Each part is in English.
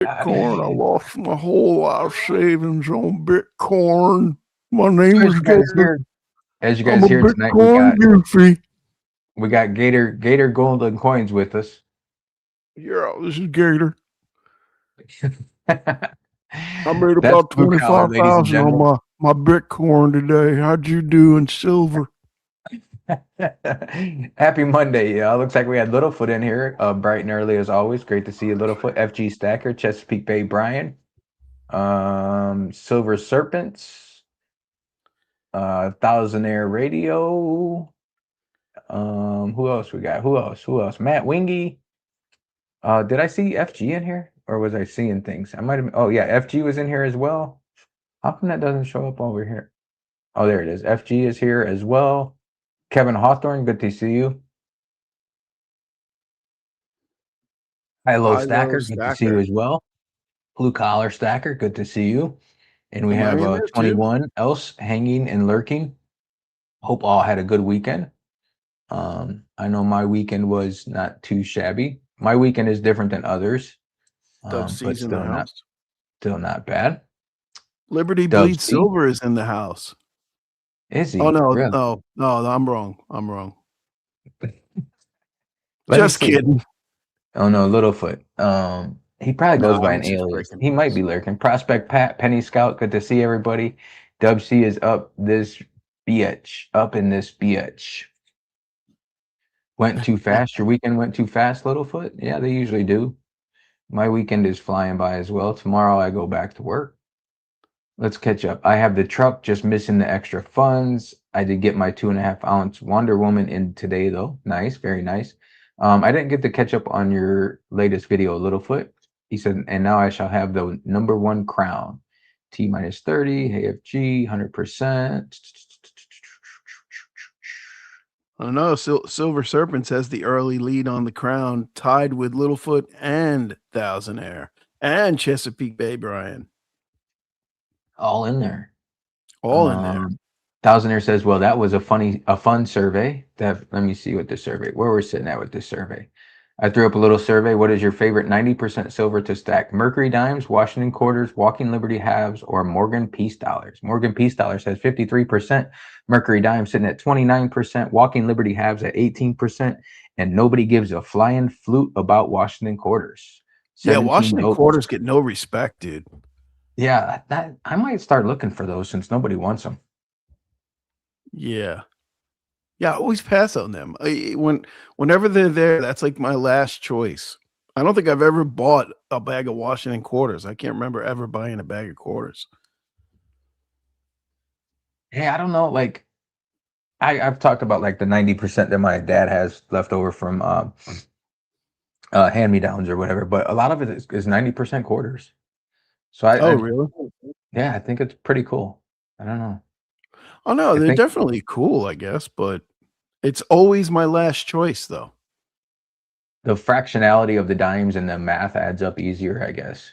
Bitcoin. I lost my whole life savings on Bitcoin. My So name as is you guys Gator. hear, as you I'm guys a hear tonight, Bitcoin goofy. we got Gator Golden Coins with us. Yeah, this is Gator. That's I made Blue about Collar, ladies and 25,000 on gentlemen. my Bitcoin today. How'd you do in silver? Happy Monday. Looks like we had Littlefoot in here, bright and early as always. Great to see you, Littlefoot. FG Stacker, Chesapeake Bay Brian, Silver Serpents, Thousandaire Radio. Who else we got? Who else? Matt Wingy. Did I see FG in here, or was I seeing things? I might have. Oh yeah, FG was in here as well. How come that doesn't show up over here? Oh, there it is. FG is here as well. Kevin Hawthorne, good to see you. Hello, High-low Stacker, good to see you stacker. as well. Blue Collar Stacker, good to see you. And we Am I have in there too? 21 else hanging and lurking. Hope all had a good weekend. I know my weekend was not too shabby. My weekend is different than others, Dub but C's in the house. still not bad. Liberty Dub Bleed C, Silver is in the house. is Oh he no, really? no, I'm wrong. I'm wrong. Let me Just see. kidding. Oh no, Littlefoot. He probably No, goes I by an was just alias. breaking He might be news. lurking. Prospect Pat, Penny Scout, good to see everybody. Dub C is up this bitch. Up in this bitch. Went too fast. Your weekend went too fast, Littlefoot? Yeah, they usually do. My weekend is flying by as well. Tomorrow I go back to work. Let's catch up. I have the truck, just missing the extra funds. I did get my 2.5 ounce Wonder Woman in today, though. Nice, very nice. I didn't get to catch up on your latest video, Littlefoot. He said, and now I shall have the #1 crown. T minus 30, AFG, 100%. I don't know. Silver Serpents has the early lead on the crown, tied with Littlefoot and Thousandaire and Chesapeake Bay Brian. All in there. All in there. Thousandaire says, well, that was a fun survey. Let me see what the survey, where we're sitting at with this survey. I threw up a little survey. What is your favorite 90% silver to stack? Mercury Dimes, Washington Quarters, Walking Liberty Halves, or Morgan Peace Dollars? Morgan Peace Dollars has 53%. Mercury Dimes sitting at 29%. Walking Liberty Halves at 18%. And nobody gives a flying flute about Washington Quarters. Yeah, 17 Washington votes. Quarters get no respect, dude. Yeah, I might start looking for those since nobody wants them. Yeah. Yeah, I always pass on them. Whenever they're there, that's like my last choice. I don't think I've ever bought a bag of Washington Quarters. I can't remember ever buying a bag of quarters. Hey, I don't know, like I've talked about like the 90% that my dad has left over from hand-me-downs or whatever, but a lot of it is 90% quarters. So Oh, really? yeah, I think it's pretty cool. I don't know. Oh no, I they're think definitely cool, I guess, but it's always my last choice though. the fractionality of the dimes and the math adds up easier, I guess.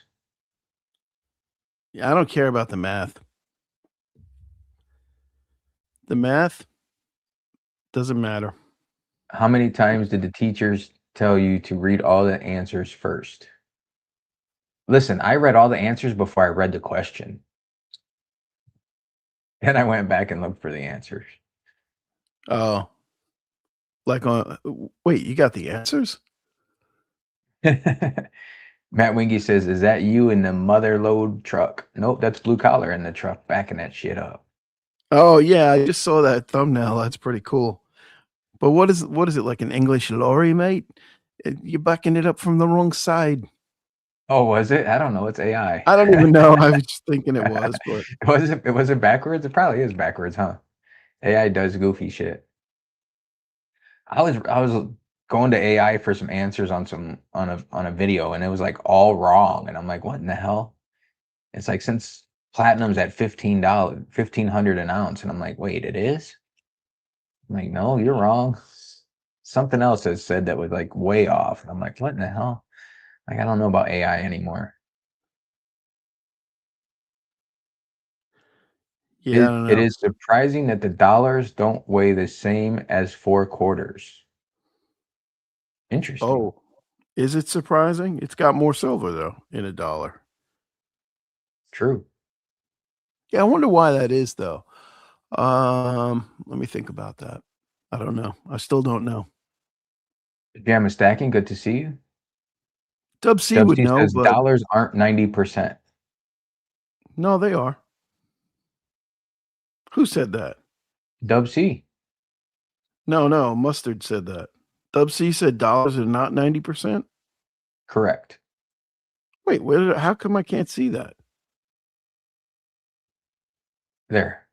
Yeah, I don't care about the math. The math doesn't matter. How many times did the teachers tell you to read all the answers first? Listen, I read all the answers before I read the question. Then I went back and looked for the answers. Oh, like wait, you got the answers? Matt Wingy says, "Is that you in the MOTHERLODE truck?" Nope, that's Blue Collar in the truck backing that shit up. Oh yeah, I just saw that thumbnail. That's pretty cool. But what is it like an English lorry, mate? You're backing it up from the wrong side. Oh, was it? I don't know. It's AI. I don't even know. I was just thinking it was, but Was it backwards? It probably is backwards, huh? AI does goofy shit. I was going to AI for some answers on a video, and it was like all wrong, and I'm like, what in the hell? It's like, since platinum's at $15, 1,500 an ounce, and I'm like, wait, it is? I'm like, no, you're wrong. Something else has said that was like way off. And I'm like, what in the hell? Like, I don't know about AI anymore. yeah, I It don't it know. is surprising that the dollars don't weigh the same as 4 quarters. Interesting. Oh, Is it surprising? It's got more silver though in a dollar. True. Yeah, I wonder why that is though. Let me think about that. I don't know. I still don't know. Jamma Stacking, good to see you. Dub C Dub would C know, says but dollars aren't 90%. no, they are. Who said that? Dub C. No, Mustard said that. Dub C said dollars are not 90%. Correct. Wait, how come I can't see that? There.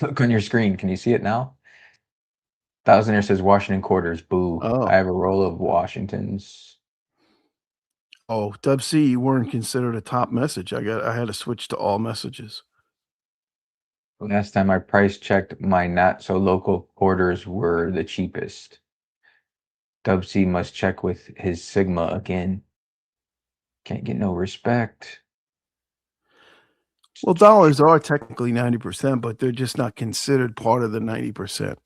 Look on your screen. Can you see it now? Thousandaire says Washington quarters. Boo. I Oh. have a roll of Washingtons. Oh, Dub C, you weren't considered a top message. I had to switch to all messages. Last time I price checked, my not so local quarters were the cheapest. Dub C must check with his Sigma again. Can't get no respect. Well, dollars are technically 90%, but they're just not considered part of the 90%.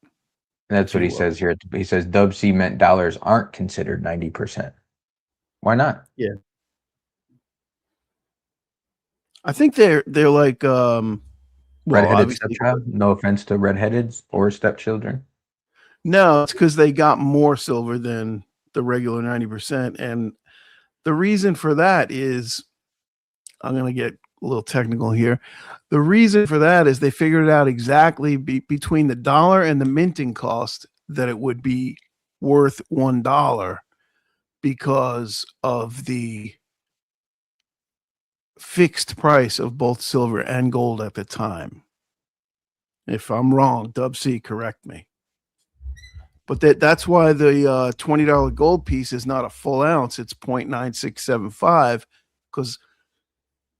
That's if what you he will. says here. He says Dub C meant dollars aren't considered 90%. Why not? Yeah. I think they're like well, Redheaded obviously stepchild. No offense to redheadeds or stepchildren. no, it's because they got more silver than the regular 90%. And the reason for that is I'm going to get a little technical here. The reason for that is they figured it out exactly between the dollar and the minting cost that it would be worth $1 because of the fixed price of both silver and gold at the time. If I'm wrong, Dub C, correct me. But that's why the $20 gold piece is not a full ounce. It's 0.9675 because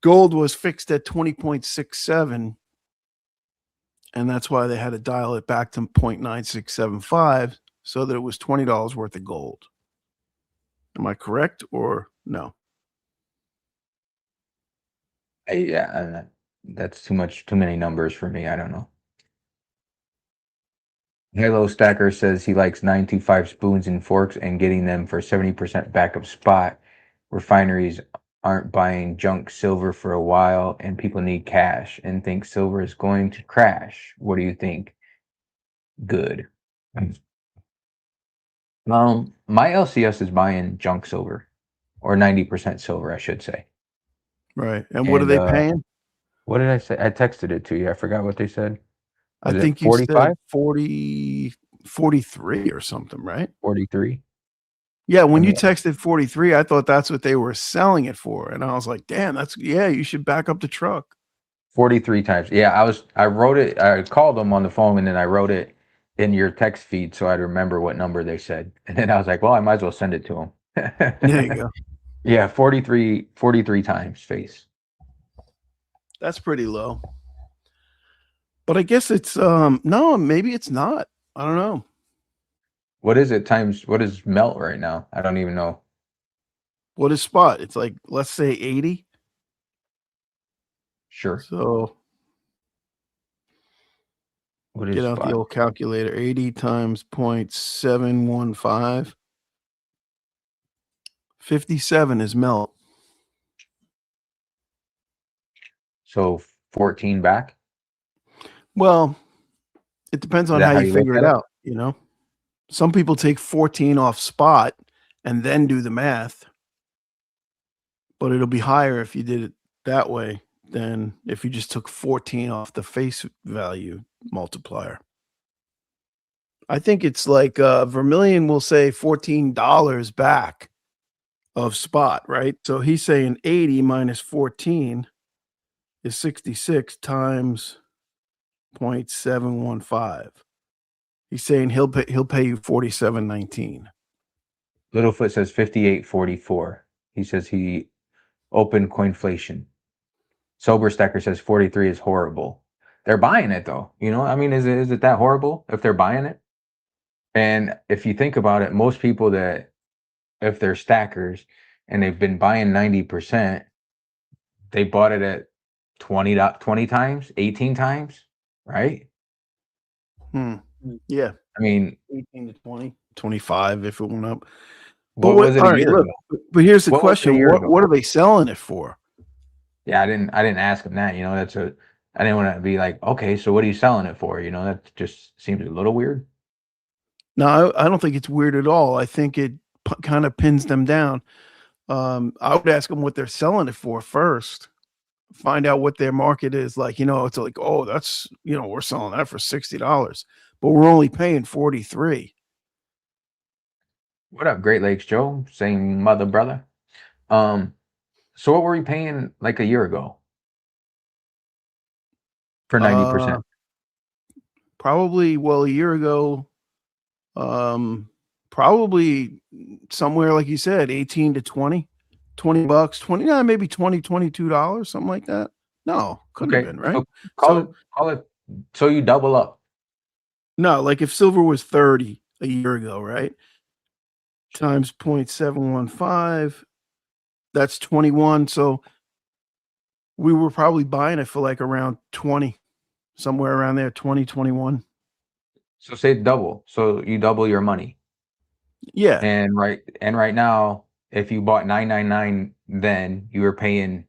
gold was fixed at 20.67. And that's why they had to dial it back to 0.9675 so that it was $20 worth of gold. Am I correct or no? Yeah, that's too many numbers for me. I don't know. Halo Stacker says he likes 925 spoons and forks and getting them for 70% backup spot. Refineries aren't buying junk silver for a while and people need cash and think silver is going to crash. What do you think? Good. My LCS is buying junk silver or 90% silver, I should say. Right. And what are And they paying? what did I say? I texted it to you. I forgot what they said. I Was it think you said 45? 43 or something, right? 43? Yeah, I when you mean, texted 43, I thought that's what they were selling it for. And I was like, damn, you should back up the truck. 43 times. Yeah, I wrote it. I called them on the phone and then I wrote it in your text feed so I'd remember what number they said. And then I was like, well, I might as well send it to There you them. go. Yeah, 43 times face. That's pretty low. But I guess it's no, maybe it's not. I don't know. What is it times what is melt right now? I don't even know. What is spot? It's like let's say 80. Sure. So What is get out the spot? old calculator. 80 times 0.715. 57 is melt. So 14 back? Well, it depends Is on that how how you you look figure at it it? out, you know? Some people take 14 off spot and then do the math, but it'll be higher if you did it that way than if you just took 14 off the face value multiplier. I think it's like Vermilion will say $14 back of spot, right? So he's saying 80 minus 14 is 66 times 0.715. He's saying he'll pay you 47.19. Littlefoot says 58.44. He says he opened coinflation. Sober Stacker says 43 is horrible. They're buying it though. You know, I mean, is it that horrible if they're buying it? And if you think about it, most people that if they're stackers and they've been buying 90%, they bought it at 20 times, 18 times, right? Yeah, I mean, 18 to 20. 25 if it went up. But What what? was it All a right, year look. ago? But here's the What was it a question: year what ago? are they selling it for? Yeah, I didn't ask him that. I didn't want to be like, okay, so what are you selling it for? That just seems a little weird. No, I don't think it's weird at all. I think it kind of pins them down. I would ask them what they're selling it for first. Find out what their market is like. It's like, oh, that's we're selling that for $60, but we're only paying 43. What up, Great Lakes Joe? Same mother, brother. Um, so what were we paying like a year ago for Uh, 90%? Probably a year ago. Um, Probably somewhere like you said, 18 to 20, $20, 20, yeah, maybe 20, $22, something like that. No, couldn't have Okay, been right. so call it So call it so you double up. no, like if silver was 30 a year ago, right? Times 0.715, that's 21. So we were probably buying it for like around 20, somewhere around there, 20, 21. So say double. So you double your money. Yeah. And right now, if you bought 999, then you were paying,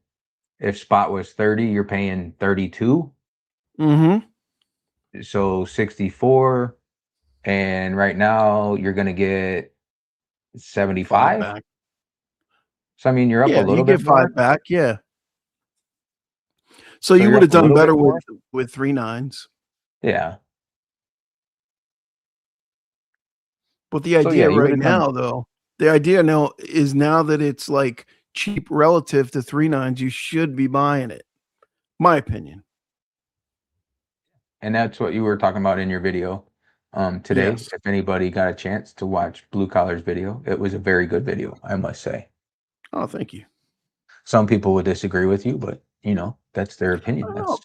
if spot was 30, you're paying 32. Mm-hmm. So 64. And right now you're gonna get 5 75. back. So I mean you're up a Yeah, you little bit get 5 more. back. Yeah. So So you you're would up have a done little bit better with more. with 3 nines. Yeah. But the So yeah, idea you would right have done. now, though, the idea now is now that it's like cheap relative to 3 nines, you should be buying it. My opinion. And that's what you were talking about in your video today. Yes. If anybody got a chance to watch Blue Collar's video, it was a very good video, I must say. Oh, thank you. Some people would disagree with you, but that's their opinion. Oh,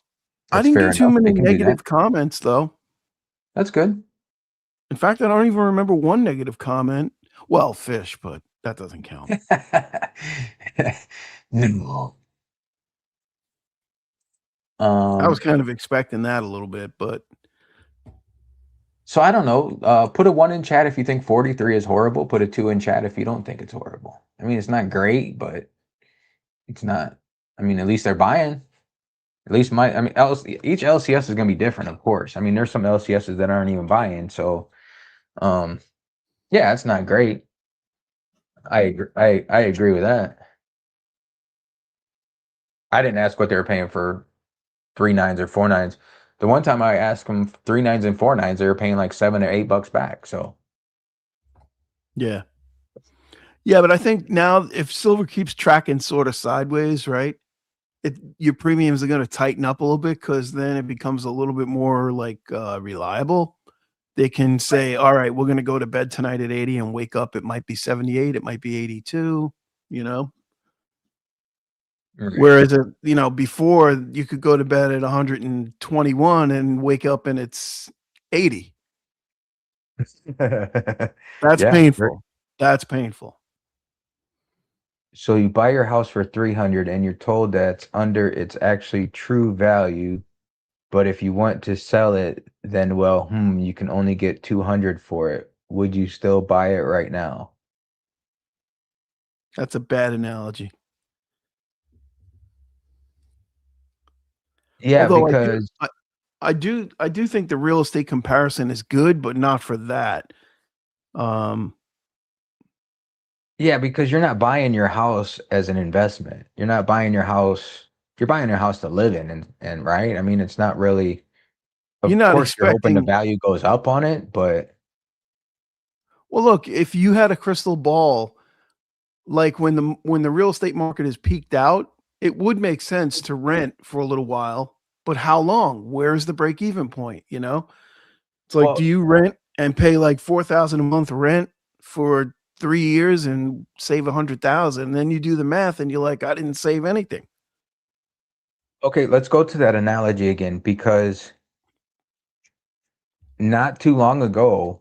I That's didn't fair get too enough. many They can do that. negative comments, though. That's good. In fact, I don't even remember one negative comment. Well, fish, but that doesn't count. No. I was Um, kind of expecting that a little bit, but so I don't know. Put a 1 in chat if you think 43 is horrible. Put a 2 in chat if you don't think it's horrible. I mean, it's not great, but it's not. I mean, at least they're buying. At least each LCS is going to be different, of course. I mean, there's some LCSs that aren't even buying. So, um, yeah, it's not great. I agree. I agree with that. I didn't ask what they were paying for 3 nines or 4 nines. The one time I asked them 3 nines and 4 nines, they were paying like $7 or $8 back. So, yeah. Yeah, but I think now if silver keeps tracking sort of sideways, right? Your premiums are going to tighten up a little bit because then it becomes a little bit more like reliable. They can say, all right, we're going to go to bed tonight at 80 and wake up. It might be 78. It might be 82, you know? right. Whereas, before you could go to bed at 121 and wake up and it's 80. That's Yeah. painful. That's painful. So you buy your house for 300 and you're told that's under its actually true value. But if you want to sell it, then well, you can only get 200 for it. Would you still buy it right now? That's a bad analogy. Yeah, Although because I do think the real estate comparison is good, but not for that. Um, you're not buying your house as an investment. You're not buying your house, you're buying your house to live in and right? I mean, it's not really, you're of not course you're hoping the expecting. value goes up on it, but Well, look, if you had a crystal ball, like when the real estate market is peaked out, it would make sense to rent for a little while. But how long? Where's the break even point? It's like, do well, you rent and pay like 4,000 a month rent for 3 years and save 100,000? And then you do the math and you're like, I didn't save anything. okay, let's go to that analogy again because not too long ago,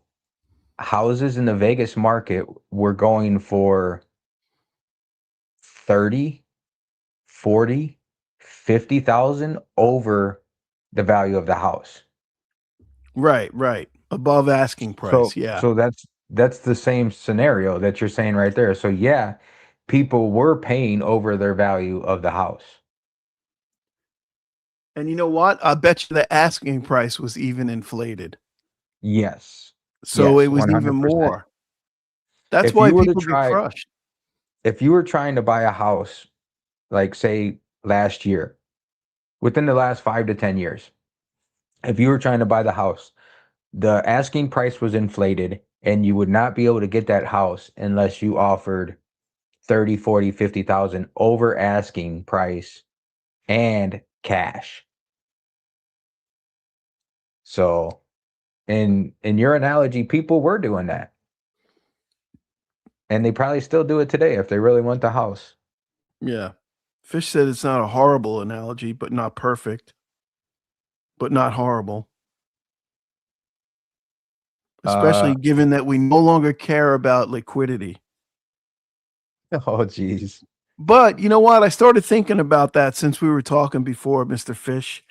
houses in the Vegas market were going for 30, 40, 50,000 over the value of the house. Right, right. Above asking So price. Yeah. so that's the same scenario that you're saying right there. So yeah, people were paying over their value of the house. And you know what? I bet you the asking price was even inflated. Yes. So it Yes, was even 100%. more. That's If why you were to people get try crushed. if you were trying to buy a house, like say last year, within the last 5 to 10 years, if you were trying to buy the house, the asking price was inflated and you would not be able to get that house unless you offered 30, 40, 50,000 over asking price and cash. So in your analogy, people were doing that. And they probably still do it today if they really want the house. Yeah. Fish said it's not a horrible analogy, but not perfect, but not horrible, Uh especially given that we no longer care about liquidity. oh geez. But you know what? I started thinking about that since we were talking before, Mr. Fish.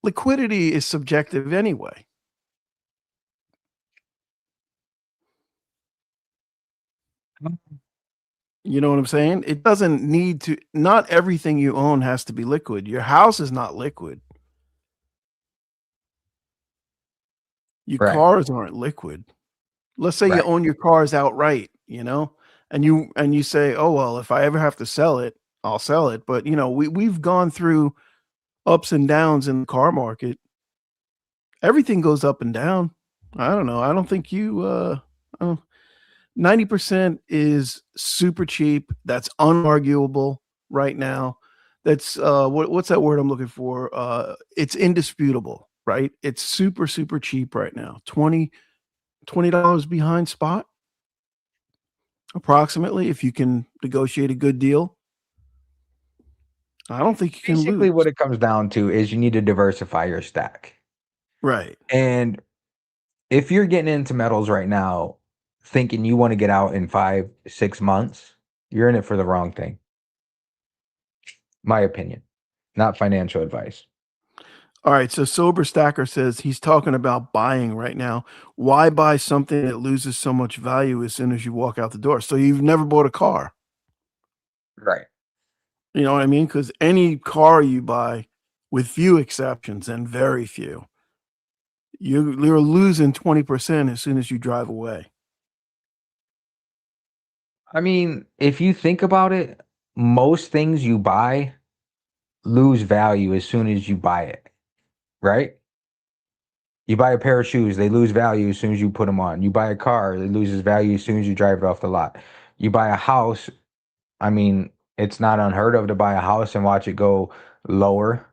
Liquidity is subjective anyway. You know what I'm saying? It doesn't need to, not everything you own has to be liquid. Your house is not liquid. Your Right. cars aren't liquid. Let's say you Right. own your cars outright, you know, and you say, "Oh well, if I ever have to sell it, I'll sell it." But you know, we've gone through ups and downs in the car market. Everything goes up and down. I don't know. I don't think you. 90% is super cheap. That's unarguable right now. That's what's that word I'm looking for? It's indisputable, right? It's super super cheap right now. $20 behind spot approximately if you can negotiate a good deal. I don't think you can Basically lose. what it comes down to is you need to diversify your stack. Right. And if you're getting into metals right now thinking you want to get out in 5, 6 months, you're in it for the wrong thing. My opinion, not financial advice. All right. So Sober Stacker says he's talking about buying right now. Why buy something that loses so much value as soon as you walk out the door? So you've never bought a car. Right. You know what I mean? Because any car you buy, with few exceptions and very few, you're losing 20% as soon as you drive away. I mean, if you think about it, most things you buy lose value as soon as you buy it, right? You buy a pair of shoes, they lose value as soon as you put them on. You buy a car, it loses value as soon as you drive it off the lot. You buy a house, I mean, it's not unheard of to buy a house and watch it go lower,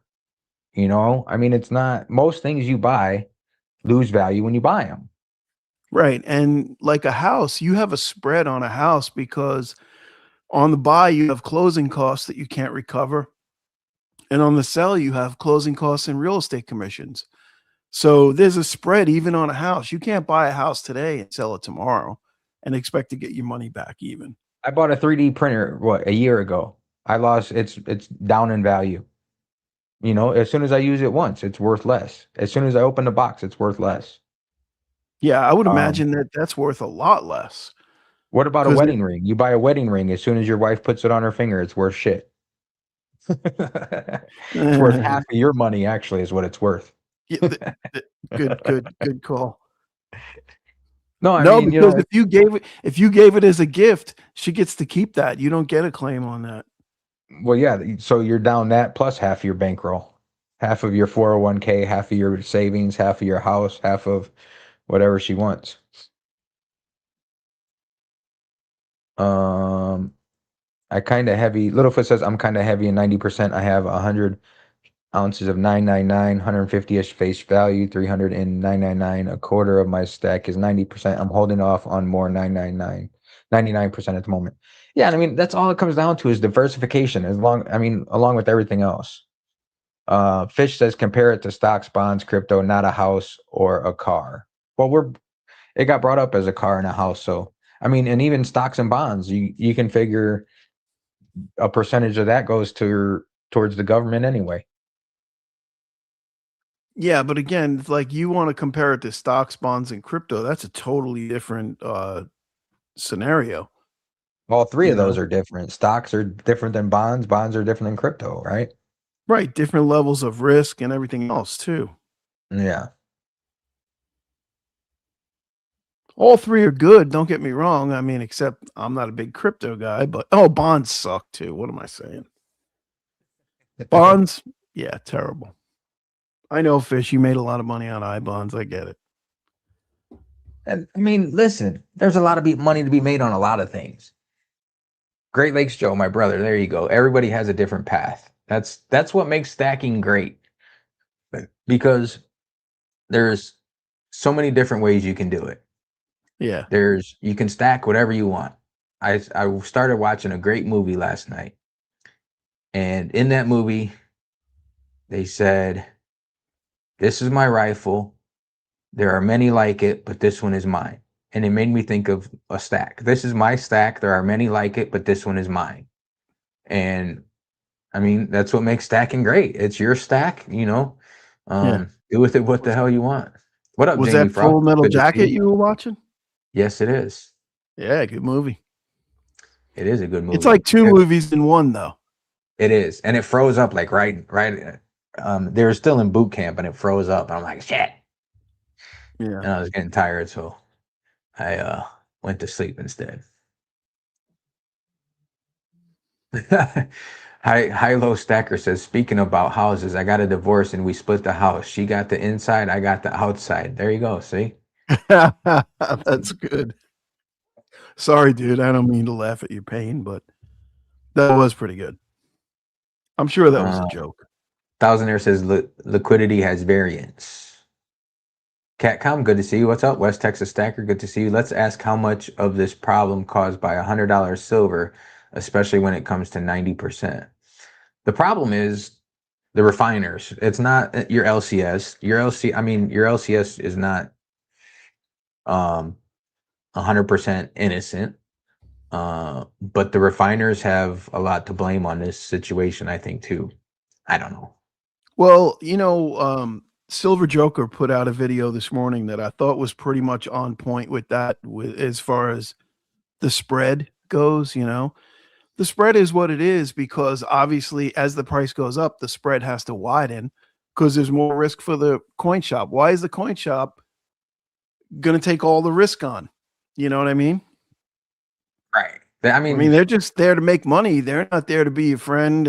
you know? I mean, it's not most things you buy lose value when you buy them. Right. And like a house, you have a spread on a house because on the buy, you have closing costs that you can't recover. And on the sell, you have closing costs and real estate commissions. So there's a spread even on a house. You can't buy a house today and sell it tomorrow and expect to get your money back even. I bought a 3D printer what a year ago. I lost it's down in value. You know, as soon as I use it once, it's worth less. As soon as I open the box, it's worth less. Yeah, I would Um, imagine that that's worth a lot less what about a because wedding ring? You buy a wedding ring, as soon as your wife puts it on her finger, it's worth shit. It's worth half of your money, actually, is what it's worth. yeah, good call. No, I No, mean, you because know, if you gave it as a gift, she gets to keep that. You don't get a claim on that. well, yeah. So you're down that plus half your bankroll, half of your 401k, half of your savings, half of your house, half of whatever she wants. Um, I kind of heavy. Littlefoot says I'm kind of heavy in 90%. I have 100 ounces of 999, 150-ish face value, 300 and 999. A quarter of my stack is 90%. I'm holding off on more 999, 99% at the moment. Yeah, and I mean that's all it comes down to is diversification. Along with everything else. Fish says compare it to stocks, bonds, crypto, not a house or a car. Well, it got brought up as a car and a house, so I mean, and even stocks and bonds, you can figure a percentage of that goes towards the government anyway. Yeah, but again, it's like you want to compare it to stocks, bonds, and crypto. That's a totally different scenario, All three you of those know? are different. Stocks are different than bonds. Bonds are different than crypto, right? Right, different levels of risk and everything else too. Yeah. All three are good, don't get me wrong. I mean, except I'm not a big crypto guy, but oh, bonds suck too. What am I saying? Bonds, yeah, terrible. I know, Fish, you made a lot of money on I bonds. I get it. And I mean, listen, there's a lot of money to be made on a lot of things. Great Lakes Joe, my brother, there you go. Everybody has a different path. That's what makes stacking great. Because there's so many different ways you can do it. Yeah. There's you can stack whatever you want. I started watching a great movie last night, and in that movie they said, "This is my rifle. There are many like it, but this one is mine." And it made me think of a stack. This is my stack. There are many like it, but this one is mine. And I mean, that's what makes stacking great. It's your stack, you know. Yeah. Do with it what the Was hell you want. What up, was Jamie that Frost? Full Metal Good to see Jacket you. you were watching? Yes, it is. Yeah, good movie. It is a good It's movie. like two movies in one, though. It is, and it froze up like right. They were still in boot camp, and it froze up. And I'm like, shit, Yeah. and I was getting tired, so I went to sleep instead. High low stacker says, speaking about houses, I got a divorce and we split the house. She got the inside, I got the outside. There you go. See, That's good. Sorry, dude. I don't mean to laugh at your pain, but that was pretty good. I'm sure that was a uh, joke. Thousandaire says liquidity has variance. Catcom, good to see you. What's up, West Texas Stacker? Good to see you. Let's ask how much of this problem caused by $100 silver, especially when it comes to 90%. The problem is the refiners. It's not your LCS. Your LCS is not um 100% innocent. But the refiners have a lot to blame on this situation, I think, too. I don't know. Well, Silver Joker put out a video this morning that I thought was pretty much on point with that, with as far as the spread goes. The spread is what it is because obviously, as the price goes up, the spread has to widen because there's more risk for the coin shop. Why is the coin shop going to take all the risk on? You know what I mean? Right. I I mean, mean, they're just there to make money. They're not there to be your friend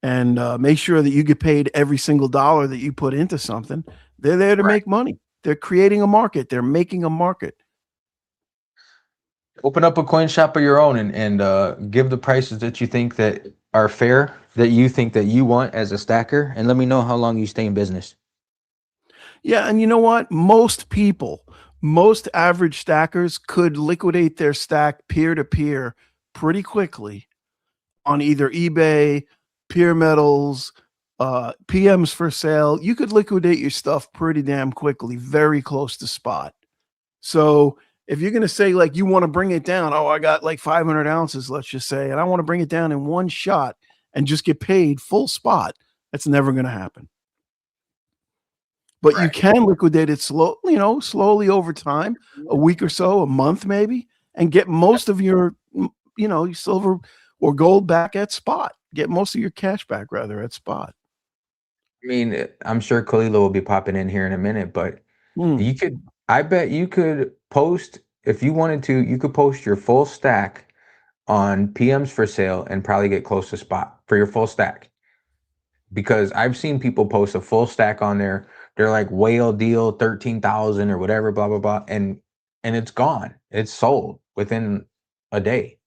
and make sure that you get paid every single dollar that you put into something. They're there to right. make money. They're creating a market. They're making a market. Open up a coin shop of your own and give the prices that you think that are fair, that you think that you want as a stacker, and let me know how long you stay in business. Yeah, and you know what? Most average stackers could liquidate their stack peer to peer pretty quickly on either eBay, Peer Metals, PMs for sale. You could liquidate your stuff pretty damn quickly, very close to spot. So if you're going to say like you want to bring it down, oh, I got like 500 ounces, let's just say, and I want to bring it down in one shot and just get paid full spot, that's never going to happen. But you Right. can liquidate it slowly over time, a week or so, a month maybe, and get most of your silver or gold back at spot. Get most of your cash back rather at spot. I mean, I'm sure Kalila will be popping in here in a minute, but Mm, you could, I bet you could post, if you wanted to, you could post your full stack on PMs for sale and probably get close to spot for your full stack. Because I've seen people post a full stack on there. They're like whale deal 13,000 or whatever, blah blah blah, and it's gone. It's sold within a day.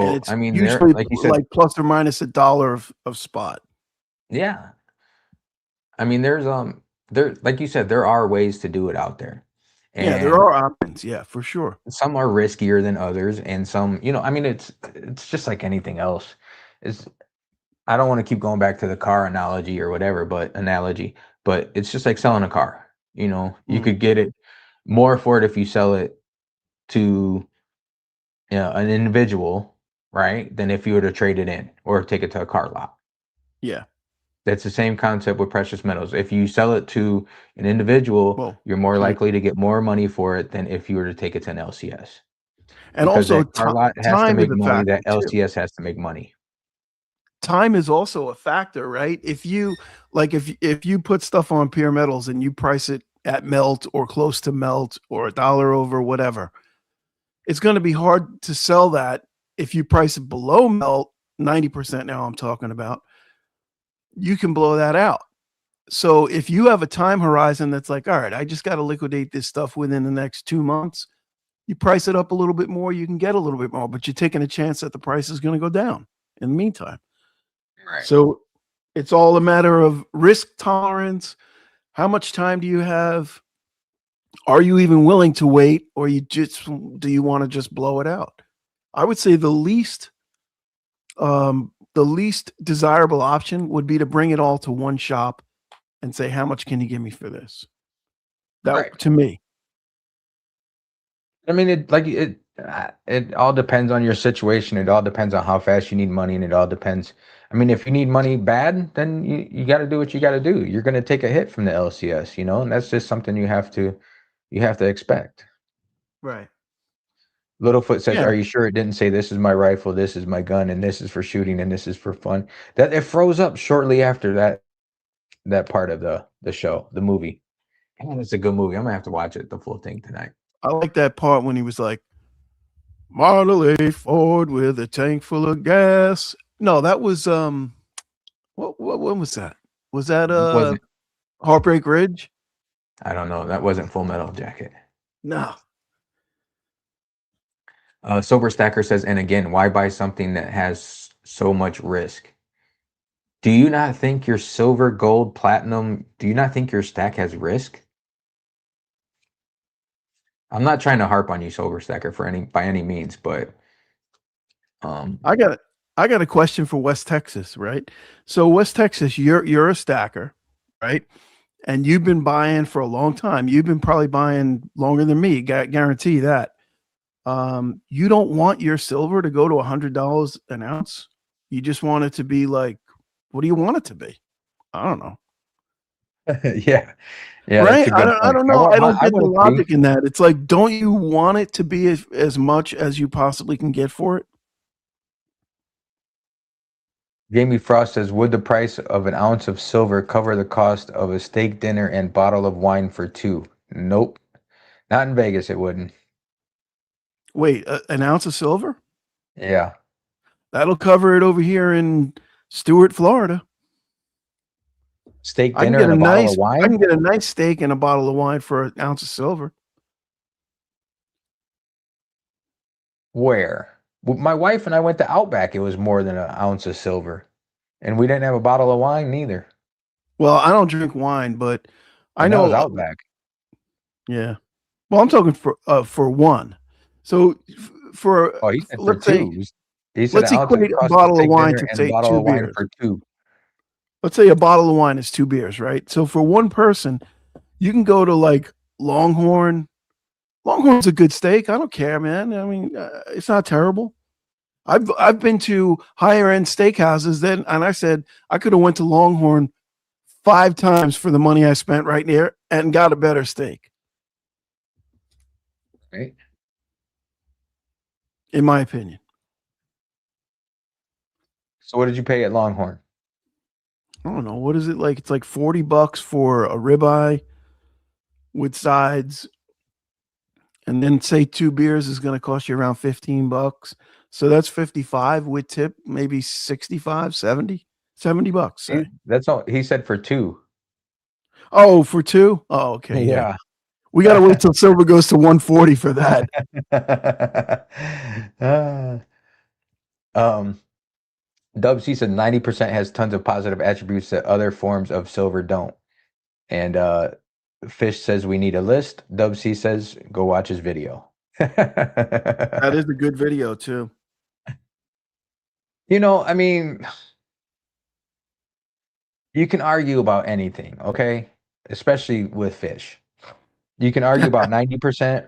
and So it's I mean, there, usually like you said, like plus or minus $1 of spot. yeah. I mean, there, like you said, there are ways to do it out there, Yeah, there and are options. Yeah, for sure. some are riskier than others, and some, I mean, it's just like anything else. It's I don't want to keep going back to the car analogy, but it's just like selling a car. You Mm, could get it more for it if you sell it to an individual, right? Than if you were to trade it in or take it to a car lot. yeah. That's the same concept with precious metals. If you sell it to an individual, Well, you're more yeah. likely to get more money for it than if you were to take it to an LCS. And Because also that car lot has to time is make a money, factor that too. LCS has to make money. Time is also a factor, right? If you like if you put stuff on pure metals and you price it at melt or close to melt or a dollar over whatever, it's going to be hard to sell that if you price it below melt, 90% now I'm talking about, you can blow that out. So if you have a time horizon that's like, all right, I just got to liquidate this stuff within the next 2 months, you price it up a little bit more, you can get a little bit more, but you're taking a chance that the price is going to go down in the meantime. Right. So it's all a matter of risk tolerance. How much time do you have? Are you even willing to wait, or do you want to just blow it out? I would say the least desirable option would be to bring it all to one shop and say, how much can you give me for this? That Right. to me. I mean, it all depends on your situation. It all depends on how fast you need money, and it all depends. I mean, if you need money bad, then you got to do what you got to do. You're going to take a hit from the LCS, and that's just something you have to expect. Right. Littlefoot says, Yeah. "Are you sure it didn't say this is my rifle, this is my gun, and this is for shooting, and this is for fun?" That it froze up shortly after that part of the show, the movie. Man, it's a good movie. I'm gonna have to watch it the full thing tonight. I like that part when he was like, Model A Ford with a tank full of gas. No, that was what when was that? Was that Wasn't Heartbreak Ridge? I don't know. That wasn't Full Metal Jacket. No. Sober Stacker says, and again, why buy something that has so much risk? Do you not think your silver, gold, platinum? Do you not think your stack has risk? I'm not trying to harp on you, Sober Stacker, by any means, but I got I got a question for West Texas, right? So West Texas, you're a stacker, right? And you've been buying for a long time. You've been probably buying longer than me. Guarantee that. You don't want your silver to go to $100 an ounce. You just want it to be like, what do you want it to be? I don't know. yeah, yeah, that's Right? a good I point. don't know. I don't I get the want it to be. logic in that. It's like, don't you want it to be as much as you possibly can get for it? Jamie Frost says, would the price of an ounce of silver cover the cost of a steak dinner and bottle of wine for two? Nope, not in Vegas. It wouldn't. Wait, an ounce of silver? Yeah, That'll cover it over here in Stewart, Florida. steak dinner and a bottle of I can wine. get a nice steak and a bottle of wine for an ounce of silver. Where? Well, my wife and I went to Outback. It was more than an ounce of silver, and we didn't have a bottle of wine neither. Well, I don't drink wine, but I And that was know. Outback. Yeah. Well, I'm talking for one. So for Oh, he said for let's say two. He said an let's ounce of equate a cost of bottle of steak wine dinner to and a say bottle two of wine beers. for two. Let's say a bottle of wine is two beers, right? So for one person, you can go to like Longhorn. Longhorn's a good steak. I don't care, man. I mean, it's not terrible. I've been to higher end steakhouses then, and I said I could have went to Longhorn 5 times for the money I spent right there and got a better steak, Right. in my opinion. So what did you pay at Longhorn? I don't know what is it like. It's like $40 for a ribeye with sides, and then say two beers is going to cost you around $15. So that's 55 with tip, maybe 65, 70, $70. Say. That's all he said for two. Oh, for two? Oh, okay, yeah. Yeah. We got to wait till silver goes to 140 for that. Uh, um, Dub C said 90% has tons of positive attributes that other forms of silver don't. And Fish says we need a list. Dub C says go watch his video. That is a good video too. I mean, you can argue about anything, okay? Especially with Fish. You can argue about 90%.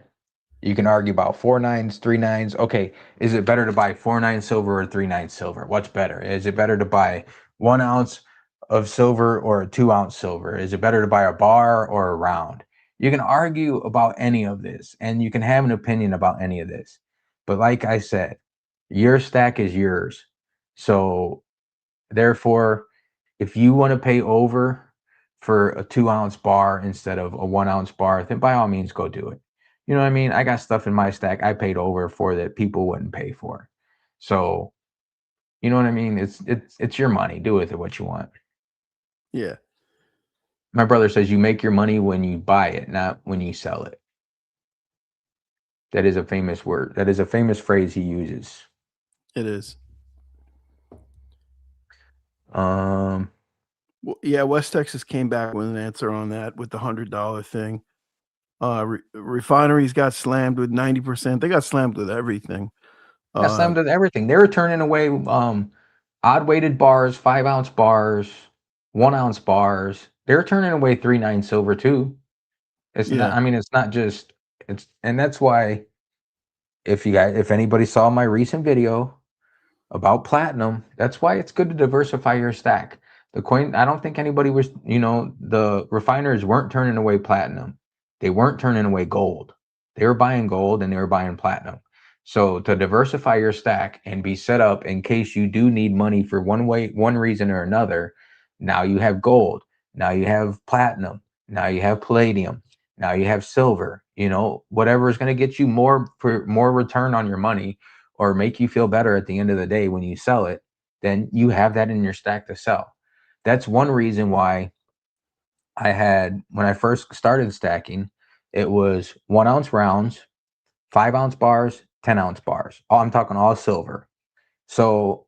You can argue about 4 9s, 3 9s. Okay, is it better to buy 4 9 silver or 3 9 silver? What's better? Is it better to buy 1 ounce of silver or a 2-ounce silver? Is it better to buy a bar or a round? You can argue about any of this and you can have an opinion about any of this. But like I said, your stack is yours. So therefore, if you want to pay over for a 2-ounce bar instead of a 1-ounce bar, then by all means go do it. You know what I mean? I got stuff in my stack I paid over for that people wouldn't pay for. So, you know what I mean? It's your money. Do with it what you want. Yeah. My brother says you make your money when you buy it, not when you sell it. That is a famous word. That is a famous phrase he uses. It is. Um, Well, yeah, West Texas came back with an answer on that with the $100 thing. Refineries got slammed with 90%. They got slammed with everything. got Uh, slammed with everything. They were turning away odd weighted bars, 5-ounce bars, 1-ounce bars. They're turning away 3/9 silver too. It's not. yeah, I mean, it's not just. It's and that's why if anybody saw my recent video about platinum, that's why it's good to diversify your stack. The coin, I don't think anybody was, the refiners weren't turning away platinum. They weren't turning away gold. They were buying gold and they were buying platinum. So to diversify your stack and be set up in case you do need money for one reason or another, now you have gold, now you have platinum, now you have palladium, now you have silver, whatever is going to get you more return on your money or make you feel better at the end of the day when you sell it, then you have that in your stack to sell. That's one reason why when I first started stacking, it was 1-ounce rounds, 5-ounce bars, 10-ounce bars. I'm talking all silver. So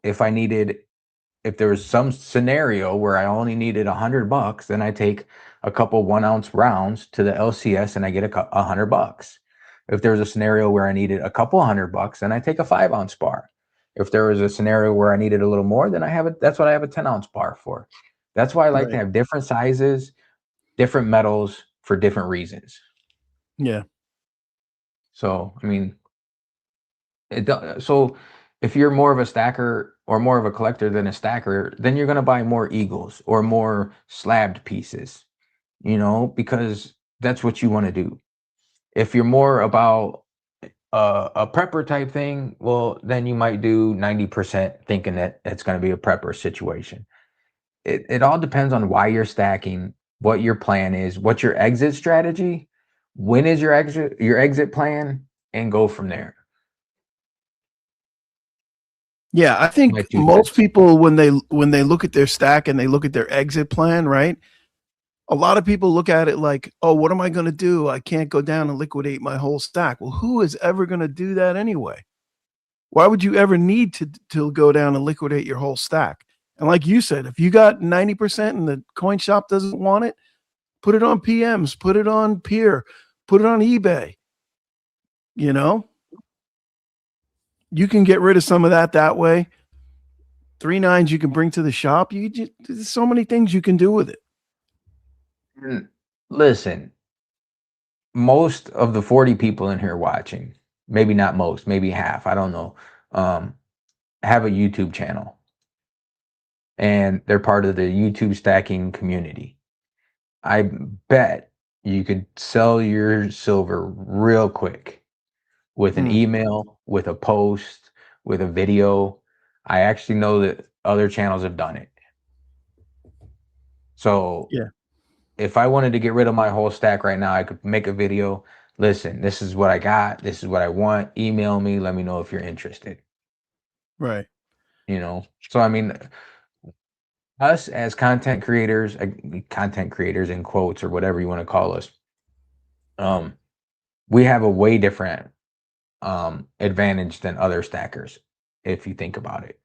if there was some scenario where I only needed $100, then I take a couple 1-ounce rounds to the LCS and I get $100. If there was a scenario where I needed a couple $100, then I take a 5-ounce bar. If there was a scenario where I needed a little more, then that's what I have a 10-ounce bar for. That's why I like to right. have different sizes, different metals for different reasons. Yeah. So, I mean, so if you're more of a stacker or more of a collector than a stacker, then you're going to buy more eagles or more slabbed pieces, because that's what you want to do. If you're more about a prepper type thing, well, then you might do 90% thinking that it's going to be a prepper situation. It all depends on why you're stacking, what your plan is, what's your exit strategy, when is your exit plan, and go from there. Yeah, I My think 2 most cents. people when they look at their stack and they look at their exit plan, right? A lot of people look at it like, "Oh, what am I going to do? I can't go down and liquidate my whole stack." Well, who is ever going to do that anyway? Why would you ever need to go down and liquidate your whole stack? And like you said, if you got 90% and the coin shop doesn't want it, put it on PMs, put it on Peer, put it on eBay. You know, you can get rid of some of that way. 3/9s you can bring to the shop. There's so many things you can do with it. And listen, most of the 40 people in here watching, maybe not most, maybe half, I don't know, have a YouTube channel and they're part of the YouTube stacking community. I bet you could sell your silver real quick with an Mm, email, with a post, with a video. I actually know that other channels have done it. So yeah, if I wanted to get rid of my whole stack right now, I could make a video. Listen, this is what I got. This is what I want. Email me. Let me know if you're interested. right. So I mean, us as content creators in quotes or whatever you want to call us, um, we have a way different advantage than other stackers, if you think about it.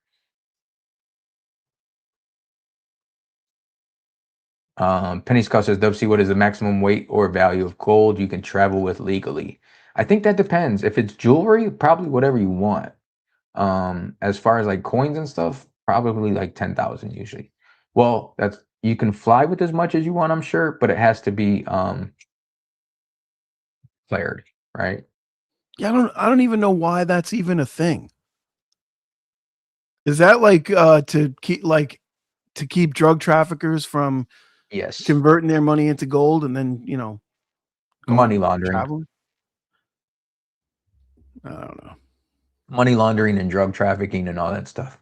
Penny Scout says, WC, what is the maximum weight or value of gold you can travel with legally? I think that depends. If it's jewelry, probably whatever you want. As far as like coins and stuff, probably like 10,000 usually. Well, you can fly with as much as you want, I'm sure, but it has to be flared, right? Yeah, I don't even know why that's even a thing. Is that like to keep like to keep drug traffickers from Yes. converting their money into gold and then Money going laundering. traveling. I don't know. Money laundering and drug trafficking and all that stuff.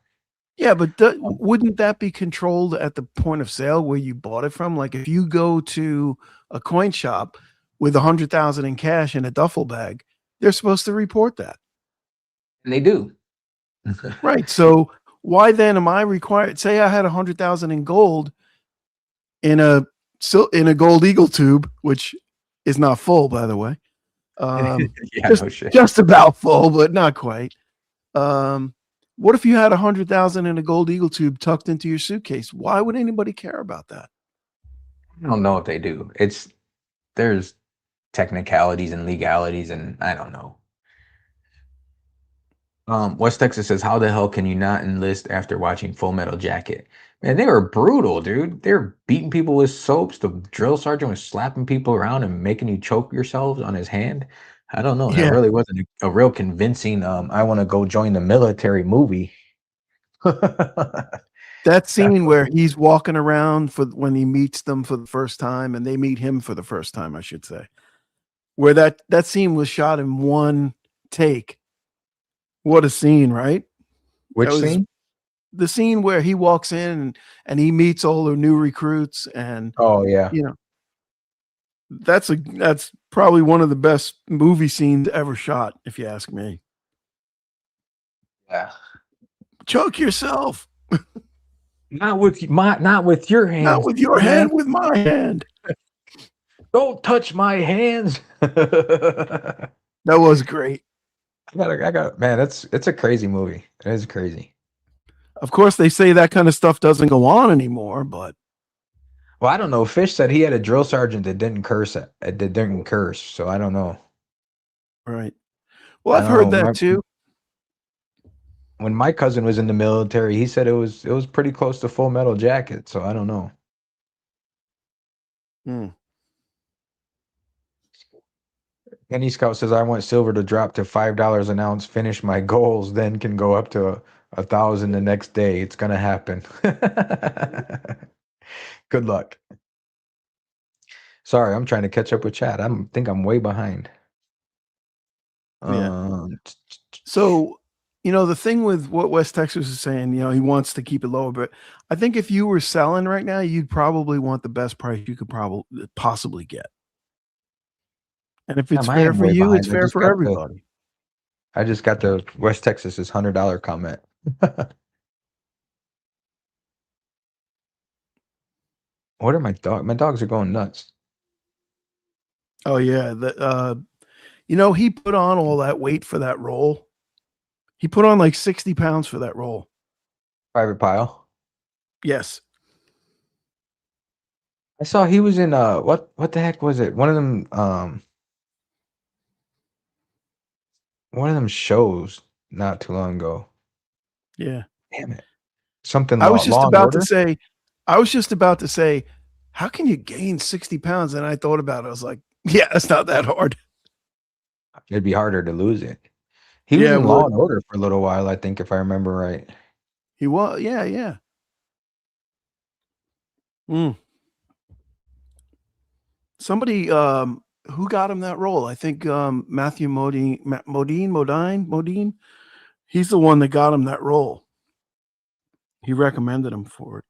Yeah, but wouldn't that be controlled at the point of sale where you bought it from? Like if you go to a coin shop with 100,000 in cash in a duffel bag, they're supposed to report that. And they do. Right. So why then am I required? Say I had 100,000 in gold in a gold eagle tube, which is not full, by the way. Yeah, just no shit. just about full, but not quite. What if you had 100,000 in a gold eagle tube tucked into your suitcase? Why would anybody care about that? I don't know if they do. There's technicalities and legalities, and I don't know. West Texas says, "How the hell can you not enlist after watching Full Metal Jacket?" Man, they were brutal, dude. They were beating people with soaps. The drill sergeant was slapping people around and making you choke yourselves on his hand. I don't know. That Yeah, really wasn't a real convincing. I want to go join the military movie. that scene where he's walking around for when he meets them for the first time, and they meet him for the first time, I should say, where that scene was shot in one take. What a scene, right? That Which was scene? the scene where he walks in and he meets all the new recruits, and Oh yeah, you know that's probably one of the best movie scenes ever shot, if you ask me. yeah. Choke yourself, Not with your not hands, with your man. hand, with my hand. Don't touch my hands. That was great. Man, it's a crazy movie. It is crazy. Of course, they say that kind of stuff doesn't go on anymore, but Well, I don't know. Fish said he had a drill sergeant that didn't curse. That didn't curse. So I don't know. right. Well, I I've don't heard know. that too. When my cousin was in the military, he said it was pretty close to Full Metal Jacket. So I don't know. Hmm. Penny Scout says I want silver to drop to $5 an ounce. Finish my goals, then can go up to 1,000 the next day. It's gonna happen. Good luck. Sorry, I'm trying to catch up with chat. Think I'm way behind. Yeah. Um, So, the thing with what West Texas is saying, he wants to keep it lower, but I think if you were selling right now, you'd probably want the best price you could probably possibly get. And if it's I fair am for way you, it's behind. fair for everybody. I just got the West Texas's $100 comment. What are my dog? My dogs are going nuts. Oh yeah, he put on all that weight for that role. He put on like 60 pounds for that role. Private Pile. Yes. I saw he was in what the heck was it? One of them shows not too long ago. Yeah. Damn it. Something I was just Law and about to Order. say, I was just about to say, how can you gain 60 pounds? And I thought about it. I was like, yeah, it's not that hard. It'd be harder to lose it. He was Yeah, it in Law would. and Order for a little while, I think, if I remember right. He was. Yeah, yeah. Mm. Somebody who got him that role? I think Matthew Modine. He's the one that got him that role. He recommended him for it.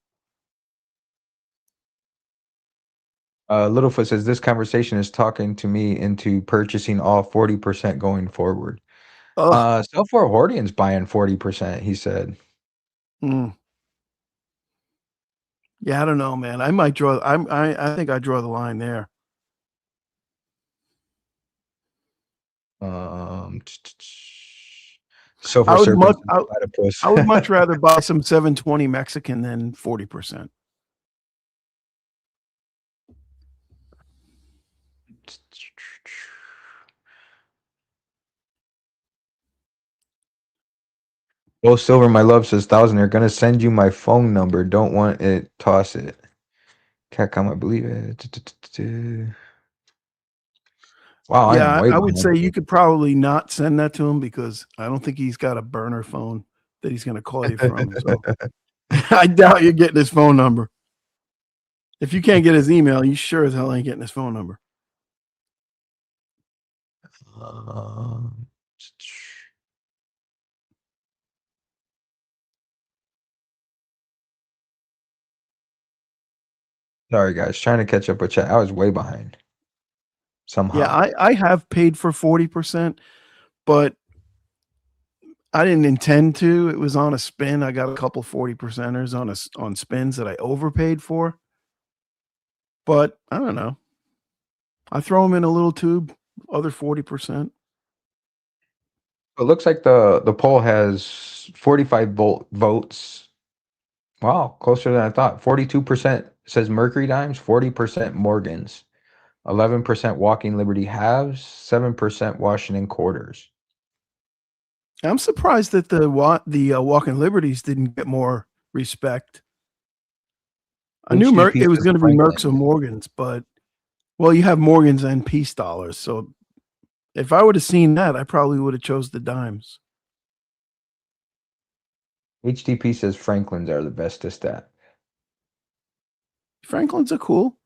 Littlefoot says this conversation is talking to me into purchasing all 40% going forward. Oh, Self-War Hordian's buying 40%, he said. mm. Yeah, I don't know, man. I might draw. I think I draw the line there. Silver I would much. Serpents and Platypus. I would much rather buy some 720 Mexican than 40%. Oh, Silver, my love, says 1,000. They're gonna send you my phone number. Don't want it, toss it. Catcom, I believe it. Wow, I am Yeah, way I would behind. say you could probably not send that to him because I don't think he's got a burner phone that he's going to call you from. So I doubt you're getting his phone number. If you can't get his email, you sure as hell ain't getting his phone number. Sorry, guys. Trying to catch up with chat. I was way behind somehow. Yeah, I have paid for 40%, but I didn't intend to. It was on a spin. I got a couple 40%ers on spins that I overpaid for. But I don't know. I throw them in a little tube, other 40%. It looks like the poll has 45 votes. Wow, closer than I thought. 42% says Mercury Dimes, 40% Morgans, 11% Walking Liberty Halves, 7% Washington Quarters. I'm surprised that the Walking Liberties didn't get more respect. I knew HTP it was says going to be Mercs or Franklin. Morgans, but well, you have Morgans and peace dollars. So if I would have seen that, I probably would have chose the dimes. HTP says Franklins are the bestest at. Franklins are cool.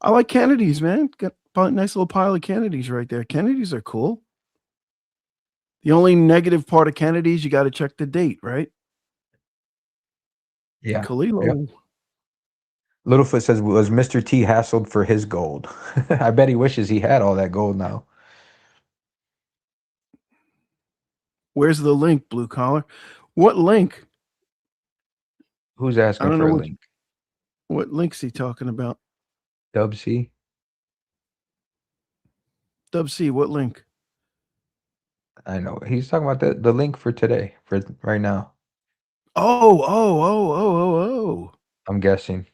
I like Kennedys, man. Got a nice little pile of Kennedys right there. Kennedys are cool. The only negative part of Kennedys, you got to check the date, right? Yeah. Kalilo. Yep. Littlefoot says, was Mr. T hassled for his gold? I bet he wishes he had all that gold now. Where's the link, blue collar? What link? Who's I asking don't for know a link? what link's he talking about. Dub C? Dub C, what link? I know. He's talking about the link for today, for right now. Oh. I'm guessing.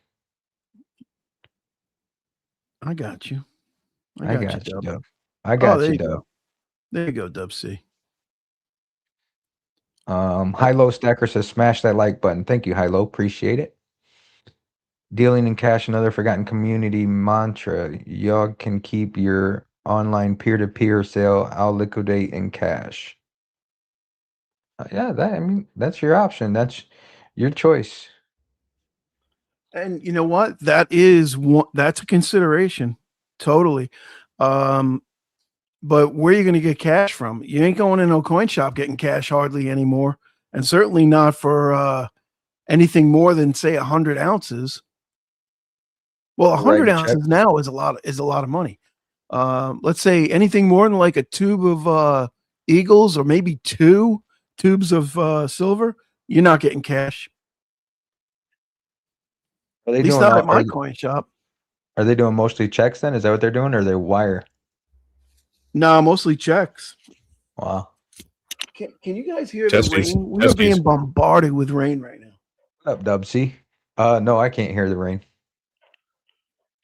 I got you. I got you, Dub. Dub. I Oh, got there you, you Dub. go. There you go, Dub C. High Low Stacker says smash that like button. Thank you, High Low. Appreciate it. Dealing in cash, another forgotten community mantra. Y'all can keep your online peer-to-peer sale. I'll liquidate in cash. Yeah, I mean, that's your option. That's your choice. And you know what? That's a consideration. Totally. But where are you going to get cash from? You ain't going in no coin shop getting cash hardly anymore. And certainly not for anything more than say 100 ounces. Well, 100 Writing check. ounces now is a lot of money. Let's say anything more than like a tube of Eagles or maybe 2 tubes of silver, you're not getting cash. Are they At least doing not at my coin shop. Are they doing mostly checks then? Is that what they're doing, or they wire? No, mostly checks. Wow. Can you guys hear Testes. the rain? We are being bombarded with rain right now. What up, Dub C? No, I can't hear the rain.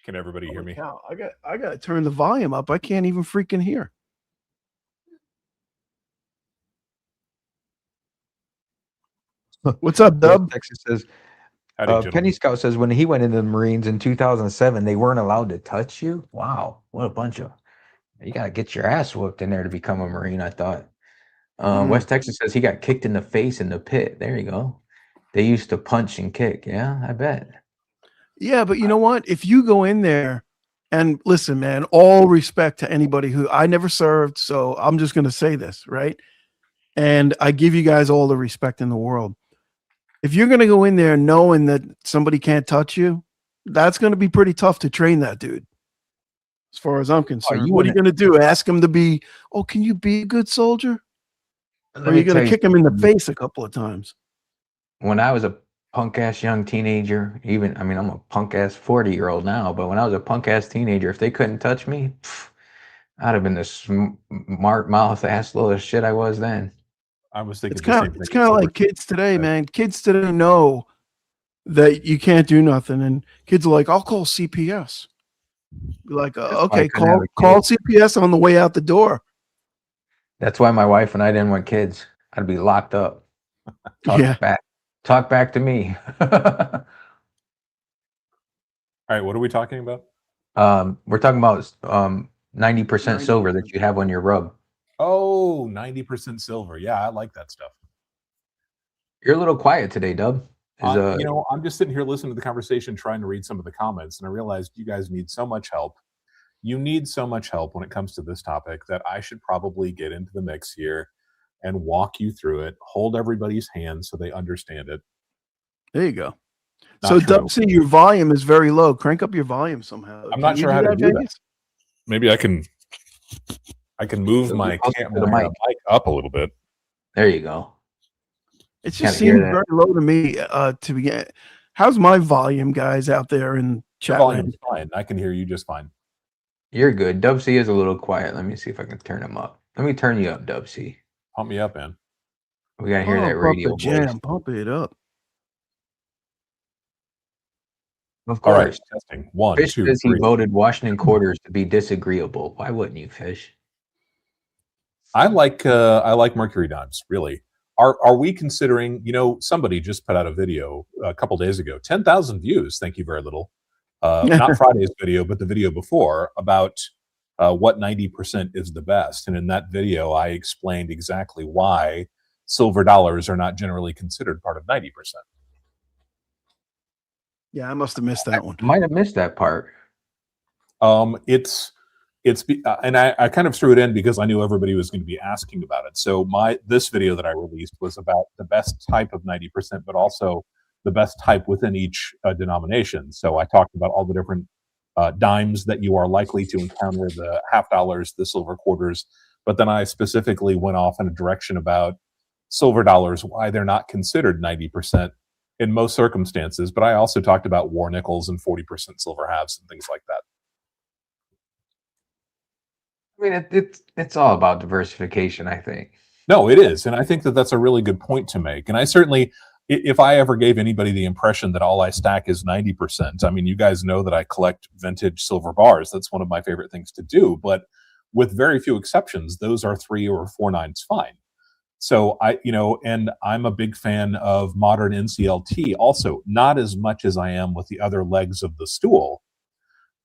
Can everybody hear me? Cow, I got to turn the volume up. I can't even freaking hear. What's up, Dub? Texas says, Howdy, Penny gentlemen. Scout says when he went into the Marines in 2007, they weren't allowed to touch you. Wow, what a bunch of you gotta get your ass whooped in there to become a Marine. I thought. West Texas says he got kicked in the face in the pit. There you go. They used to punch and kick. Yeah, I bet. Yeah, but you know what? If you go in there and listen, man, all respect to anybody who I never served, so I'm just going to say this, right? And I give you guys all the respect in the world. If you're going to go in there knowing that somebody can't touch you, that's going to be pretty tough to train that dude. As far as I'm concerned, what are you going to do? Ask him to be, oh, can you be a good soldier? Or are you going to kick him in the face a couple of times? When I was a punk ass young teenager, I'm a punk ass 40-year-old now, but when I was a punk ass teenager, if they couldn't touch me, I'd have been the smart mouth ass little shit I was then. I was thinking it's kind of like kids today, man. Kids today know that you can't do nothing, and kids are like, "I'll call CPS." Be like, okay, call CPS on the way out the door. That's why my wife and I didn't want kids. I'd be locked up. Talk back to me. All right, what are we talking about? We're talking about 90% silver that you have on your rub. Oh, 90% silver. Yeah, I like that stuff. You're a little quiet today, Dub. Is I'm just sitting here listening to the conversation, trying to read some of the comments, and I realized you guys need so much help. You need so much help when it comes to this topic that I should probably get into the mix here and walk you through it, hold everybody's hand so they understand it. There you go. Not So, true. Dubsy, your volume is very low. Crank up your volume somehow. I'm Can not you sure how to do that. Vegas? Maybe I can move So my be closer to the my mic. mic up a little bit. there you go. It just Kinda hear seems that. very low to me to begin. How's my volume, guys, out there in Your chat volume's land? fine. I can hear you just fine. You're good. Dub C is a little quiet. Let me see if I can turn him up. Let me turn you up, Dub C. Pump me up, man. We gotta hear that Pump up radio the voice. jam. Pump it up. Of All right, course. testing. 1, Fish 2, says he 3. voted Washington quarters to be disagreeable. Why wouldn't you, Fish? I like Mercury Dimes, really. Are we considering, somebody just put out a video a couple days ago, 10,000 views, thank you very little. Not Friday's video, but the video before about what 90% is the best. And in that video, I explained exactly why silver dollars are not generally considered part of 90%. Yeah, I must have missed that one. Might have missed that part. And I kind of threw it in because I knew everybody was going to be asking about it. So this video that I released was about the best type of 90%, but also the best type within each denomination. So I talked about all the different dimes that you are likely to encounter, the half dollars, the silver quarters, but then I specifically went off in a direction about silver dollars, why they're not considered 90% in most circumstances. But I also talked about war nickels and 40% silver halves and things like that. I mean, it's all about diversification, I think. No, it is. And I think that that's a really good point to make. And I certainly, if I ever gave anybody the impression that all I stack is 90%, I mean, you guys know that I collect vintage silver bars. That's one of my favorite things to do. But with very few exceptions, those are 3 or 4 nines fine. So and I'm a big fan of modern NCLT also, not as much as I am with the other legs of the stool.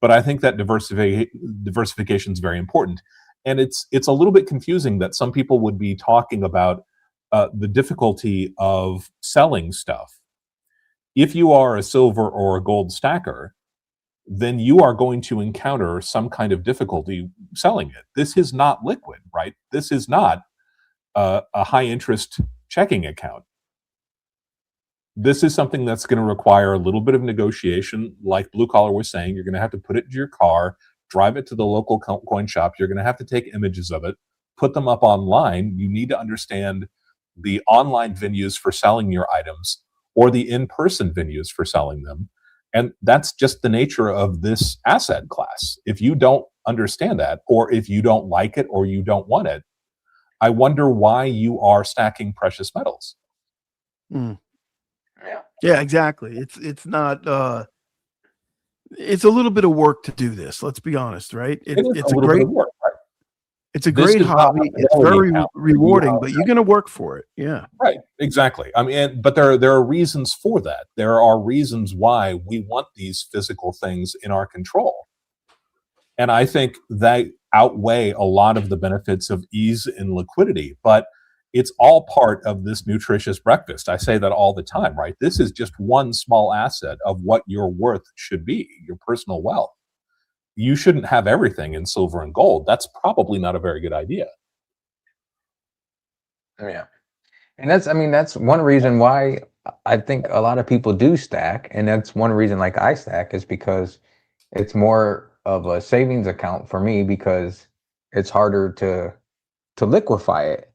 But I think that diversification is very important. And it's a little bit confusing that some people would be talking about the difficulty of selling stuff. If you are a silver or a gold stacker, then you are going to encounter some kind of difficulty selling it. This is not liquid, right? This is not a high interest checking account. This is something that's going to require a little bit of negotiation. Like Blue Collar was saying, you're going to have to put it into your car, drive it to the local coin shop. You're going to have to take images of it, put them up online. You need to understand the online venues for selling your items or the in-person venues for selling them. And that's just the nature of this asset class. If you don't understand that, or if you don't like it, or you don't want it, I wonder why you are stacking precious metals. Yeah, exactly. It's not it's a little bit of work to do this. Let's be honest, right? It's a great work, right? It's a great hobby. It's very rewarding, but you're going to work for it. Yeah. Right. Exactly. I mean, but there are reasons for that. There are reasons why we want these physical things in our control. And I think they outweigh a lot of the benefits of ease and liquidity, but it's all part of this nutritious breakfast. I say that all the time, right? This is just one small asset of what your worth should be, your personal wealth. You shouldn't have everything in silver and gold. That's probably not a very good idea. Yeah. And that's one reason why I think a lot of people do stack. And that's one reason like I stack is because it's more of a savings account for me because it's harder to liquefy it.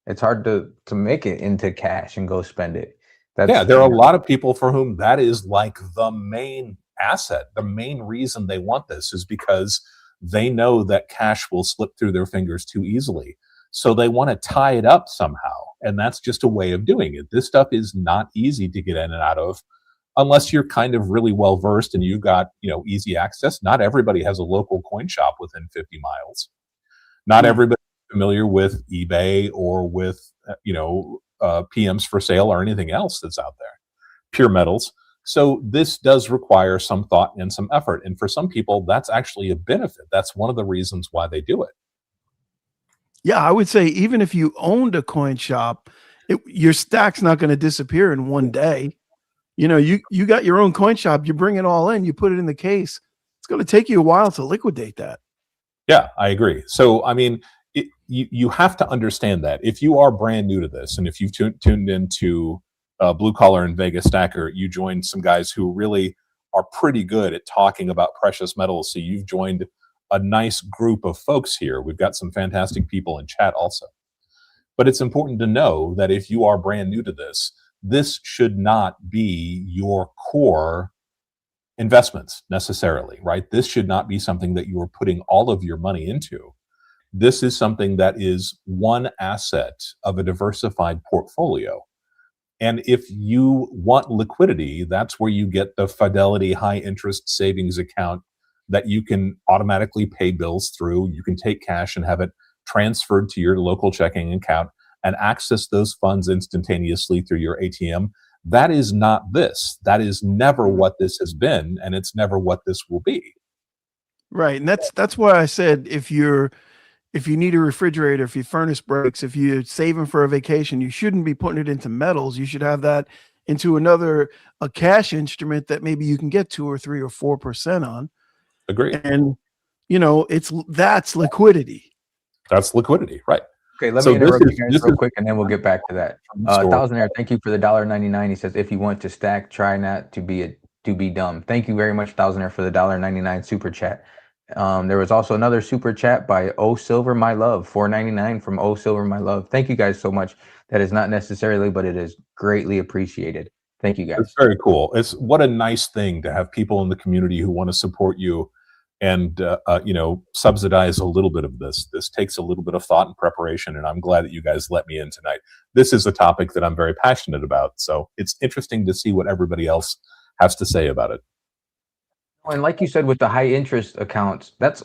It's hard to make it into cash and go spend it. There are a lot of people for whom that is like the main asset. The main reason they want this is because they know that cash will slip through their fingers too easily. So they want to tie it up somehow. And that's just a way of doing it. This stuff is not easy to get in and out of unless you're kind of really well versed and you've got, easy access. Not everybody has a local coin shop within 50 miles. Not everybody is familiar with eBay or with, PMs for sale or anything else that's out there. Pure metals. So this does require some thought and some effort. And for some people, that's actually a benefit. That's one of the reasons why they do it. Yeah, I would say even if you owned a coin shop, your stack's not going to disappear in one day. You know, you got your own coin shop, you bring it all in, you put it in the case. It's going to take you a while to liquidate that. Yeah, I agree. So, I mean, you have to understand that if you are brand new to this, and if you've tuned into Blue Collar and Vegas Stacker, you joined some guys who really are pretty good at talking about precious metals. So you've joined a nice group of folks here. We've got some fantastic people in chat also. But it's important to know that if you are brand new to this, this should not be your core investments necessarily, right? This should not be something that you are putting all of your money into. This is something that is one asset of a diversified portfolio. And if you want liquidity, that's where you get the Fidelity high interest savings account that you can automatically pay bills through. You can take cash and have it transferred to your local checking account and access those funds instantaneously through your ATM. That is not this. That is never what this has been, and it's never what this will be. Right. And that's why I said if you need a refrigerator, if your furnace breaks, if you're saving for a vacation, you shouldn't be putting it into metals. You should have that into a cash instrument that maybe you can get 2 or 3 or 4% on. Agreed. And you know, that's liquidity. That's liquidity, right? Okay, let me interrupt you guys real quick, and then we'll get back to that. Thousandaire, thank you for the $1.99. He says, if you want to stack, try not to be dumb. Thank you very much, Thousandaire, for the $1.99 super chat. There was also another super chat by O Silver My Love, $4.99 from O Silver My Love. Thank you guys so much. That is not necessarily, but it is greatly appreciated. Thank you guys. It's very cool. It's what a nice thing to have people in the community who want to support you and subsidize a little bit of this. This takes a little bit of thought and preparation, and I'm glad that you guys let me in tonight. This is a topic that I'm very passionate about, so it's interesting to see what everybody else has to say about it. And like you said, with the high interest accounts, that's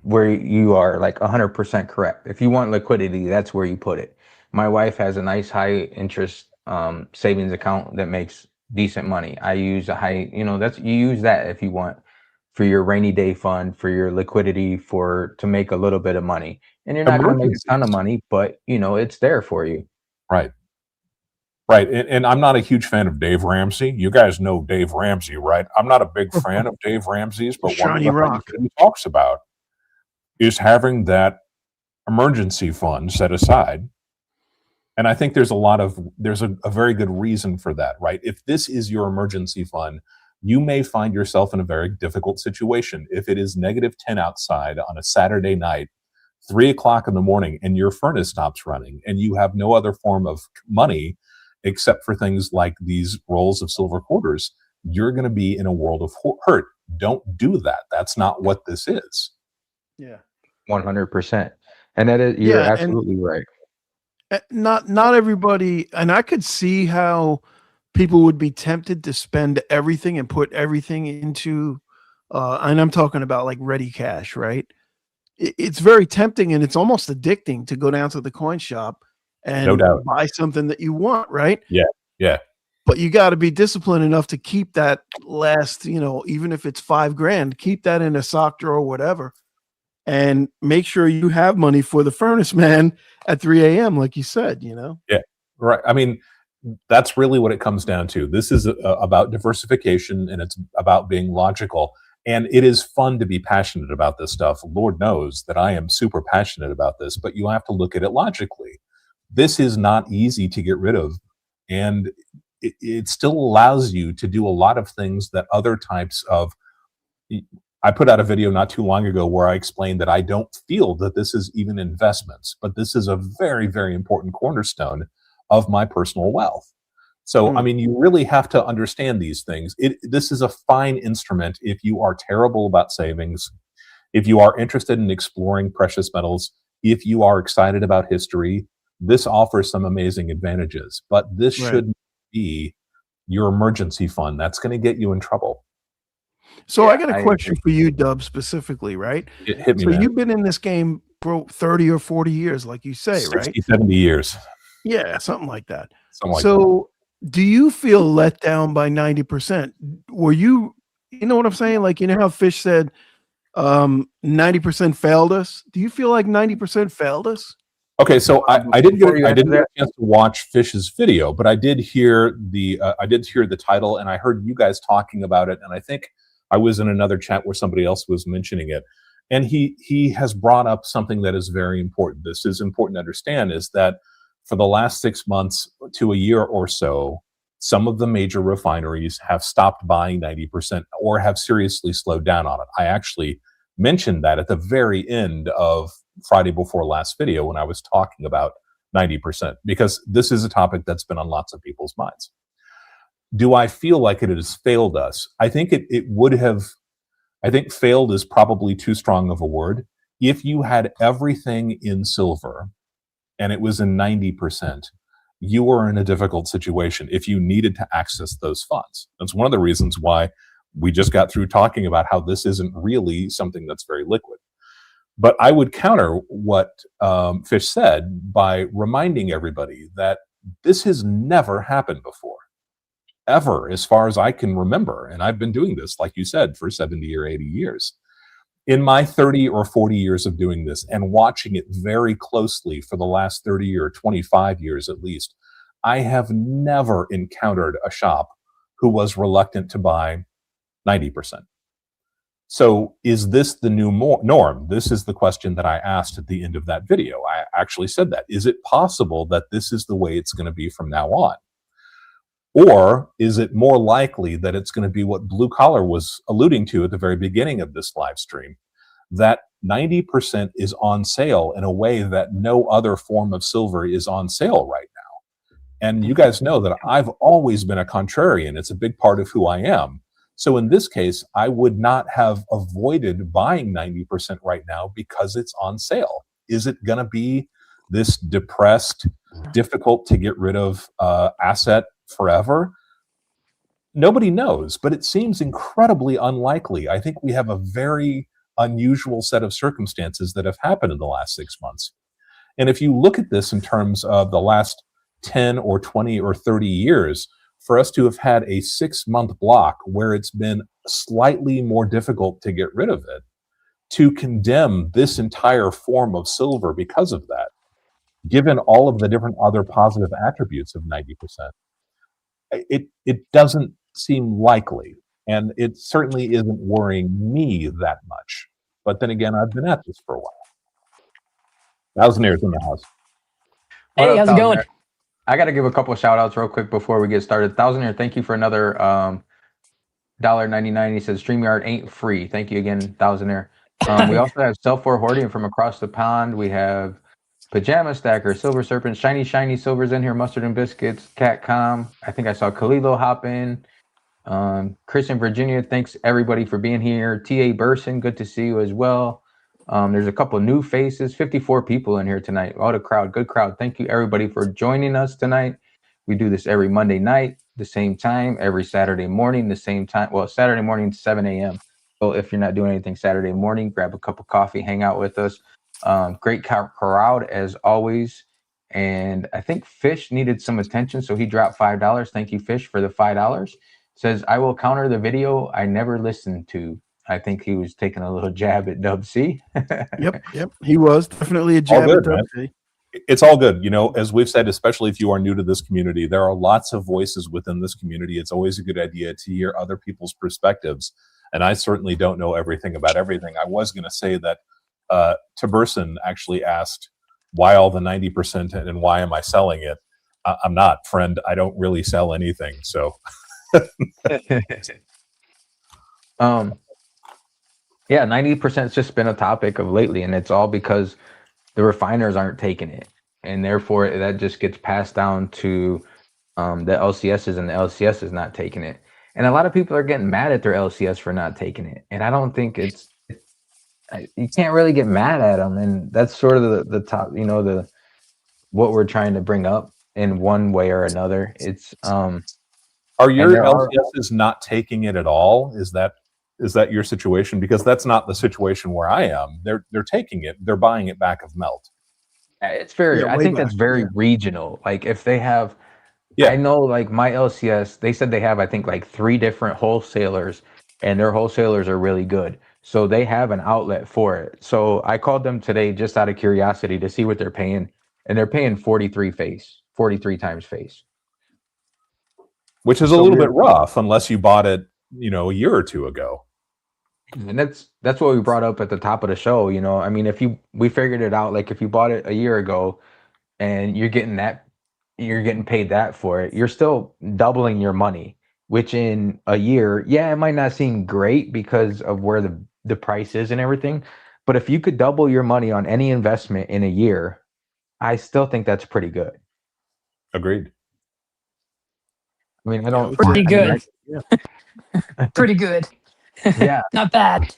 where you are like 100% correct. If you want liquidity, that's where you put it. My wife has a nice high interest savings account that makes decent money. I use a high, you use that if you want for your rainy day fund, for your liquidity, to make a little bit of money. And you're not going to make a ton of money, but it's there for you. Right. Right. And I'm not a huge fan of Dave Ramsey. You guys know Dave Ramsey, right? I'm not a big fan of Dave Ramsey's, but one of the things that he talks about is having that emergency fund set aside. And I think there's a very good reason for that, right? If this is your emergency fund, you may find yourself in a very difficult situation. If it is -10 outside on a Saturday night, 3 o'clock in the morning, and your furnace stops running, and you have no other form of money except for things like these rolls of silver quarters, you're going to be in a world of hurt. Don't do that. That's not what this is. Yeah. 100%. And that is, you're absolutely right. Not everybody, and I could see how people would be tempted to spend everything and put everything into, and I'm talking about like ready cash, right? It's very tempting and it's almost addicting to go down to the coin shop and buy something that you want, right? Yeah, yeah. But you got to be disciplined enough to keep that last, even if it's $5,000, keep that in a sock drawer or whatever, and make sure you have money for the furnace man at 3 a.m., like you said, Yeah, right. I mean, that's really what it comes down to. This is about diversification, and it's about being logical. And it is fun to be passionate about this stuff. Lord knows that I am super passionate about this, but you have to look at it logically. This is not easy to get rid of, and it still allows you to do a lot of things that other types of... I put out a video not too long ago where I explained that I don't feel that this is even investments, but this is a very, very important cornerstone of my personal wealth. So, I mean, you really have to understand these things. This is a fine instrument if you are terrible about savings, if you are interested in exploring precious metals, if you are excited about history. This offers some amazing advantages, but this shouldn't be your emergency fund. That's going to get you in trouble. So I got a question for you, Dub, specifically, right? Hit me, so man. You've been in this game for 30 or 40 years, like you say, 60, right? 70 years. Yeah, something like that. So do you feel let down by 90%? Were you know what I'm saying? Like, how Fish said 90% failed us? Do you feel like 90% failed us? Okay, so I didn't Before you I answer didn't get that, a chance to watch Fish's video, but I did hear the title, and I heard you guys talking about it, and I think I was in another chat where somebody else was mentioning it, and he has brought up something that is very important. This is important to understand, is that for the last 6 months to a year or so, some of the major refineries have stopped buying 90% or have seriously slowed down on it. I actually mentioned that at the very end of Friday before last video when I was talking about 90%, because this is a topic that's been on lots of people's minds. Do I feel like it has failed us? I think it would have, I think failed is probably too strong of a word. If you had everything in silver and it was in 90%, you were in a difficult situation if you needed to access those funds. That's one of the reasons why we just got through talking about how this isn't really something that's very liquid. But I would counter what Fish said by reminding everybody that this has never happened before, ever, as far as I can remember. And I've been doing this, like you said, for 70 or 80 years. In my 30 or 40 years of doing this and watching it very closely for the last 30 or 25 years at least, I have never encountered a shop who was reluctant to buy 90%. So is this the new norm? This is the question that I asked at the end of that video. I actually said that. Is it possible that this is the way it's going to be from now on? Or is it more likely that it's going to be what Blue Collar was alluding to at the very beginning of this live stream, that 90% is on sale in a way that no other form of silver is on sale right now? And you guys know that I've always been a contrarian. It's a big part of who I am. So in this case, I would not have avoided buying 90% right now because it's on sale. Is it going to be this depressed, difficult to get rid of asset forever? Nobody knows, but it seems incredibly unlikely. I think we have a very unusual set of circumstances that have happened in the last 6 months. And if you look at this in terms of the last 10 or 20 or 30 years, for us to have had a 6-month block where it's been slightly more difficult to get rid of it, to condemn this entire form of silver because of that, given all of the different other positive attributes of 90%, it doesn't seem likely. And it certainly isn't worrying me that much. But then again, I've been at this for a while. Thousandaires in the house. Hey, how's it going? I got to give a couple of shout outs real quick before we get started. Thousandaire, thank you for another $1.99. He says StreamYard ain't free. Thank you again, Thousandaire. We also have Self-4 Hoarding from across the pond. We have Pajama Stacker, Silver Serpent, Shiny Silver's in here, Mustard and Biscuits, Cat Com. I think I saw Kalilo hop in. Chris in Virginia, thanks everybody for being here. T.A. Burson, good to see you as well. There's a couple new faces, 54 people in here tonight. What a crowd, good crowd. Thank you everybody for joining us tonight. We do this every Monday night, the same time, every Saturday morning, the same time. Well, Saturday morning, 7 a.m. So if you're not doing anything Saturday morning, grab a cup of coffee, hang out with us. Great crowd as always. And I think Fish needed some attention, so he dropped $5. Thank you, Fish, for the $5. Says, I will counter the video I never listened to. I think he was taking a little jab at Dub C. Yep. He was definitely a jab at Dub C. It's all good. You know, as we've said, especially if you are new to this community, there are lots of voices within this community. It's always a good idea to hear other people's perspectives. And I certainly don't know everything about everything. I was going to say that Tiberson actually asked, why all the 90% and why am I selling it? I'm not, friend. I don't really sell anything. So. Yeah, 90% has just been a topic of lately, and it's all because the refiners aren't taking it, and therefore that just gets passed down to the LCSs, and the LCS is not taking it. And a lot of people are getting mad at their LCS for not taking it, and I don't think you can't really get mad at them, and that's sort of the top, you know, the what we're trying to bring up in one way or another. It's are your LCSs not taking it at all? Is that your situation? Because that's not the situation where I am. They're taking it. They're buying it back of melt. It's very. I think that's very regional. Like if they have, I know like my LCS. They said they have I think like 3 different wholesalers, and their wholesalers are really good. So they have an outlet for it. So I called them today just out of curiosity to see what they're paying and they're paying 43 times face. Which is a little bit rough unless you bought it, a year or two ago. And that's what we brought up at the top of the show. I mean, we figured it out, like if you bought it a year ago and you're getting paid that for it, you're still doubling your money, which in a year, it might not seem great because of where the price is and everything. But if you could double your money on any investment in a year, I still think that's pretty good. Agreed. I mean, I don't. Pretty good. Yeah. Pretty good. Yeah. Not bad.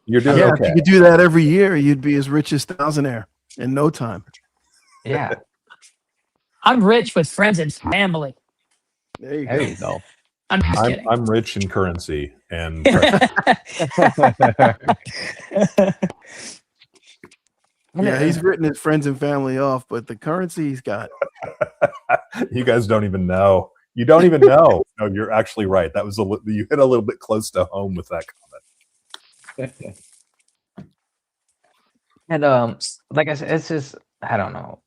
You're doing If okay. you could do that every year, you'd be as rich as thousandaire in no time. Yeah. I'm rich with friends and family. There you There go. you go. I'm just kidding. I'm rich in currency and Yeah, he's written his friends and family off, but the currency he's got. you guys don't even know. You don't even know. No, you're actually right. That was you hit a little bit close to home with that comment. And like I said, it's just, I don't know.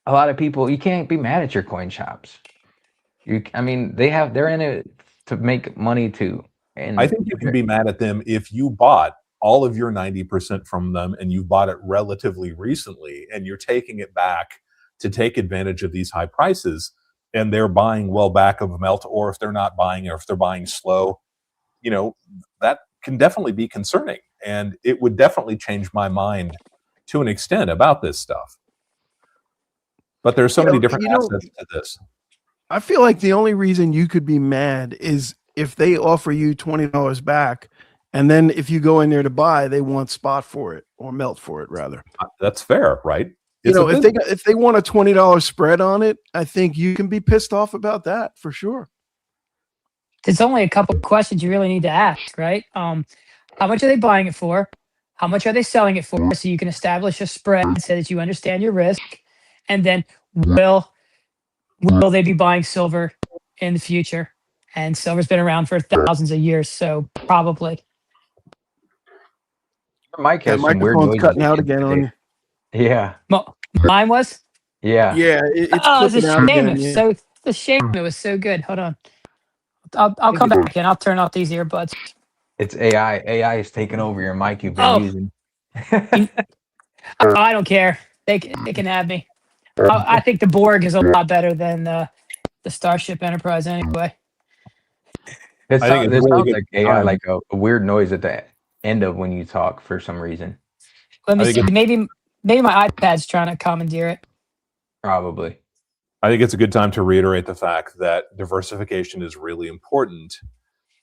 A lot of people, you can't be mad at your coin shops. I mean, they're in it to make money too. And I think you can be mad at them if you bought all of your 90% from them and you bought it relatively recently and you're taking it back to take advantage of these high prices and they're buying well back of a melt, or if they're not buying, or if they're buying slow, that can definitely be concerning. And it would definitely change my mind to an extent about this stuff. But there's so many different assets to this. I feel like the only reason you could be mad is if they offer you $20 back, and then if you go in there to buy, they want spot for it or melt for it rather. That's fair, right? If they want a $20 spread on it, I think you can be pissed off about that for sure. There's only a couple of questions you really need to ask, right? How much are they buying it for? How much are they selling it for? So you can establish a spread so that you understand your risk. And then will they be buying silver in the future? And silver's been around for thousands of years, so probably. Mike has some weird microphone's noises cutting out again on you. Yeah. Mine was? Yeah. Yeah, it's It's a clipping out shame. again, It's a shame. It was so good. Hold on. I'll come back and I'll turn off these earbuds. It's AI. AI is taking over your mic you've been using. I don't care. They can have me. I think the Borg is a lot better than the Starship Enterprise anyway. It I think sounds, it's really sounds good like AI, time. like a weird noise at the end of when you talk for some reason. Let me I see. think Maybe my iPad's trying to commandeer it. Probably. I think it's a good time to reiterate the fact that diversification is really important.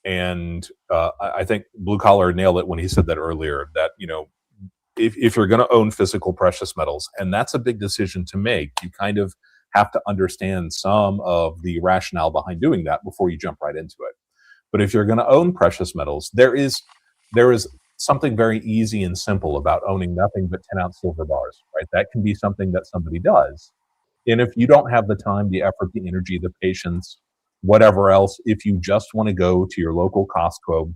And I think Blue Collar nailed it when he said that earlier, that, if you're going to own physical precious metals, and that's a big decision to make, you kind of have to understand some of the rationale behind doing that before you jump right into it. But if you're going to own precious metals, there is something very easy and simple about owning nothing but 10-ounce silver bars, right? That can be something that somebody does. And if you don't have the time, the effort, the energy, the patience, whatever else, if you just want to go to your local Costco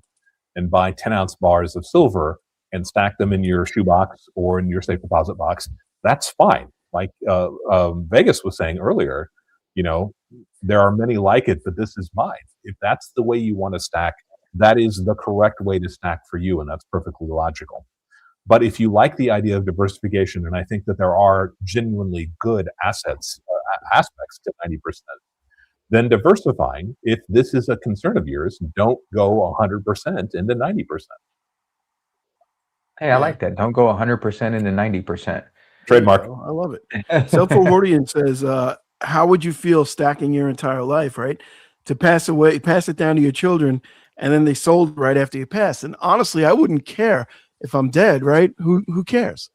and buy 10-ounce bars of silver and stack them in your shoebox or in your safe deposit box, that's fine. Like Vegas was saying earlier, there are many like it, but this is mine. If that's the way you want to stack, that is the correct way to stack for you, and that's perfectly logical. But if you like the idea of diversification, and I think that there are genuinely good aspects to 90%, then diversifying, if this is a concern of yours, don't go 100% into 90%. Hey, I like that. Don't go 100% into 90%. Trademark. I love it. Self-Rewardian says, how would you feel stacking your entire life, right? To pass it down to your children, and then they sold right after you pass. And honestly, I wouldn't care if I'm dead, right? Who cares?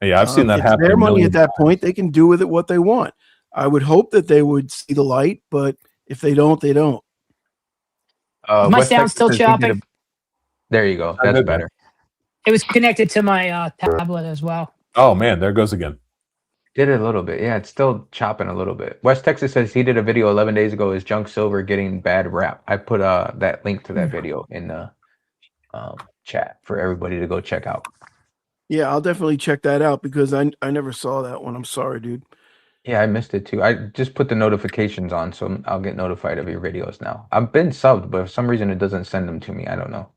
Yeah, I've seen that happen. Their money at that point, they can do with it what they want. I would hope that they would see the light, but if they don't, they don't. My sound still chopping? There you go. That's better. It was connected to my tablet as well. Oh man, there goes again. Did it a little bit. Yeah, it's still chopping a little bit. West Texas says he did a video 11 days ago. Is junk silver getting bad rap? I put that link to that video in the chat for everybody to go check out. Yeah, I'll definitely check that out because I never saw that one. I'm sorry, dude. Yeah, I missed it too. I just put the notifications on, so I'll get notified of your videos now. I've been subbed, but for some reason it doesn't send them to me. I don't know.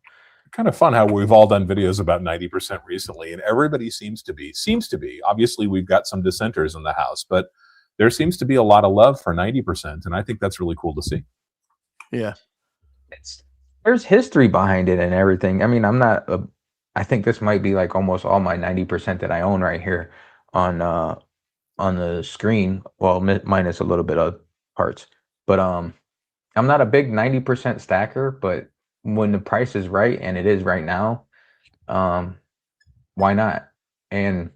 Kind of fun how we've all done videos about 90% recently, and everybody seems to be. Obviously, we've got some dissenters in the house, but there seems to be a lot of love for 90%, and I think that's really cool to see. Yeah. There's history behind it and everything. I mean, I think this might be like almost all my 90% that I own right here on the screen. Well, minus a little bit of parts, but I'm not a big 90% stacker, but when the price is right, and it is right now, why not? And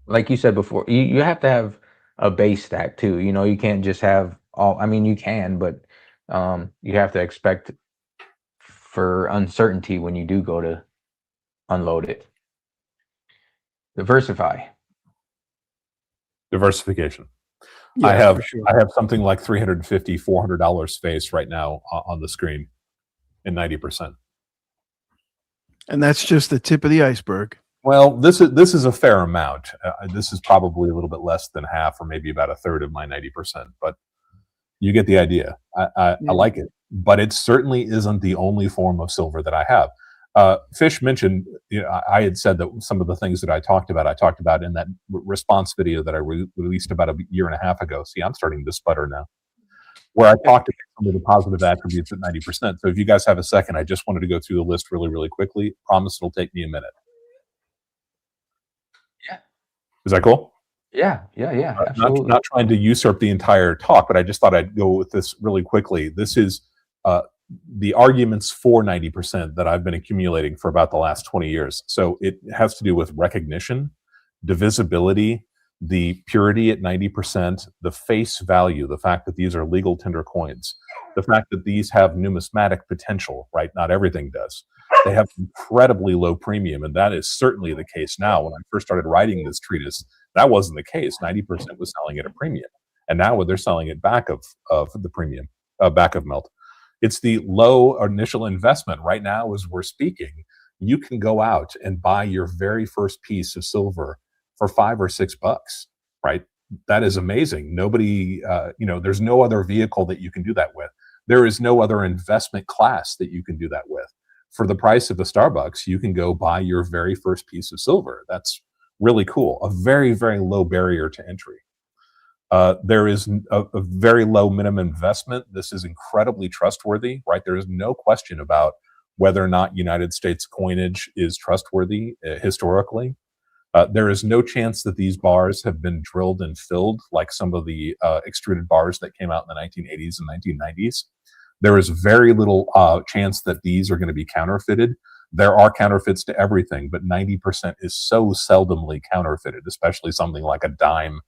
like you said before, you have to have a base stack too. You know, you can't just have all. I mean, you can, but you have to expect for uncertainty when you do go to unload it. Diversification. Yeah, I have for sure. I have something like $350, $400 space right now on the screen in 90%. And that's just the tip of the iceberg. Well, this is a fair amount. This is probably a little bit less than half, or maybe about a third of my 90%. But you get the idea. I like it, but it certainly isn't the only form of silver that I have. Fish mentioned, I had said that some of the things that I talked about in that response video that I released about a year and a half ago. See, I'm starting to sputter now. Where I talked about some of the positive attributes at 90%. So if you guys have a second, I just wanted to go through the list really, really quickly. Promise it'll take me a minute. Yeah. Is that cool? Yeah, absolutely. Not trying to usurp the entire talk, but I just thought I'd go with this really quickly. This is the arguments for 90% that I've been accumulating for about the last 20 years. So it has to do with recognition, divisibility, the purity at 90%, the face value, the fact that these are legal tender coins, the fact that these have numismatic potential, right? Not everything does. They have incredibly low premium, and that is certainly the case now. When I first started writing this treatise, that wasn't the case. 90% was selling at a premium, and now they're selling it back of the premium, back of melt. It's the low initial investment. Right now, as we're speaking, you can go out and buy your very first piece of silver for $5 or $6, right? That is amazing. Nobody, there's no other vehicle that you can do that with. There is no other investment class that you can do that with. For the price of a Starbucks, you can go buy your very first piece of silver. That's really cool. A very, very low barrier to entry. There is a very low minimum investment. This is incredibly trustworthy, right? There is no question about whether or not United States coinage is trustworthy historically. There is no chance that these bars have been drilled and filled like some of the extruded bars that came out in the 1980s and 1990s. There is very little chance that these are going to be counterfeited. There are counterfeits to everything, but 90% is so seldomly counterfeited, especially something like a dime.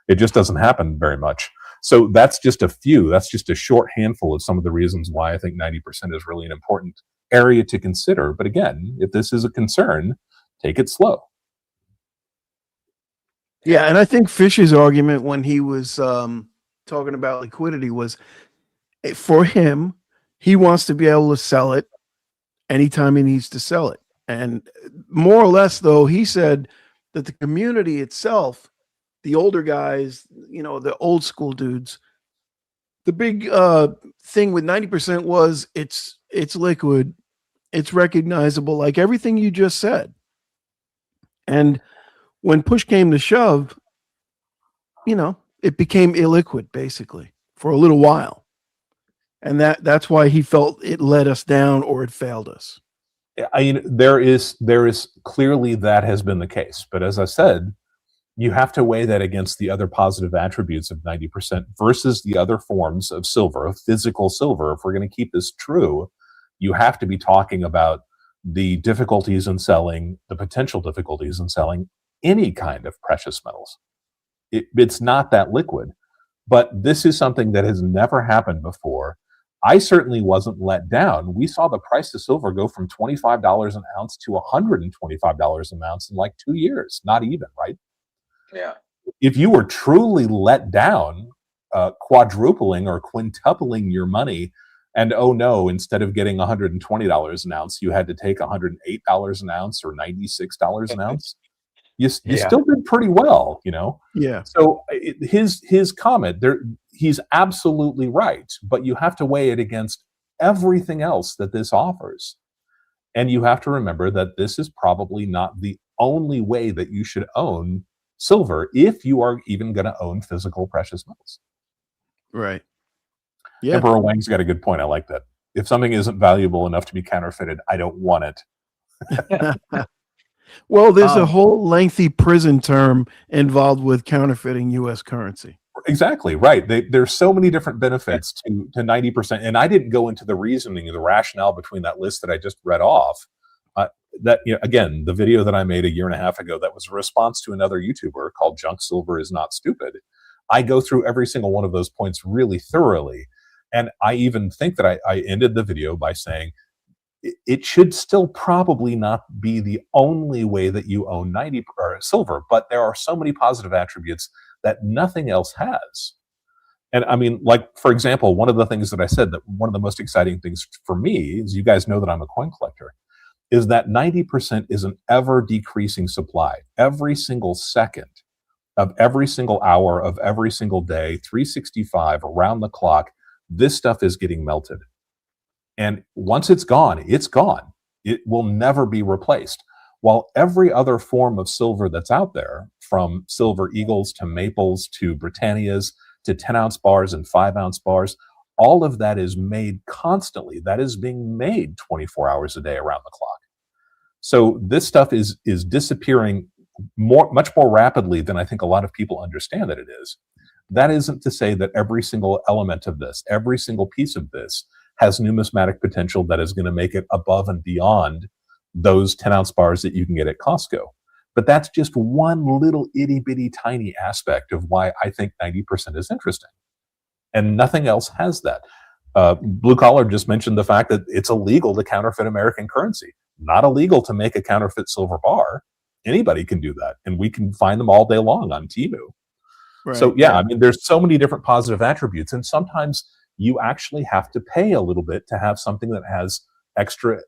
It just doesn't happen very much. So that's just a few. That's just a short handful of some of the reasons why I think 90% is really an important area to consider. But again, if this is a concern, take it slow. Yeah, and I think Fish's argument when he was talking about liquidity was, for him, he wants to be able to sell it anytime he needs to sell it. And more or less, though, he said that the community itself, the older guys, the old school dudes, the big thing with 90% was it's liquid, it's recognizable, like everything you just said. And when push came to shove, it became illiquid basically for a little while. And that's why he felt it let us down or it failed us. There is clearly that has been the case. But as I said, you have to weigh that against the other positive attributes of 90% versus the other forms of silver, of physical silver. If we're going to keep this true, you have to be talking about the difficulties in selling, the potential difficulties in selling any kind of precious metals. It's not that liquid. But this is something that has never happened before. I certainly wasn't let down. We saw the price of silver go from $25 an ounce to $125 an ounce in like 2 years, not even, right? Yeah. If you were truly let down, quadrupling or quintupling your money And oh no, instead of getting $120 an ounce, you had to take $108 an ounce or $96 an ounce. You Yeah. still did pretty well, you know? Yeah. So his comment there, he's absolutely right, but you have to weigh it against everything else that this offers. And you have to remember that this is probably not the only way that you should own silver if you are even going to own physical precious metals. Right. Yeah. Emperor Wang's got a good point. I like that. If something isn't valuable enough to be counterfeited, I don't want it. Well, there's a whole lengthy prison term involved with counterfeiting U.S. currency. Exactly right. There's so many different benefits to 90%, and I didn't go into the reasoning, the rationale between that list that I just read off. That, you know, again, the video that I made a year and a half ago, that was a response to another YouTuber called Junk Silver is Not Stupid. I go through every single one of those points really thoroughly, and I even think that I ended the video by saying it should still probably not be the only way that you own silver, but there are so many positive attributes that nothing else has. And I mean, like, for example, one of the things that I said, that one of the most exciting things for me is, you guys know that I'm a coin collector, is that 90% is an ever decreasing supply. Every single second of every single hour of every single day, 365 around the clock, this stuff is getting melted. And once it's gone, it's gone. It will never be replaced. While every other form of silver that's out there, from Silver Eagles to Maples to Britannias to 10-ounce bars and 5-ounce bars, all of that is made constantly. That is being made 24 hours a day around the clock. So this stuff is disappearing much more rapidly than I think a lot of people understand that it is. That isn't to say that every single element of this, every single piece of this, has numismatic potential that is going to make it above and beyond those 10-ounce bars that you can get at Costco. But that's just one little itty-bitty tiny aspect of why I think 90% is interesting. And nothing else has that. Blue Collar just mentioned the fact that it's illegal to counterfeit American currency. Not illegal to make a counterfeit silver bar. Anybody can do that. And we can find them all day long on Temu. Right. So yeah, I mean, there's so many different positive attributes. And sometimes you actually have to pay a little bit to have something that has extra,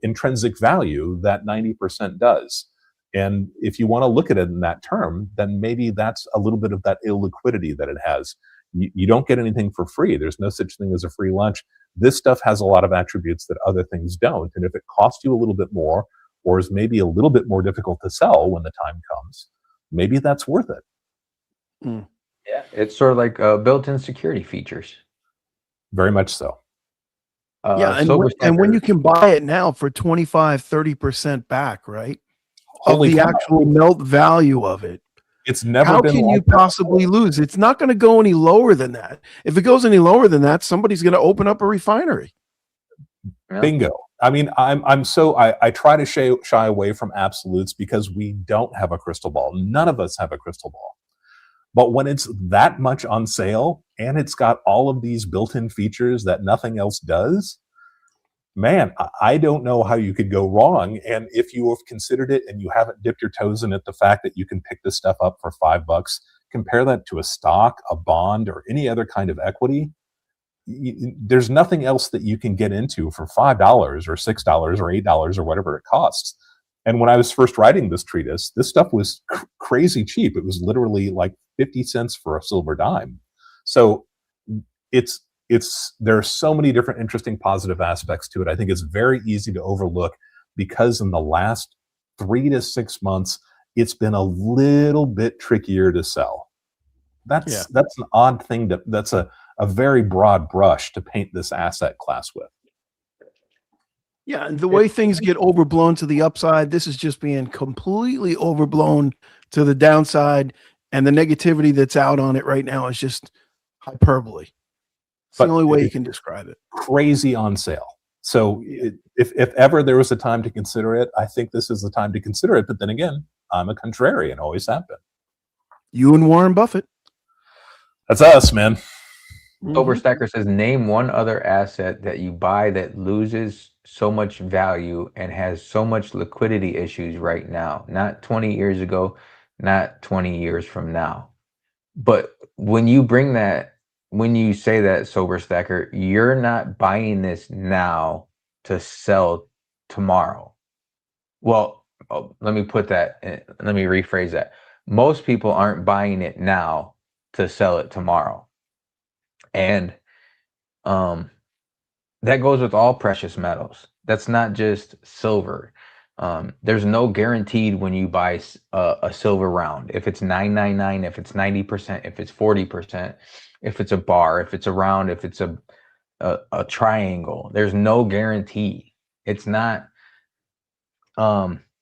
intrinsic value that 90% does. And if you want to look at it in that term, then maybe that's a little bit of that illiquidity that it has. You don't get anything for free. There's no such thing as a free lunch. This stuff has a lot of attributes that other things don't. And if it costs you a little bit more, or is maybe a little bit more difficult to sell when the time comes, maybe that's worth it. Mm. Yeah, it's sort of like built-in security features. Very much so. Yeah, and when you can buy it now for 25-30% back, right? Holy of the cow. actual melt value of it. It's never How been can like you possibly lose? It's not going to go any lower than that. If it goes any lower than that, somebody's going to open up a refinery. Yeah. Bingo. I mean, I try to shy away from absolutes because we don't have a crystal ball. None of us have a crystal ball. But when it's that much on sale and it's got all of these built-in features that nothing else does, man, I don't know how you could go wrong. And if you have considered it and you haven't dipped your toes in it, the fact that you can pick this stuff up for $5, compare that to a stock, a bond, or any other kind of equity. There's nothing else that you can get into for $5 or $6 or $8 or whatever it costs. And when I was first writing this treatise, this stuff was crazy cheap. It was literally like 50 cents for a silver dime. So there are so many different interesting positive aspects to it. I think it's very easy to overlook because in the last 3 to 6 months, it's been a little bit trickier to sell. That's an odd thing. That's a very broad brush to paint this asset class with. Yeah, and the way things get overblown to the upside, this is just being completely overblown to the downside, and the negativity that's out on it right now is just hyperbole. It's the only way you can describe it. Crazy on sale. So if ever there was a time to consider it, I think this is the time to consider it. But then again, I'm a contrarian, always have been. You and Warren Buffett. That's us, man. Overstacker says, name one other asset that you buy that loses so much value and has so much liquidity issues right now. Not 20 years ago, not 20 years from now. But when you bring that when you say that, Sober Stacker, you're not buying this now to sell tomorrow. Well, let me rephrase that. Most people aren't buying it now to sell it tomorrow. And that goes with all precious metals. That's not just silver. There's no guaranteed when you buy a silver round. If it's 999, if it's 90%, if it's 40%, if it's a bar, if it's a round, if it's a triangle, there's no guarantee. It's not.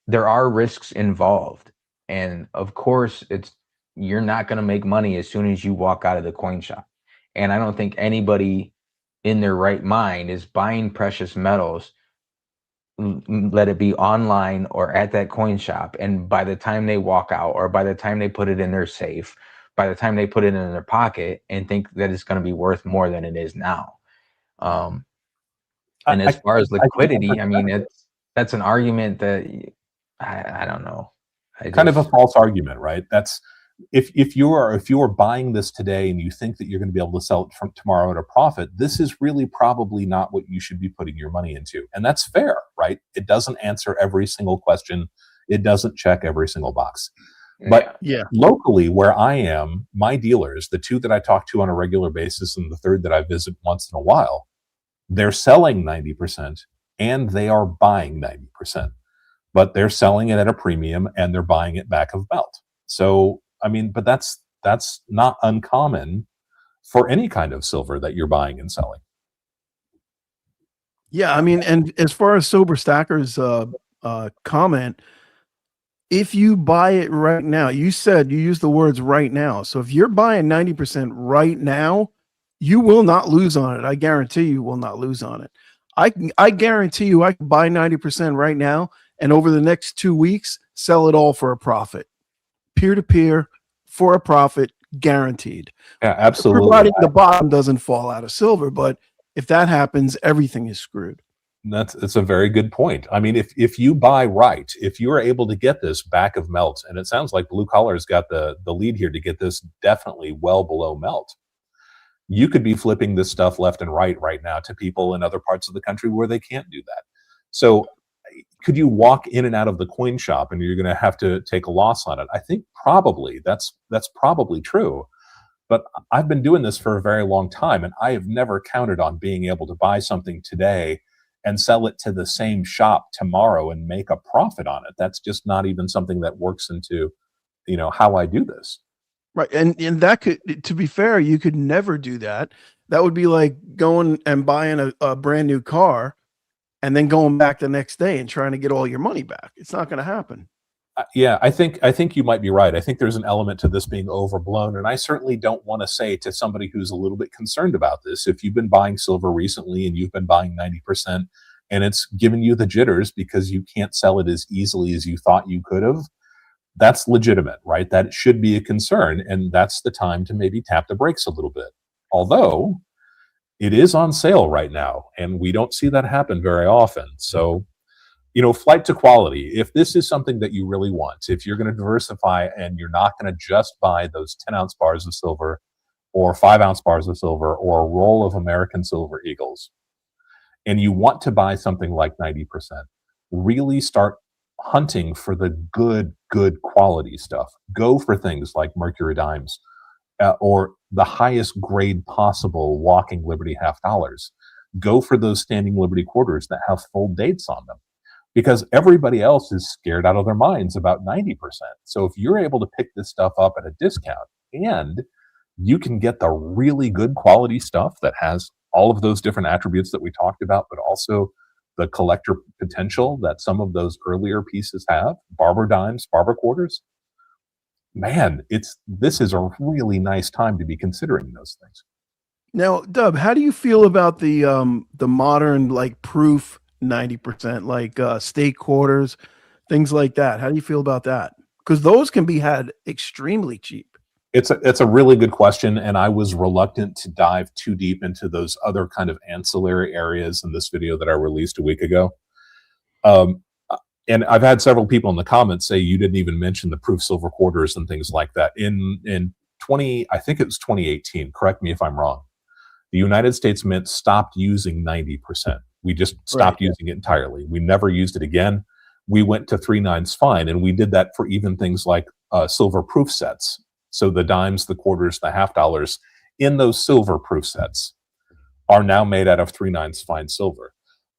There are risks involved, and of course, you're not going to make money as soon as you walk out of the coin shop. And I don't think anybody in their right mind is buying precious metals, let it be online or at that coin shop, and by the time they walk out, or by the time they put it in their safe, by the time they put it in their pocket, and think that it's going to be worth more than it is now. And as far as liquidity, I mean, that's an argument that I don't know. Kind of a false argument, right? That's if you're buying this today and you think that you're going to be able to sell it from tomorrow at a profit, this is really probably not what you should be putting your money into. And that's fair, right? It doesn't answer every single question. It doesn't check every single box. But locally where I am, my dealers, the two that I talk to on a regular basis and the third that I visit once in a while, they're selling 90% and they are buying 90%. But they're selling it at a premium and they're buying it back of belt. So I mean, but that's not uncommon for any kind of silver that you're buying and selling. Yeah, I mean, and as far as Sober Stacker's comment, if you buy it right now, you used the words right now. So if you're buying 90% right now, you will not lose on it. I guarantee you will not lose on it. I guarantee you I can buy 90% right now and over the next 2 weeks, sell it all for a profit. Peer-to-peer for a profit, guaranteed. Yeah, absolutely. Providing the bottom doesn't fall out of silver, but if that happens, everything is screwed. That's a very good point. I mean, if you buy right, if you're able to get this back of melt, and it sounds like Blue Collar's got the lead here to get this definitely well below melt, you could be flipping this stuff left and right now to people in other parts of the country where they can't do that. So could you walk in and out of the coin shop and you're going to have to take a loss on it? I think probably that's probably true. But I've been doing this for a very long time, and I have never counted on being able to buy something today and sell it to the same shop tomorrow and make a profit on it. That's just not even something that works into, how I do this. Right. And that could, to be fair, you could never do that. That would be like going and buying a brand new car and then going back the next day and trying to get all your money back. It's not going to happen. Yeah, I think you might be right. I think there's an element to this being overblown, and I certainly don't want to say to somebody who's a little bit concerned about this, if you've been buying silver recently and you've been buying 90% and it's given you the jitters because you can't sell it as easily as you thought you could have, that's legitimate, right? That should be a concern, and that's the time to maybe tap the brakes a little bit. Although it is on sale right now, and we don't see that happen very often. So, flight to quality, if this is something that you really want, if you're going to diversify and you're not going to just buy those 10-ounce bars of silver or 5-ounce bars of silver or a roll of American Silver Eagles, and you want to buy something like 90%, really start hunting for the good quality stuff. Go for things like Mercury Dimes or the highest grade possible Walking Liberty half dollars. Go for those standing Liberty quarters that have full dates on them, because everybody else is scared out of their minds about 90%. So if you're able to pick this stuff up at a discount and you can get the really good quality stuff that has all of those different attributes that we talked about, but also the collector potential that some of those earlier pieces have, Barber Dimes, Barber Quarters, man, this is a really nice time to be considering those things. Now, Dub, how do you feel about the modern like proof 90%, like state quarters, things like that? How do you feel about that? Because those can be had extremely cheap. It's a really good question, and I was reluctant to dive too deep into those other kind of ancillary areas in this video that I released a week ago. And I've had several people in the comments say you didn't even mention the proof silver quarters and things like that. In I think it was 2018, correct me if I'm wrong, the United States Mint stopped using 90%. We just stopped using it entirely. We never used it again. We went to 3/9 fine, and we did that for even things like silver proof sets. So the dimes, the quarters, the half dollars in those silver proof sets are now made out of 3/9 fine silver.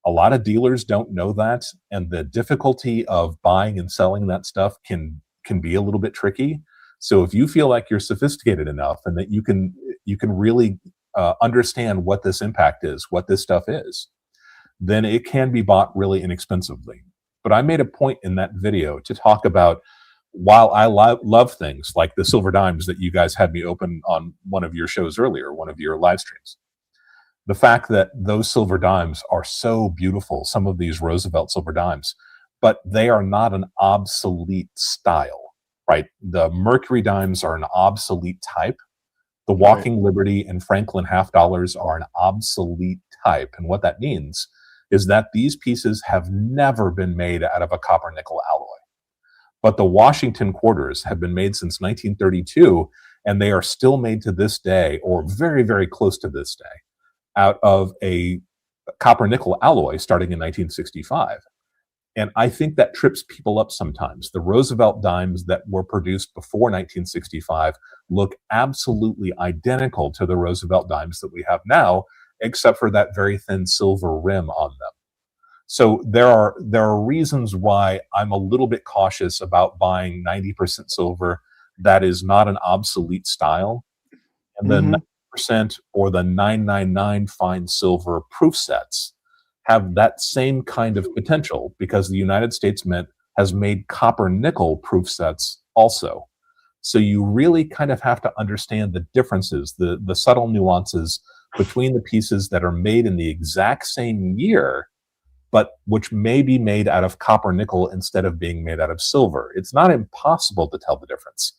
A lot of dealers don't know that, and the difficulty of buying and selling that stuff can be a little bit tricky. So if you feel like you're sophisticated enough and that you can really understand what this impact is, what this stuff is, then it can be bought really inexpensively. But I made a point in that video to talk about, while I love things like the silver dimes that you guys had me open on one of your shows earlier, one of your live streams, the fact that those silver dimes are so beautiful, some of these Roosevelt silver dimes, but they are not an obsolete style, right? The Mercury dimes are an obsolete type. The Walking Liberty and Franklin half dollars are an obsolete type. And what that means is that these pieces have never been made out of a copper nickel alloy. But the Washington quarters have been made since 1932, and they are still made to this day, or very, very close to this day, out of a copper nickel alloy starting in 1965. And I think that trips people up sometimes. The Roosevelt dimes that were produced before 1965 look absolutely identical to the Roosevelt dimes that we have now, except for that very thin silver rim on them. So there are reasons why I'm a little bit cautious about buying 90% silver that is not an obsolete style. And then 90% or the 999 fine silver proof sets have that same kind of potential, because the United States Mint has made copper nickel proof sets also. So you really kind of have to understand the differences, the subtle nuances between the pieces that are made in the exact same year, but which may be made out of copper nickel instead of being made out of silver. It's not impossible to tell the difference.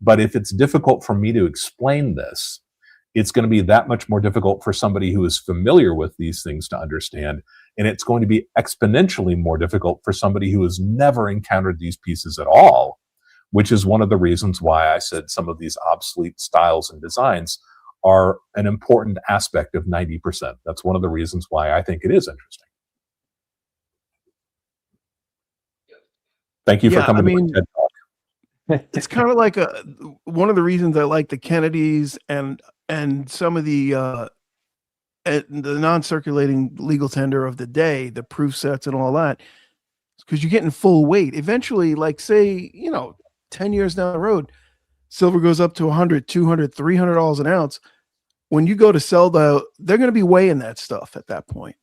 But if it's difficult for me to explain this, it's going to be that much more difficult for somebody who is familiar with these things to understand. And it's going to be exponentially more difficult for somebody who has never encountered these pieces at all, which is one of the reasons why I said some of these obsolete styles and designs are an important aspect of 90%. That's one of the reasons why I think it is interesting. Thank you for coming to my TED Talk. It's kind of like one of the reasons I like the Kennedys and some of the non-circulating legal tender of the day, the proof sets and all that, because you're getting full weight. Eventually, like say, 10 years down the road, silver goes up to $100, $200, $300 an ounce. When you go to sell they're going to be weighing that stuff at that point.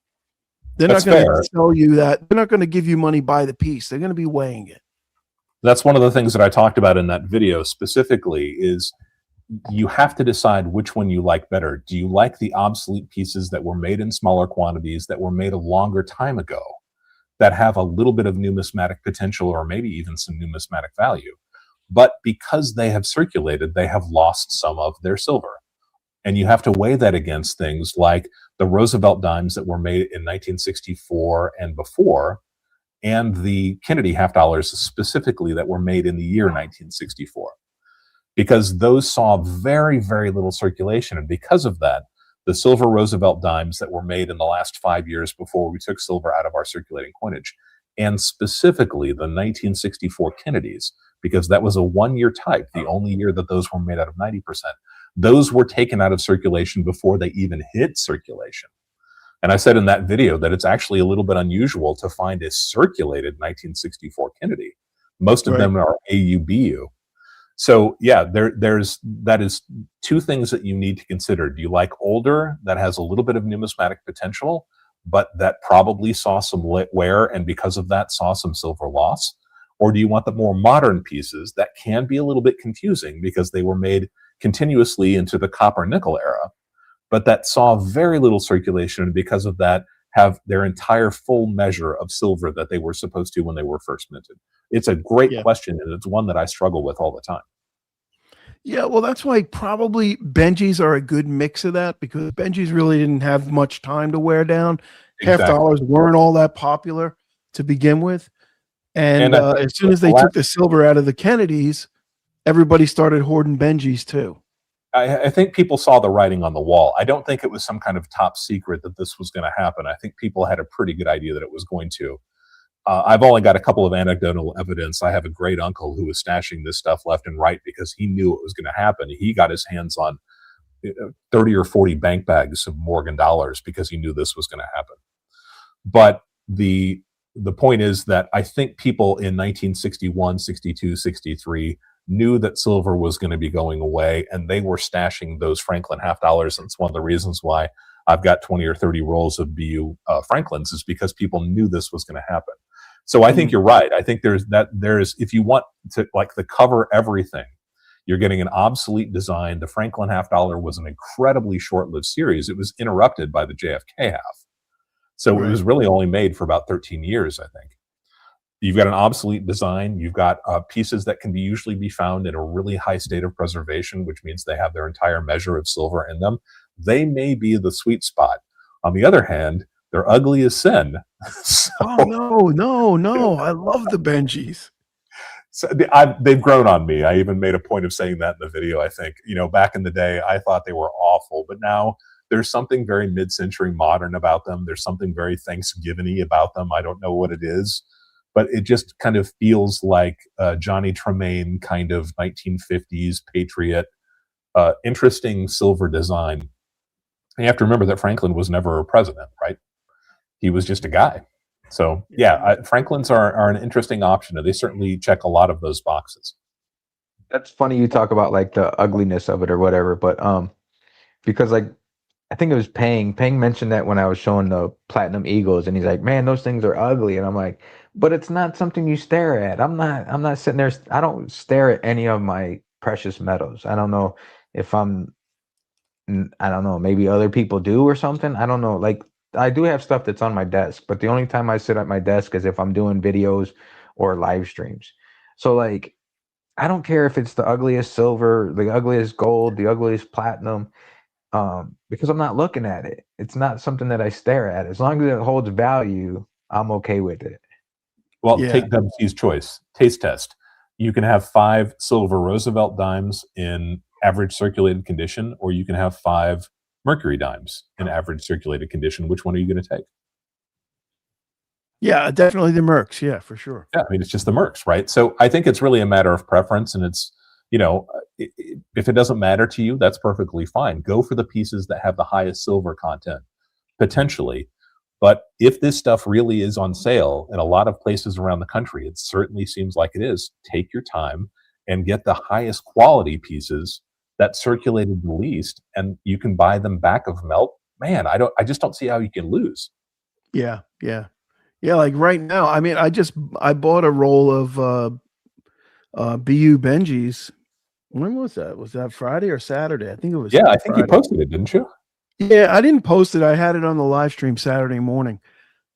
They're not going to sell you that. They're not going to give you money by the piece. They're going to be weighing it. That's one of the things that I talked about in that video specifically, is you have to decide which one you like better. Do you like the obsolete pieces that were made in smaller quantities, that were made a longer time ago, that have a little bit of numismatic potential or maybe even some numismatic value, but because they have circulated, they have lost some of their silver? And you have to weigh that against things like the Roosevelt dimes that were made in 1964 and before, and the Kennedy half dollars specifically that were made in the year 1964. Because those saw very, very little circulation. And because of that, the silver Roosevelt dimes that were made in the last 5 years before we took silver out of our circulating coinage, and specifically the 1964 Kennedys, because that was a one-year type, the only year that those were made out of 90%, those were taken out of circulation before they even hit circulation. And I said in that video that it's actually a little bit unusual to find a circulated 1964 Kennedy. Most of them are AUBU. So yeah, that is two things that you need to consider. Do you like older, that has a little bit of numismatic potential, but that probably saw some wear and because of that saw some silver loss? Or do you want the more modern pieces that can be a little bit confusing because they were made continuously into the copper nickel era, but that saw very little circulation, and because of that have their entire full measure of silver that they were supposed to when they were first minted? It's a great question, and it's one that I struggle with all the time. Yeah, well, that's why probably Benjis are a good mix of that, because Benjis really didn't have much time to wear down. Exactly. Half dollars weren't all that popular to begin with. And as soon as they took the silver out of the Kennedys, everybody started hoarding Benjis too. I think people saw the writing on the wall. I don't think it was some kind of top secret that this was going to happen. I think people had a pretty good idea that it was going to. I've only got a couple of anecdotal evidence. I have a great uncle who was stashing this stuff left and right because he knew it was going to happen. He got his hands on 30 or 40 bank bags of Morgan dollars because he knew this was going to happen. But the point is that I think people in 1961, 62, 63 knew that silver was going to be going away, and they were stashing those Franklin half dollars. And it's one of the reasons why I've got 20 or 30 rolls of BU Franklins, is because people knew this was going to happen. So I think you're right. I think there's if you want to cover everything, you're getting an obsolete design. The Franklin half dollar was an incredibly short-lived series. It was interrupted by the JFK half. So It was really only made for about 13 years, I think. You've got an obsolete design. You've got pieces that can usually be found in a really high state of preservation, which means they have their entire measure of silver in them. They may be the sweet spot. On the other hand, they're ugly as sin. So, no. I love the Benjis. So they've grown on me. I even made a point of saying that in the video. I think, back in the day, I thought they were awful, but now there's something very mid-century modern about them. There's something very Thanksgiving-y about them. I don't know what it is, but it just kind of feels like Johnny Tremaine kind of 1950s Patriot, interesting silver design. And you have to remember that Franklin was never a president, right? He was just a guy. So Franklins are an interesting option, and they certainly check a lot of those boxes. That's funny you talk about like the ugliness of it or whatever, but because like I think it was Pang mentioned that when I was showing the Platinum Eagles, and he's like, man, those things are ugly. And I'm like, but it's not something you stare at. I'm not sitting there. I don't stare at any of my precious metals. I don't know if I don't know, maybe other people do or something. I don't know. Like, I do have stuff that's on my desk, but the only time I sit at my desk is if I'm doing videos or live streams. So like, I don't care if it's the ugliest silver, the ugliest gold, the ugliest platinum, because I'm not looking at it. It's not something that I stare at. As long as it holds value, I'm okay with it. Well, take WC's choice. Taste test. You can have 5 silver Roosevelt dimes in average circulated condition, or you can have 5 Mercury dimes in average circulated condition. Which one are you going to take? Yeah, definitely the Mercs. Yeah, for sure. Yeah, I mean, it's just the Mercs, right? So I think it's really a matter of preference, and it's, if it doesn't matter to you, that's perfectly fine. Go for the pieces that have the highest silver content, potentially. But if this stuff really is on sale in a lot of places around the country, it certainly seems like it is, take your time and get the highest quality pieces that circulated the least, and you can buy them back of melt. Man, I just don't see how you can lose. Yeah. Like right now, I mean, I bought a roll of BU Benjis. When was that? Was that Friday or Saturday? I think it was. Yeah, I think Friday. you posted it, didn't you? Yeah, I didn't post it. I had it on the live stream Saturday morning.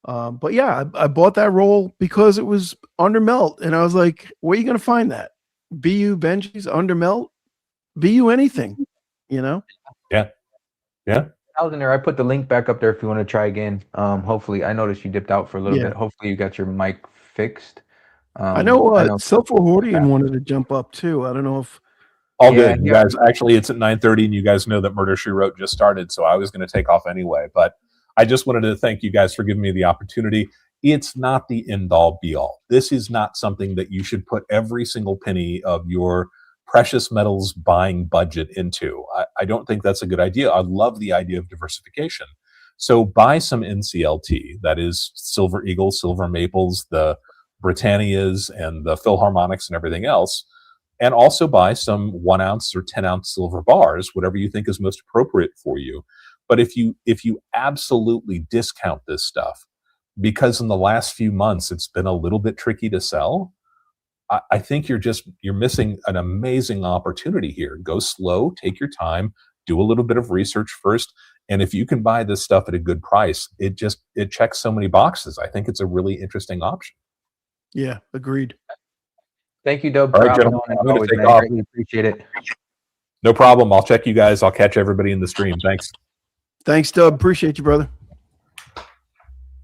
But yeah, I bought that roll because it was under melt, and I was like, "Where are you going to find that? BU Benjis under melt? BU anything? Yeah. I was in there. I put the link back up there if you want to try again. Hopefully, I noticed you dipped out for a little bit. Hopefully, you got your mic fixed. I know Silver Hordian wanted to jump up too. I don't know if. All good. You guys, actually, it's at 9:30, and you guys know that Murder, She Wrote just started, so I was going to take off anyway. But I just wanted to thank you guys for giving me the opportunity. It's not the end-all, be-all. This is not something that you should put every single penny of your precious metals buying budget into. I don't think that's a good idea. I love the idea of diversification. So buy some NCLT, that is Silver Eagles, Silver Maples, the Britannias, and the Philharmonics and everything else. And also buy some 1 ounce or 10 ounce silver bars, whatever you think is most appropriate for you. But if you absolutely discount this stuff, because in the last few months it's been a little bit tricky to sell, I think you're missing an amazing opportunity here. Go slow, take your time, do a little bit of research first. And if you can buy this stuff at a good price, it checks so many boxes. I think it's a really interesting option. Yeah, agreed. Thank you, Dub. All right, gentlemen, I'm going to take off. Greatly appreciate it. No problem. I'll check you guys. I'll catch everybody in the stream. Thanks. Thanks, Dub. Appreciate you, brother.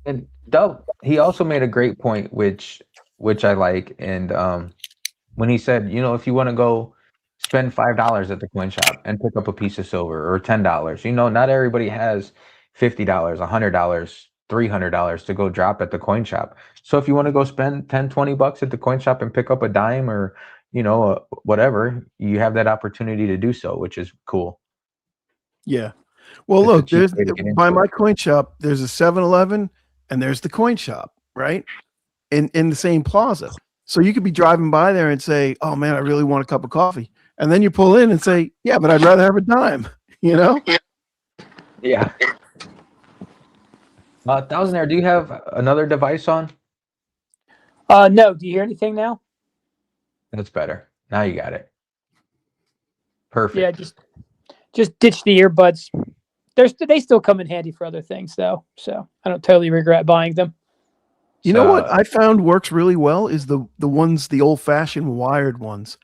And Dub, he also made a great point, which I like. And when he said, if you want to go spend $5 at the coin shop and pick up a piece of silver or $10. You know, not everybody has $50, $100, $300 to go drop at the coin shop. So if you want to go spend 10, 20 bucks at the coin shop and pick up a dime or, you know, whatever, you have that opportunity to do so, which is cool. Yeah. Well, It's a look, cheap there's way to get by into my it. coin shop, there's a 7-Eleven and there's the coin shop, right? In the same plaza. So you could be driving by there and say, "Oh man, I really want a cup of coffee." And then you pull in and say, "Yeah, but I'd rather have a dime." You know? Yeah. Thousandaire, do you have another device on? No, do you hear anything now? That's better. Now you got it. Yeah, Perfect. just ditch the earbuds. They still come in handy for other things though, so I don't totally regret buying them. You know what So I found works really well is the old-fashioned wired ones.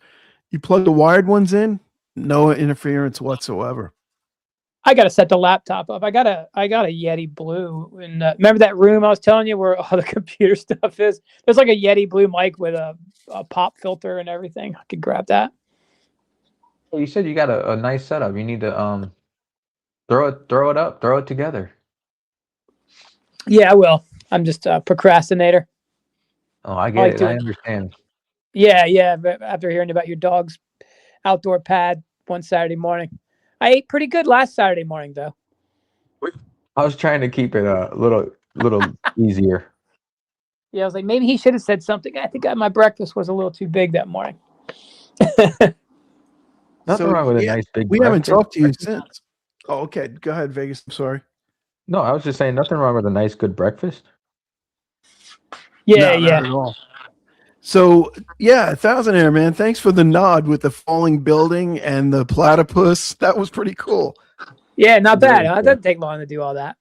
You plug the wired ones in, no interference whatsoever. I gotta set the laptop up. I got a Yeti Blue, and remember that room I was telling you where all the computer stuff is? There's like a Yeti Blue mic with a pop filter and everything. I could grab that. you said you got a nice setup. You need to throw it up, throw it together. Yeah, I will. I'm just a procrastinator. Oh, I I get like it. I doing. understand. Yeah. But after hearing about your dog's outdoor pad one Saturday morning, I ate pretty good last Saturday morning though. I was trying to keep it a little easier. Yeah, I was like, maybe he should have said something. I think my breakfast was a little too big that morning. Nothing So wrong with a yeah, nice big we haven't breakfast. talked to you since. Oh, okay. Go ahead, Vegas. I'm sorry. No, I was just saying nothing wrong with a nice good breakfast. Yeah, No, not at all. So yeah, Thousandaire, man. Thanks for the nod with the falling building and the platypus. That was pretty cool. Yeah, not bad. Very It cool. doesn't take long to do all that.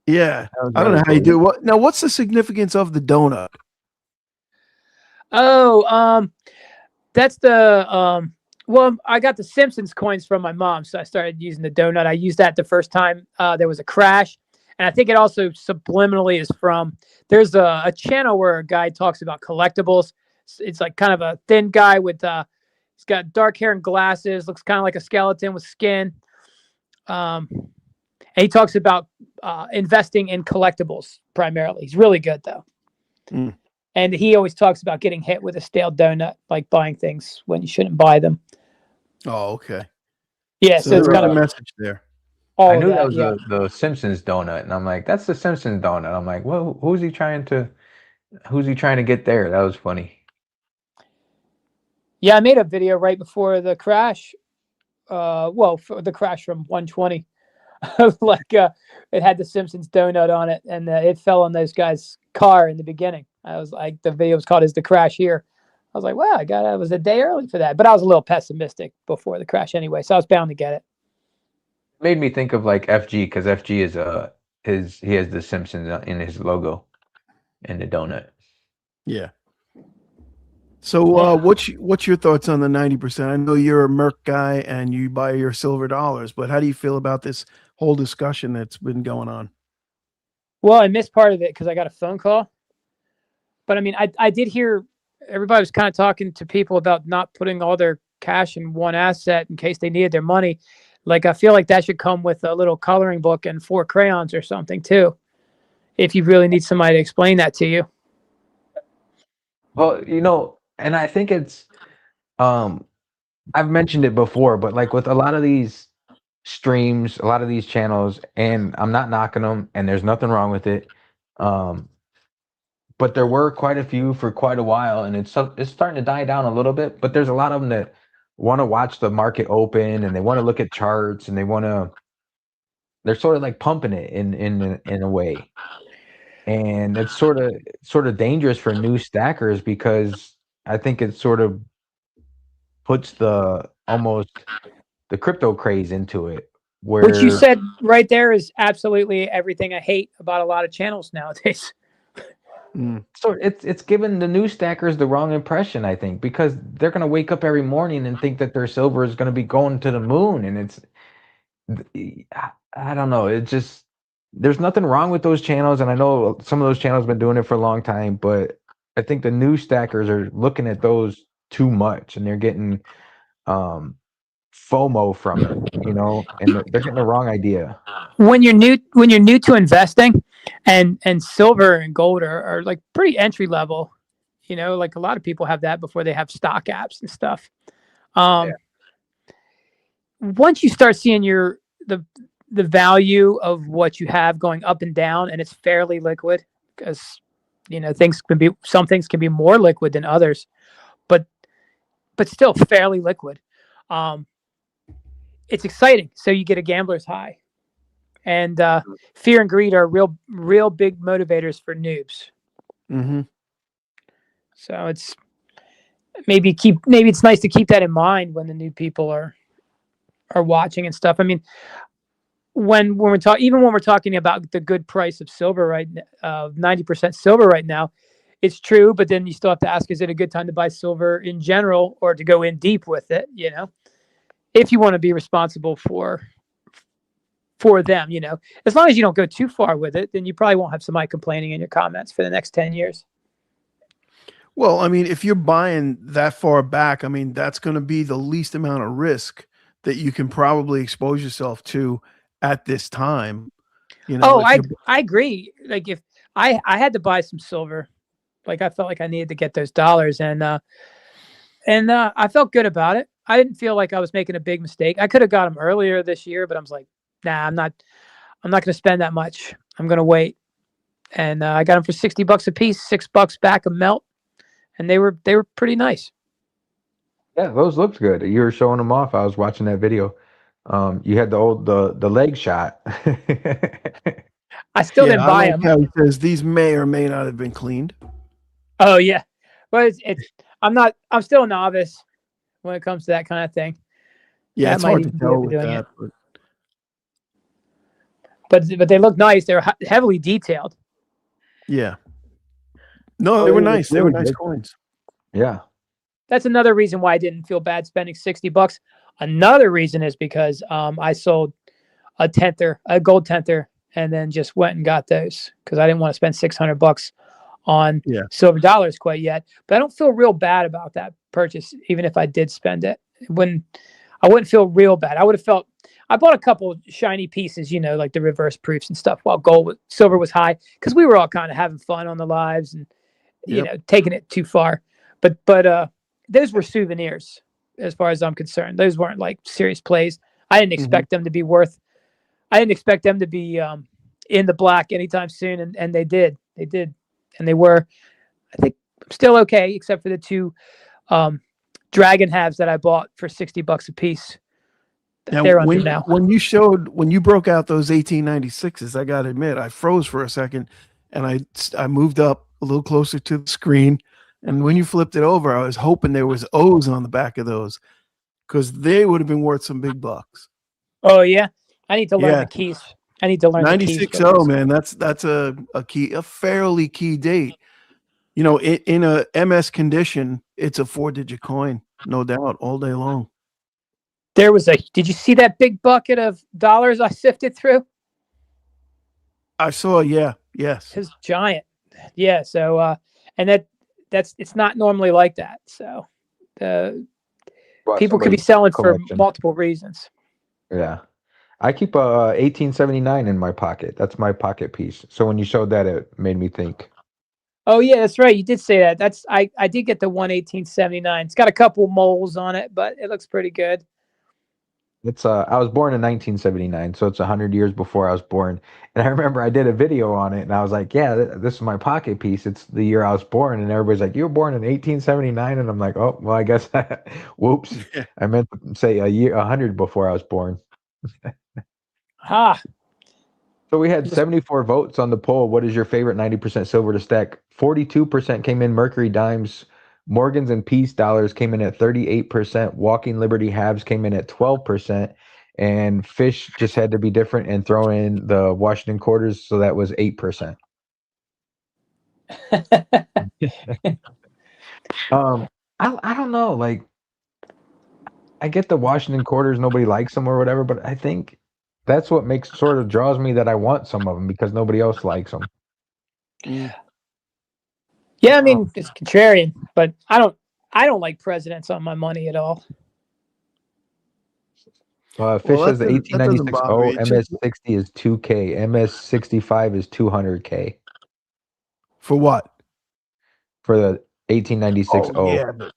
Yeah. That was I don't know really how you cool. do it. Now, what's the significance of the donut? Oh, that's the well, I got the Simpsons coins from my mom, so I started using the donut. I used that the first time there was a crash, and I think it also subliminally is from. There's a channel where a guy talks about collectibles. It's like kind of a thin guy with he's got dark hair and glasses, looks kind of like a skeleton with skin. And he talks about investing in collectibles primarily. He's really good though. Mm. And he always talks about getting hit with a stale donut, like buying things when you shouldn't buy them. Oh, okay. Yeah, So so it's there is kind a of message there. all I of knew that that. was Yeah. the Simpsons donut, and I'm like, that's the Simpsons donut. I'm like, well, who's he trying to get there? That was funny. Yeah, I made a video right before the crash. Well, for the crash from 120. Like it had the Simpsons donut on it, and it fell on those guys' car in the beginning. I was like, the video was called "Is the Crash Here?" I was like, wow, I was a day early for that, but I was a little pessimistic before the crash anyway, so I was bound to get it. Made me think of like FG because FG is he has the Simpsons in his logo in the donut. Yeah. So Yeah. what's your thoughts on the 90%? I know you're a Merc guy and you buy your silver dollars, but how do you feel about this whole discussion that's been going on? Well, I missed part of it because I got a phone call, but I mean, I did hear everybody was kind of talking to people about not putting all their cash in one asset in case they needed their money. Like I feel like that should come with a little coloring book and 4 crayons or something too, if you really need somebody to explain that to you. Well, you know, and I think it's I've mentioned it before, but like with a lot of these streams, a lot of these channels, and I'm not knocking them, and there's nothing wrong with it. Um, but there were quite a few for quite a while, and it's starting to die down a little bit. But there's a lot of them that want to watch the market open, and they want to look at charts, and they're sort of like pumping it in a way, and it's sort of dangerous for new stackers because I think it sort of puts almost the crypto craze into it, What you where said right there is absolutely everything I hate about a lot of channels nowadays. Mm. so it's given the new stackers the wrong impression, I think, because they're gonna wake up every morning and think that their silver is gonna be going to the moon, and I don't know. It just there's nothing wrong with those channels, and I know some of those channels have been doing it for a long time, but I think the new stackers are looking at those too much, and they're getting FOMO from it, and they're getting the wrong idea. When you're new to investing, and silver and gold are like pretty entry level, like a lot of people have that before they have stock apps and stuff. Once you start seeing the value of what you have going up and down, and it's fairly liquid, because some things can be more liquid than others, but still fairly liquid. It's exciting. So you get a gambler's high, and fear and greed are real big motivators for noobs. Mm-hmm. So it's maybe it's nice to keep that in mind when the new people are watching and stuff. I mean, when we're talking about the good price of silver right now, 90% silver right now, it's true. But then you still have to ask, is it a good time to buy silver in general, or to go in deep with it? If you want to be responsible for them, as long as you don't go too far with it, then you probably won't have somebody complaining in your comments for the next 10 years. Well, I mean, if you're buying that far back, I mean, that's going to be the least amount of risk that you can probably expose yourself to at this time. I agree. Like, if I had to buy some silver, like, I felt like I needed to get those dollars, and I felt good about it. I didn't feel like I was making a big mistake. I could have got them earlier this year, but I was like, nah, I'm not going to spend that much. I'm going to wait. And I got them for $60 a piece, $6 back a melt, and they were pretty nice. Yeah, those looked good. You were showing them off. I was watching that video. You had the leg shot. I still didn't buy them. How he says these may or may not have been cleaned. Oh yeah, but I'm still a novice when it comes to that kind of thing. Yeah, it's hard to tell with that. But they look nice. They're heavily detailed. Yeah. No, they were nice. They were nice coins. Yeah. That's another reason why I didn't feel bad spending $60. Another reason is because I sold a gold tenther, and then just went and got those because I didn't want to spend $600 on silver dollars quite yet. But I don't feel real bad about that purchase, even if I did spend it. I wouldn't feel real bad. I bought a couple shiny pieces, like the reverse proofs and stuff, while silver was high, because we were all kind of having fun on the lives and taking it too far. But those were souvenirs, as far as I'm concerned. Those weren't like serious plays. I didn't expect them to be in the black anytime soon, and they did. And they were, I think, still okay, except for the two dragon halves that I bought for $60 a piece. Now, they're under now. When you broke out those 1896s, I got to admit, I froze for a second, and I moved up a little closer to the screen. And when you flipped it over, I was hoping there was O's on the back of those, because they would have been worth some big bucks. Oh yeah, I need to learn the keys. I need to learn 96 man. That's a fairly key date. In a MS condition, it's a 4-digit coin, no doubt, all day long. Did you see that big bucket of dollars I sifted through? I saw, yes. It's giant. Yeah, so and it's not normally like that. So people could be selling for multiple reasons. Yeah. I keep a 1879 in my pocket. That's my pocket piece. So when you showed that, it made me think. Oh yeah, that's right. You did say that. I did get the 1879. It's got a couple moles on it, but it looks pretty good. It's I was born in 1979, so it's 100 years before I was born. And I remember I did a video on it, and I was like, "Yeah, this is my pocket piece. It's the year I was born." And everybody's like, "You were born in 1879," and I'm like, "Oh, well, I guess." Whoops, I meant to say 100 before I was born. So we had 74 votes on the poll. What is your favorite 90% silver to stack? 42% came in Mercury Dimes. Morgans and Peace dollars came in at 38%. Walking Liberty Halves came in at 12%. And Fish just had to be different and throw in the Washington Quarters, so that was 8%. I don't know. Like, I get the Washington Quarters, nobody likes them or whatever, but I think that's what sort of draws me that I want some of them, because nobody else likes them. Yeah, I mean, it's contrarian, but I don't like presidents on my money at all. Fish says the that doesn't 1896 bother me. It's just MS60 is 2K. MS65 is 200K for what? for the 1896 Oh yeah, but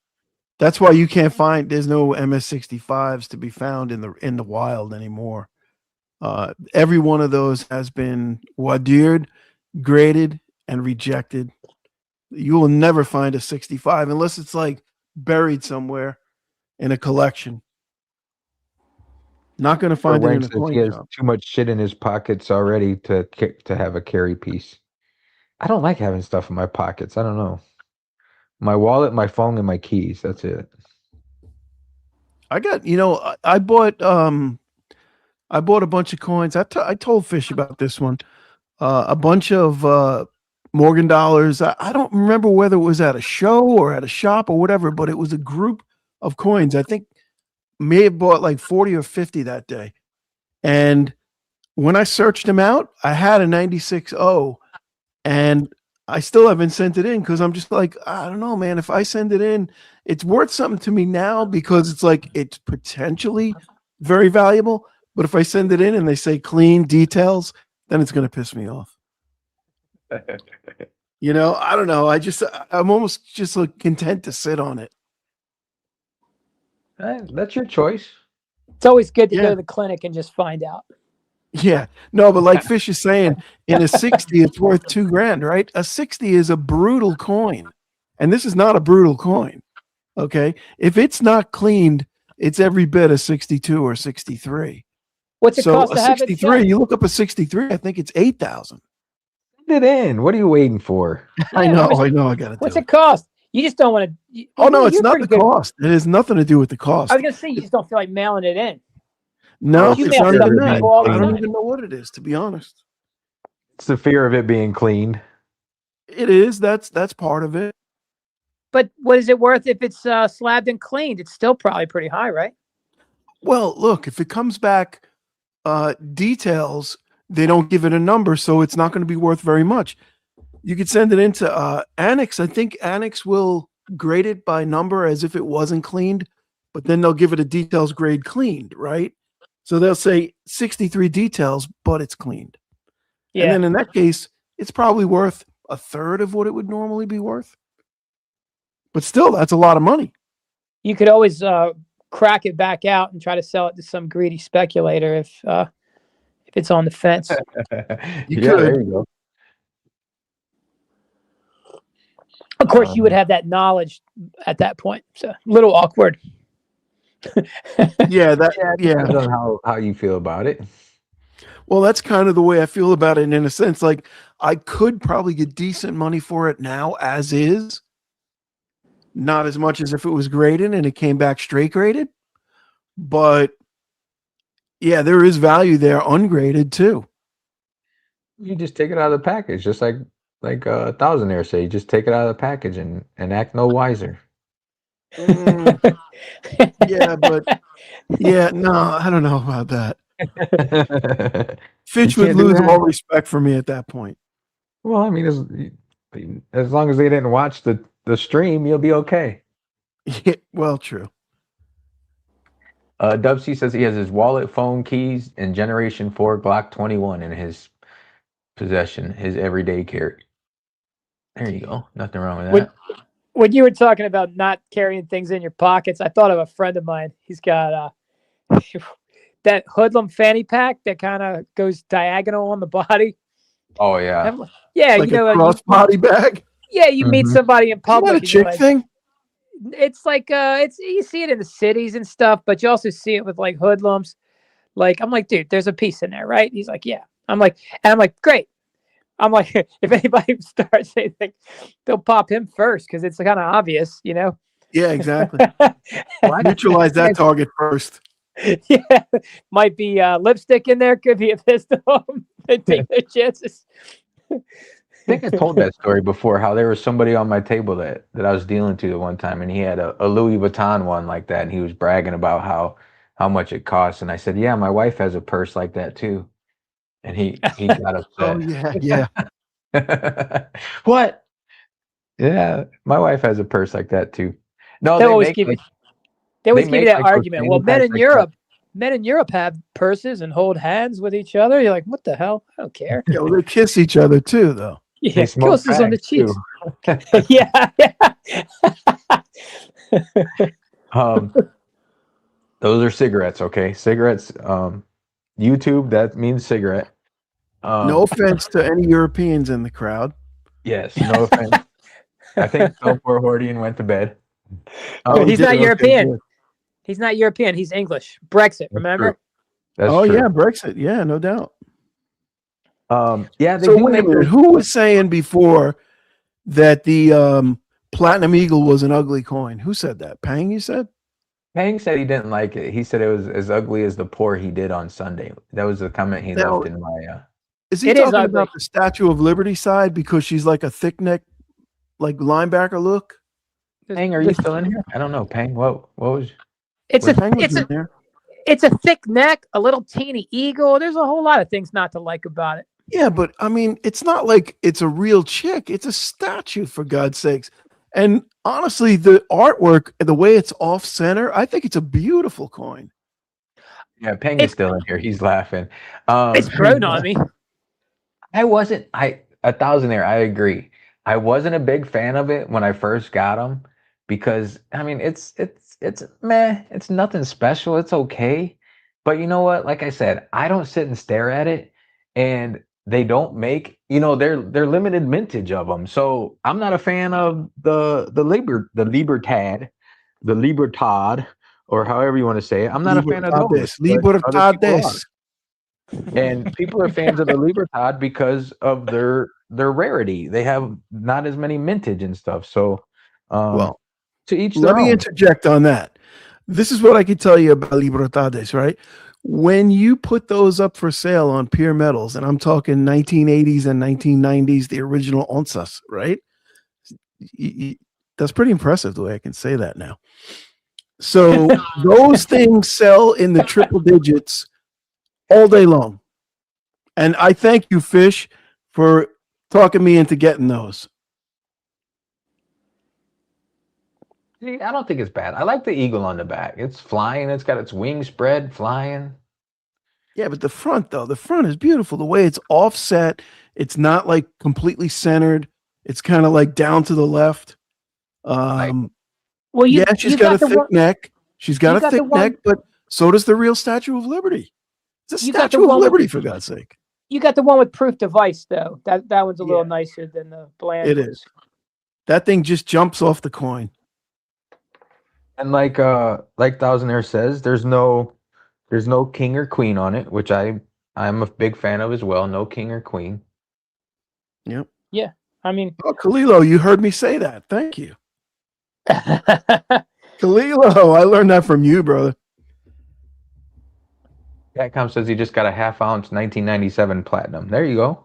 that's why you can't find. There's no MS65s to be found in the wild anymore. Every one of those has been wadir'd, graded, and rejected. You will never find a 65 unless it's like buried somewhere in a collection. Not going to find it in Wank a says he coin has shop. too much shit in his pockets already to have a carry piece. I don't like having stuff in my pockets. I don't know. My wallet, my phone, and my keys. That's it. I got, I bought a bunch of coins. I told Fish about this one. A bunch of Morgan dollars. I don't remember whether it was at a show or at a shop or whatever, but it was a group of coins. I think may have bought like 40 or 50 that day. And when I searched them out, I had a 96.0 and I still haven't sent it in because I'm just like, I don't know, man. If I send it in, it's worth something to me now because it's like it's potentially very valuable. But if I send it in and they say clean details, then it's going to piss me off. I don't know. I'm almost just like content to sit on it. That's your choice. It's always good to Yeah. go to the clinic and just find out. Yeah. No, but like Fish is saying, in a 60, it's worth $2,000, right? A 60 is a brutal coin. And this is not a brutal coin. Okay. If it's not cleaned, it's every bit a 62 or 63. What's it So cost a to have it 63, sent? you look up a 63, I think it's 8,000. Send it in. What are you waiting for? I know. I got to do What's it. it cost? You just don't want to. Oh, no, it's not the cost. It has nothing to do with the cost. I was gonna say you just don't feel like mailing it in. No, You it's mail not stuff even to that. people all the I don't time. even know what it is, to be honest. It's the fear of it being cleaned. It is. That's part of it. But what is it worth if it's slabbed and cleaned? It's still probably pretty high, right? Well, look, if it comes back details, they don't give it a number, so it's not going to be worth very much. You could send it into Annex. I think Annex will grade it by number as if it wasn't cleaned, but then they'll give it a details grade cleaned, right? So they'll say 63 details, but it's cleaned. Yeah. And then in that case, it's probably worth a third of what it would normally be worth. But still, that's a lot of money. You could always crack it back out and try to sell it to some greedy speculator if it's on the fence. You Yeah, could. there you go. Of course, you would have that knowledge at that point. So a little awkward. Yeah, Depends on how you feel about it. Well, that's kind of the way I feel about it in a sense. Like I could probably get decent money for it now as is. Not as much as if it was graded and it came back straight graded. But yeah, there is value there ungraded too. You just take it out of the package, just like a thousandaire say. You just take it out of the package and act no wiser. Yeah, but no, I don't know about that. Fitch would lose all respect for me at that point. Well, I mean, as long as they didn't watch the stream, you'll be okay. Yeah, well, true. Dubsy says he has his wallet, phone, keys, and Generation 4 Glock 21 in his possession, his everyday carry. There you go. Nothing wrong with that. When you were talking about not carrying things in your pockets, I thought of a friend of mine. He's got that hoodlum fanny pack that kind of goes diagonal on the body. Oh yeah, yeah. Like a cross-body bag. Yeah, you meet somebody in public. Is that a chick thing? It's like you see it in the cities and stuff, but you also see it with like hoodlums. Like I'm like, dude, there's a piece in there, right? He's like, yeah. I'm like, great. I'm like, if anybody starts anything, they'll pop him first because it's kind of obvious, Yeah, exactly. Why neutralize that target first? Yeah, might be lipstick in there, could be a pistol. They take their chances. I think I told that story before, how there was somebody on my table that I was dealing to at one time, and he had a Louis Vuitton one like that, and he was bragging about how much it costs. And I said, yeah, my wife has a purse like that too. And he got upset. Oh, yeah. What? Yeah, my wife has a purse like that too. No, they always give you that argument. Well, men in Europe, men in Europe have purses and hold hands with each other. You're like, what the hell? I don't care. Yeah, well, they kiss each other too, though. Yeah, They smoke kisses on the fags, cheeks. too. Yeah, Those are cigarettes, okay? Cigarettes. YouTube, that means cigarette. No offense to any Europeans in the crowd. Yes, no offense. I think Belfort Hordian went to bed. He's did- not okay, European. good. He's not European. He's English. Brexit, remember? That's Oh true. yeah, Brexit. Yeah, no doubt. Yeah, they So do wait a make minute. those. Who was saying before that the Platinum Eagle was an ugly coin? Who said that? Pang, you said? Pang said he didn't like it. He said it was as ugly as the pour he did on Sunday. That was the comment he Now- left in my. Is he It is talking ugly. about the Statue of Liberty side because she's like a thick neck, like linebacker look? Pang, are you still in here? I don't know. Pang, what was? It's Wait, a Pang was it's in a there. it's a thick neck, a little teeny eagle. There's a whole lot of things not to like about it. Yeah, but I mean, it's not like it's a real chick. It's a statue, for God's sakes. And honestly, the artwork, the way it's off center, I think it's a beautiful coin. Yeah, Pang is still in here. He's laughing. It's grown on me. I wasn't. A thousand there. I agree. I wasn't a big fan of it when I first got them because I mean it's meh. It's nothing special. It's okay, but you know what? Like I said, I don't sit and stare at it, and they don't make. They're limited mintage of them, so I'm not a fan of the Libertad, or however you want to say it. I'm not a fan of those. but other people are. Libertades. And people are fans of the Libertad because of their rarity. They have not as many mintage and stuff. So, Well, to each their let me own. interject on that. This is what I can tell you about Libertades, right? When you put those up for sale on Pure Metals, and I'm talking 1980s and 1990s, the original onzas, right? That's pretty impressive the way I can say that now. So those things sell in the triple digits all day long. And I thank you, Fish, for talking me into getting those. See, I don't think it's bad. I like the eagle on the back. It's flying. It's got its wings spread, flying. Yeah, but the front, though, the front is beautiful. The way it's offset, it's not like completely centered. It's kind of like down to the left. Well, Yeah, she's got a thick neck. She's got you a thick neck, but so does the real Statue of Liberty. It's a You got the Statue of one with- Liberty, for God's sake. You got the one with proof device though. That one's a little Yeah. nicer than the bland. It ones. is. That thing just jumps off the coin. And like Thousandaire says, there's no king or queen on it, which I'm a big fan of as well. No king or queen. Yep. I mean, Oh, Kalilo, you heard me say that. Thank you. Kalilo, I learned that from you, brother. Catcom says he just got a half-ounce 1997 platinum. There you go.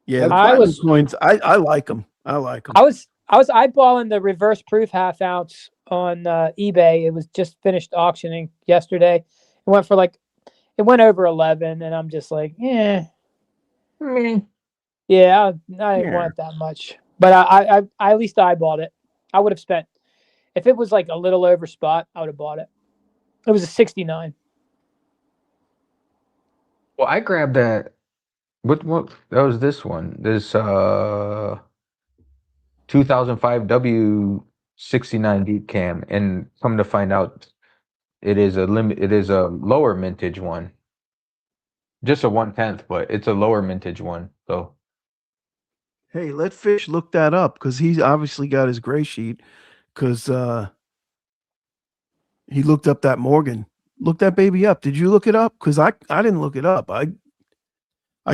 Yeah, the I platinum was- coins. I like them. I like them. I was eyeballing the reverse proof half ounce on eBay. It was just finished auctioning yesterday. It went over 11, and I'm just like, yeah, yeah, I didn't want it that much. But I at least eyeballed it. I would have spent if it was like a little over spot, I would have bought it. It was a 69. Well, I grabbed that. What that was this one. This 2005 W69 deep cam, and come to find out it is a lower mintage one. Just a 1/10, but it's a lower mintage one. So Hey, let Fish look that up because he's obviously got his gray sheet because he looked up that Morgan. Look that baby up. Did you look it up? Because I didn't look it up. I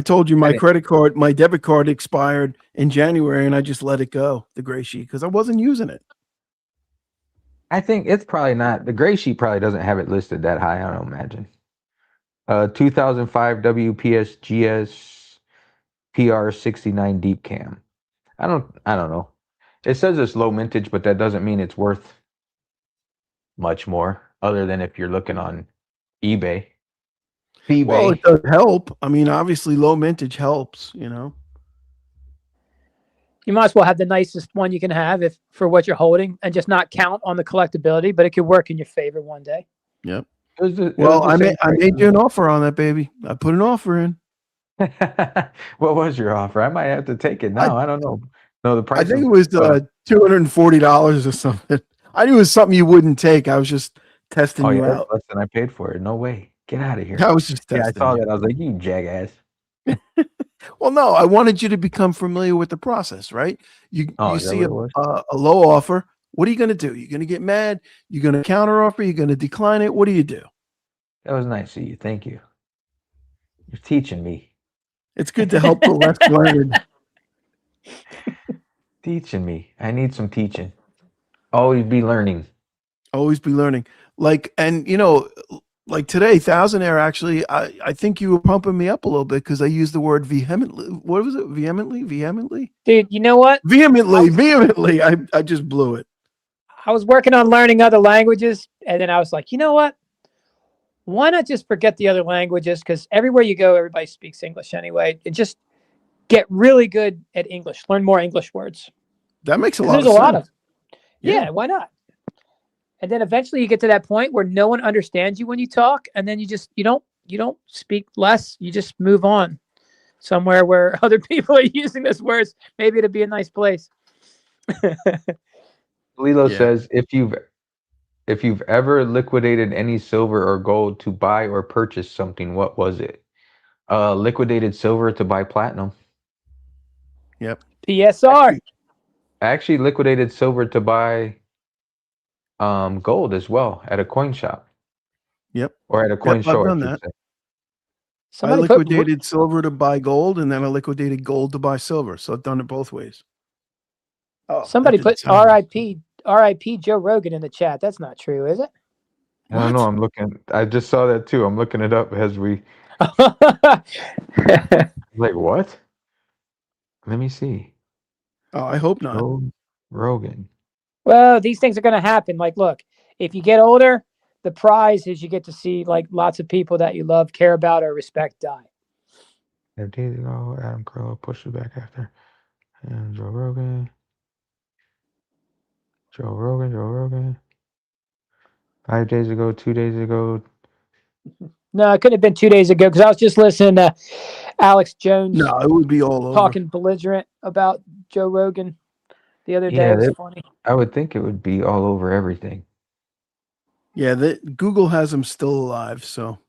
told you my debit card expired in January and I just let it go, the gray sheet, because I wasn't using it. I think it's probably not. The gray sheet probably doesn't have it listed that high. I don't imagine. 2005 WPSGS PR69 deep cam. I don't know. It says it's low mintage, but that doesn't mean it's worth much more, other than if you're looking on eBay. Well, it does help. I mean, obviously, low mintage helps. You know. You might as well have the nicest one you can have if for what you're holding, and just not count on the collectability, but it could work in your favor one day. Yep. It was the Well, I same made you an offer on that, baby. I put an offer in. What was your offer? I might have to take it now. I don't know. No, the I price. think it was $240 or something. I knew it was something you wouldn't take. I was just testing Oh you yeah, that's out. less than I paid for it. No way. Get out of here. I was just Yeah, I testing saw you. that. I was like, you jackass. Well, no, I wanted you to become familiar with the process, right? You Oh, you is that see what it was? a low offer. What are you going to do? You're going to get mad. You're going to counter offer. You're going to decline it. What do you do? That was nice of you. Thank you. You're teaching me. It's good to help the less learned. Teaching me. I need some teaching. Always be learning. Always be learning. Like, and like today, Thousand Air actually, I think you were pumping me up a little bit because I used the word vehemently. What was it? Vehemently? Dude, you know what? Vehemently. I just blew it. I was working on learning other languages, and then I was like, you know what? Why not just forget the other languages? Because everywhere you go, everybody speaks English anyway. And just get really good at English. Learn more English words. That makes a 'Cause lot there's of a sense. lot of yeah, why not? And then eventually you get to that point where no one understands you when you talk, and then you don't speak less. You just move on somewhere where other people are using those words. Maybe it'd be a nice place. Lilo Yeah. says, if you've ever liquidated any silver or gold to buy or purchase something, what was it? Liquidated silver to buy platinum. Yep. PSR. I actually liquidated silver to buy gold as well at a coin shop. Yep. Or at a coin Yep, show, I've I done should that. say. Somebody I put liquidated silver to buy gold, and then I liquidated gold to buy silver. So I've done it both ways. Oh, somebody that didn't put sound right. RIP Joe Rogan in the chat. That's not true, is it? I don't know. I'm looking. I just saw that too. I'm looking it up as we. Like what? Let me see. Oh, I hope not. Joe Rogan. Well, these things are going to happen. Like, look, if you get older, the prize is you get to see like lots of people that you love, care about, or respect die. 5 days ago, Adam Carolla pushed it back after. And Joe Rogan. Joe Rogan. 5 days ago, 2 days ago. No, it couldn't have been 2 days ago because I was just listening to Alex Jones No, it would be all over. talking belligerent about Joe Rogan the other day. Yeah, It was funny. I would think it would be all over everything. Yeah, Google has him still alive. So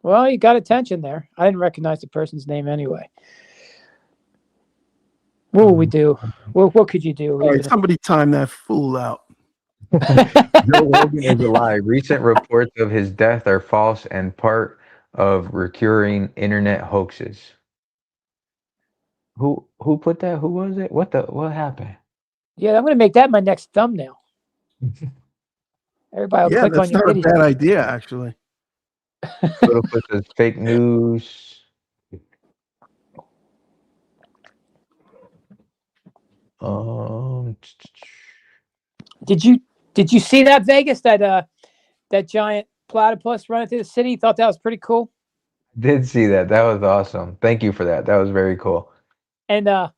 Well, you got attention there. I didn't recognize the person's name anyway. What will we do? What could you do? all right, somebody time that fool out. Joe Rogan is alive. Recent reports of his death are false and part of recurring internet hoaxes. Who put that? Who was it? What happened? Yeah, I'm going to make that my next thumbnail. Everybody will Yeah, click that's on your not a video. bad idea, actually. Little put says fake news. Um, Did you see that Vegas that giant platypus running through the city? Thought that was pretty cool. did see that. That was awesome. Thank you for that. That was very cool. And I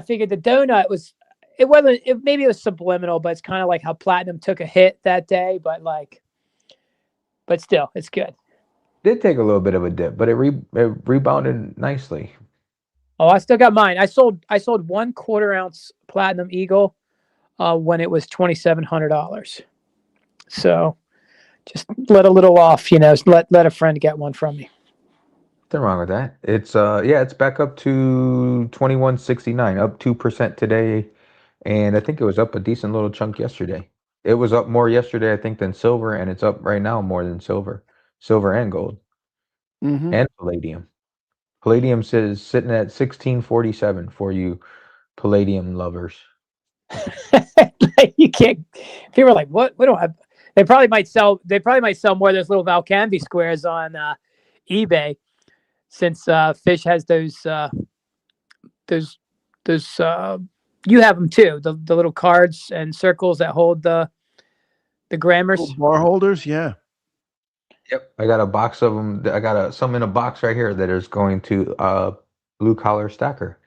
figured the donut was it wasn't it, maybe it was subliminal, but it's kind of like how platinum took a hit that day, but still, it's good. Did take a little bit of a dip, but it rebounded nicely. Oh, I still got mine. I sold 1/4 ounce platinum eagle when it was $2,700. So just let a little off, let a friend get one from me. Nothing wrong with that. It's it's back up to 2169, up 2% today, and I think it was up a decent little chunk yesterday. It was up more yesterday, I think, than silver, and it's up right now more than silver and gold, and palladium. Palladium says sitting at 1647 for you palladium lovers. You can't. People are like, "What? We don't have." They probably might sell more of those little Valcanvi squares on eBay, since Fish has those. You have them too. The little cards and circles that hold the grammars. Little bar holders, yeah. Yep, I got a box of them. I got some in a box right here that is going to blue collar stacker.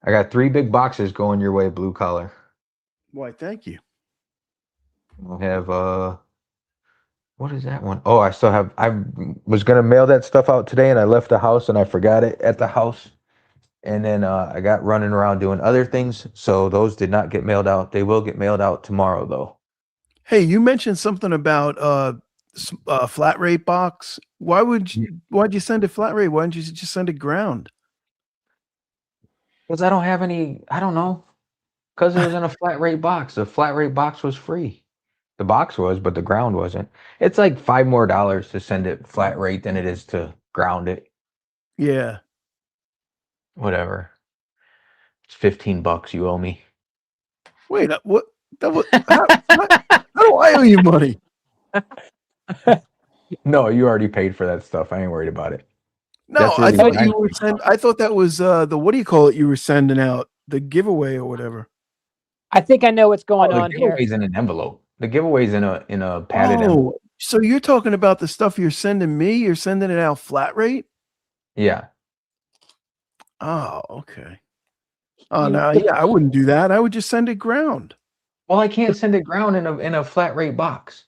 I got 3 big boxes going your way, blue collar. Why, thank you. We'll have what is that one? Oh, I still have. I was gonna mail that stuff out today, and I left the house and I forgot it at the house. And then I got running around doing other things, so those did not get mailed out. They will get mailed out tomorrow, though. Hey, you mentioned something about flat rate box. Why'd you send it flat rate? Why didn't you just send it ground? Because I don't have any. I don't know. Because it was in a flat rate box. The flat rate box was free. The box was, but the ground wasn't. It's like $5 more to send it flat rate than it is to ground it. Yeah. Whatever. It's $15 you owe me. Wait, what? How do I owe you money? No, you already paid for that stuff. I ain't worried about it. No, That's I really thought nice. you were I thought that was the what do you call it? You were sending out the giveaway or whatever. I think I know what's going The on here. giveaway's in an envelope. The giveaway's in a padded envelope. So you're talking about the stuff you're sending me? You're sending it out flat rate? Yeah. Oh, okay. Oh, no, yeah, I wouldn't do that. I would just send it ground. Well, I can't send it ground in a flat rate box.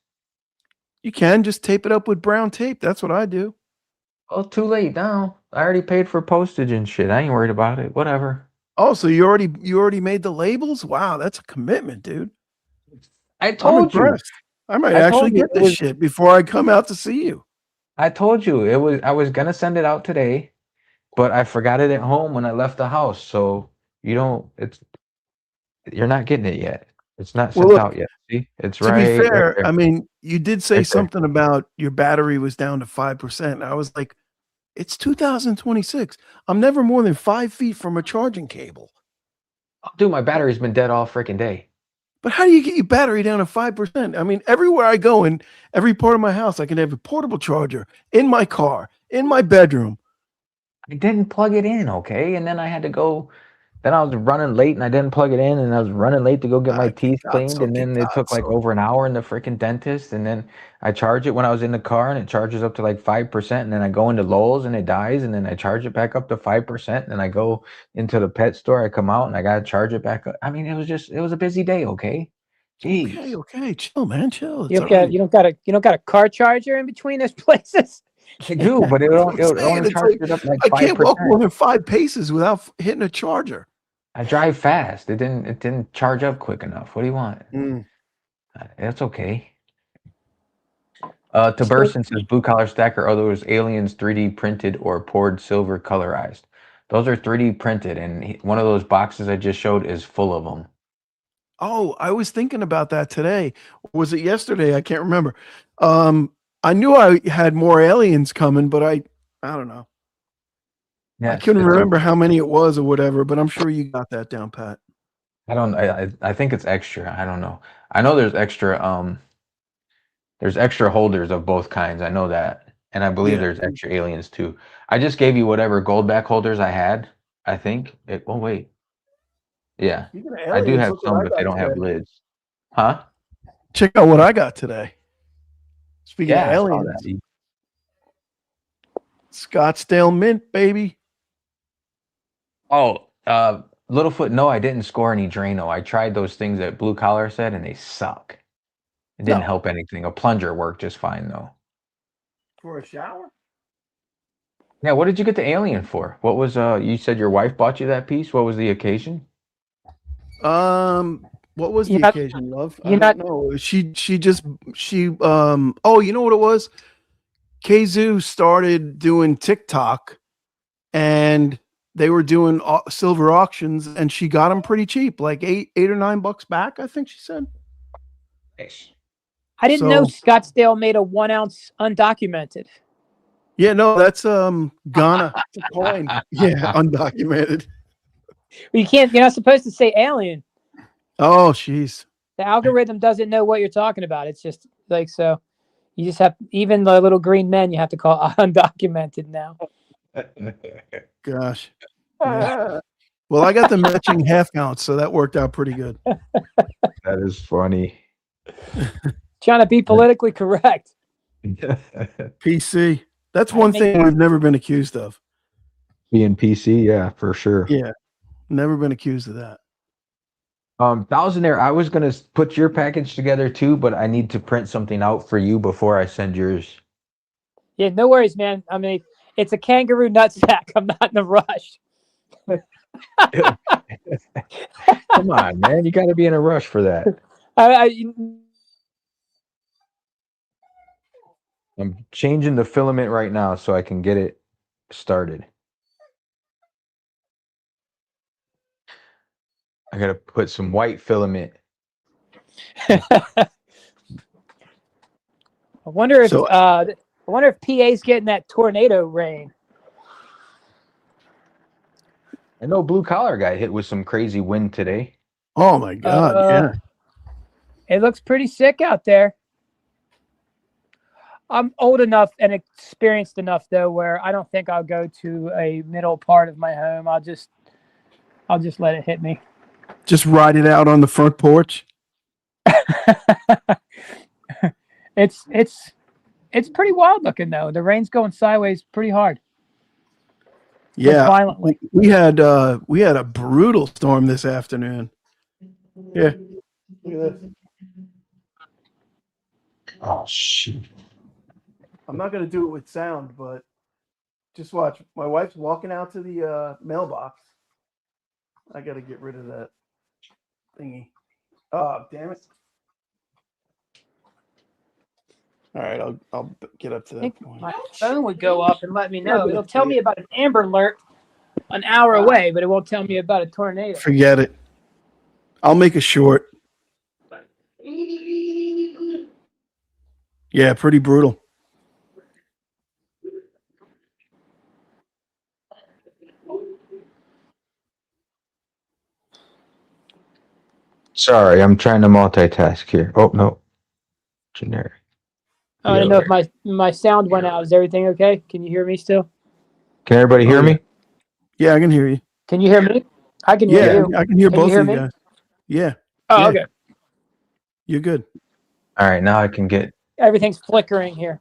You can just tape it up with brown tape. That's what I do. Well, too late now. I already paid for postage and shit. I ain't worried about it. Whatever. Oh, so you already made the labels? Wow, that's a commitment, dude. I I'm told you. impressed. I might I actually told you get it this was- shit before I come out to see you. I told you it was. I was gonna send it out today, but I forgot it at home when I left the house. So you don't. You're not getting it yet. It's not Well, sent look, out yet. See, it's To be right fair, there. I mean, you did say Right there. something about your battery was down to 5%. I was like, it's 2026. I'm never more than 5 feet from a charging cable. Oh, dude, my battery's been dead all freaking day. But how do you get your battery down to 5%? I mean, everywhere I go in every part of my house, I can have a portable charger in my car, in my bedroom. I didn't plug it in, okay, and then I had to go. Then I was running late and I didn't plug it in, and I was running late to go get my teeth cleaned, and then it took like over an hour in the freaking dentist, and then I charge it when I was in the car, and it charges up to like 5%, and then I go into Lowe's and it dies, and then I charge it back up to 5%, and then I go into the pet store, I come out and I gotta charge it back up. I mean, it was a busy day, okay? Jeez. Okay, chill, man, chill. You don't got a car charger in between those places. I do, but it only charges it up like 5%. I can't walk more than 5 paces without hitting a charger. I drive fast. It didn't charge up quick enough. What do you want? That's okay. Taberson says blue collar stacker. Are those aliens 3D printed or poured silver colorized? Those are 3D printed, and one of those boxes I just showed is full of them. Oh, I was thinking about that today. Was it yesterday? I can't remember. I knew I had more aliens coming, but I don't know. Yeah, I couldn't remember how many it was or whatever, but I'm sure you got that down, Pat. I think it's extra. I don't know. I know there's extra holders of both kinds. I know that. And I believe there's extra aliens too. I just gave you whatever gold back holders I had. I think oh wait. Yeah. I do have some, but they don't have lids. Huh? Check out what I got today. Speaking of aliens. Scottsdale Mint, baby. Oh, Littlefoot, no, I didn't score any Drano. I tried those things that Blue Collar said, and they suck. It didn't help anything. A plunger worked just fine, though. For a shower? Yeah, what did you get the alien for? What was, you said your wife bought you that piece? What was the occasion? What was the occasion, love? I don't know. Oh, you know what it was? Kazoo started doing TikTok, and they were doing silver auctions, and she got them pretty cheap, like $8 or $9 back, I think she said. Nice. I didn't know Scottsdale made a 1 ounce undocumented. Yeah, no, that's Ghana. It's a coin. Yeah, undocumented. You're not supposed to say alien. Oh, jeez. The algorithm doesn't know what you're talking about. It's just like, so you just have, even the little green men you have to call undocumented now. Gosh. Yeah. Well, I got the matching half ounce, so that worked out pretty good. That is funny. Trying to be politically correct. PC. That's one thing we've never been accused of. Being PC, yeah, for sure. Yeah. Never been accused of that. Thousandaire, I was gonna put your package together too, but I need to print something out for you before I send yours. Yeah, no worries, man. I mean, it's a kangaroo nutsack. I'm not in a rush. Come on, man. You got to be in a rush for that. I'm changing the filament right now so I can get it started. I got to put some white filament. I wonder if PA's getting that tornado rain. I know Blue Collar got hit with some crazy wind today. Oh my God! Yeah. It looks pretty sick out there. I'm old enough and experienced enough though, where I don't think I'll go to a middle part of my home. I'll just let it hit me. Just ride it out on the front porch. It's pretty wild looking though. The rain's going sideways pretty hard. Yeah, violently. We had a brutal storm this afternoon. Yeah. Look at this. Oh shit. I'm not gonna do it with sound, but just watch. My wife's walking out to the mailbox. I gotta get rid of that thingy. Oh, damn it! All right, I'll get up to that point. My phone would go up and let me know. It'll tell me about an Amber Alert an hour away, but it won't tell me about a tornado. Forget it. I'll make a short. Yeah, pretty brutal. Sorry, I'm trying to multitask here. Oh no. Generic. I don't know if my sound went out. Is everything okay? Can you hear me still? Can everybody hear me? Yeah, I can hear you. Can you hear me? I can hear you. I can hear both you hear of you me? guys. Yeah. Oh, Yeah. okay. You're good. All right, now I can get Flickering here.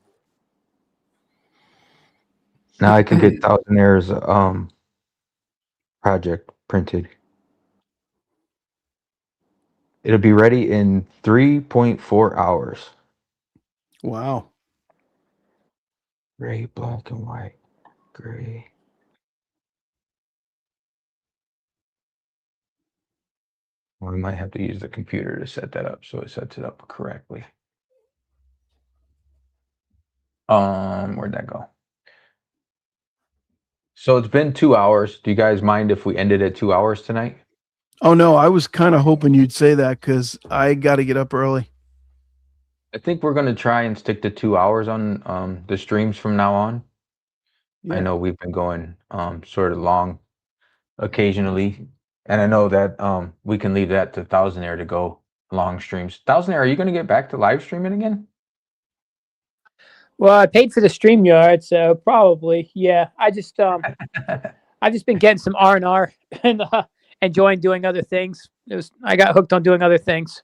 Thousandaire's project printed. It'll be ready in 3.4 hours. Wow. Gray, black, and white. Gray. Well, we might have to use the computer to set that up so it sets it up correctly. Where'd that go? So it's been 2 hours. Do you guys mind if we ended at 2 hours tonight? Oh no, I was kind of hoping you'd say that because I got to get up early. I think we're going to try and stick to 2 hours on the streams from now on. Yeah. I know we've been going sort of long occasionally, and I know that we can leave that to Thousandaire to go long streams. Thousandaire, are you going to get back to live streaming again? Well, I paid for the StreamYard, so probably, yeah. I've just been getting some R&R and enjoying doing other things. I got hooked on doing other things.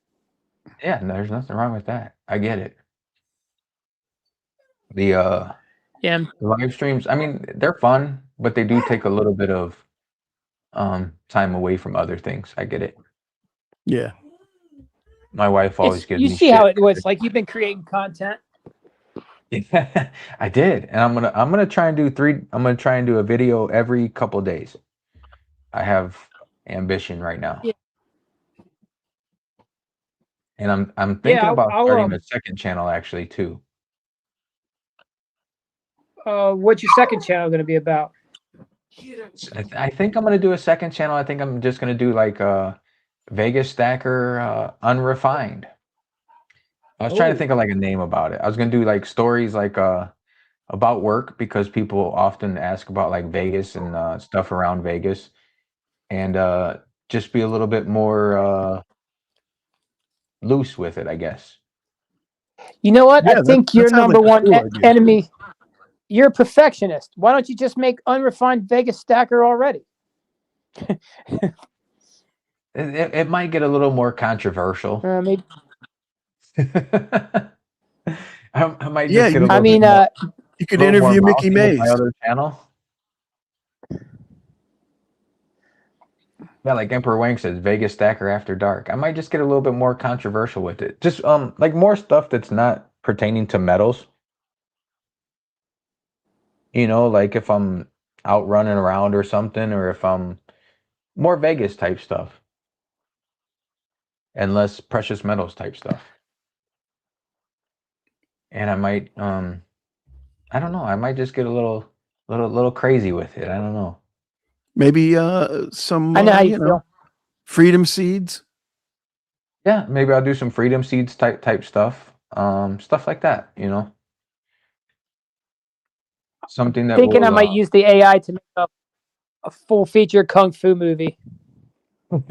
Yeah, no, there's nothing wrong with that. I get it. The live streams, I mean, they're fun, but they do take a little bit of time away from other things. I get it. Yeah. My wife always gives me You see shit. how it was, like you've been creating content. Yeah, I did, and I'm gonna try and do I'm gonna try and do a video every couple of days. I have ambition right now, Yeah. and I'm thinking about I'll, starting a second channel actually too. What's your second channel going to be about? I think I'm gonna do a second channel. I think I'm just gonna do like Vegas Stacker Unrefined. I was trying to think of like a name about it. I was gonna do like stories like about work because people often ask about like Vegas and stuff around Vegas, and just be a little bit more loose with it, I guess. You know what? Yeah, I think your number one enemy. You're a perfectionist. Why don't you just make Unrefined Vegas Stacker already? It might get a little more controversial. Maybe. I might just get a little bit more, you could interview Mickey Mays. My other channel. Yeah, like Emperor Wang says, Vegas stacker after dark. I might just get a little bit more controversial with it. Just like more stuff that's not pertaining to metals. You know, like if I'm out running around or something, or if I'm more Vegas type stuff and less precious metals type stuff. And I might I don't know, I might just get a little crazy with it. I don't know. Maybe some I know how you you know, feel. freedom seeds. Yeah, maybe I'll do some freedom seeds type stuff. Stuff like that, you know. Something that Thinking I will might use the AI to make a full feature kung fu movie. With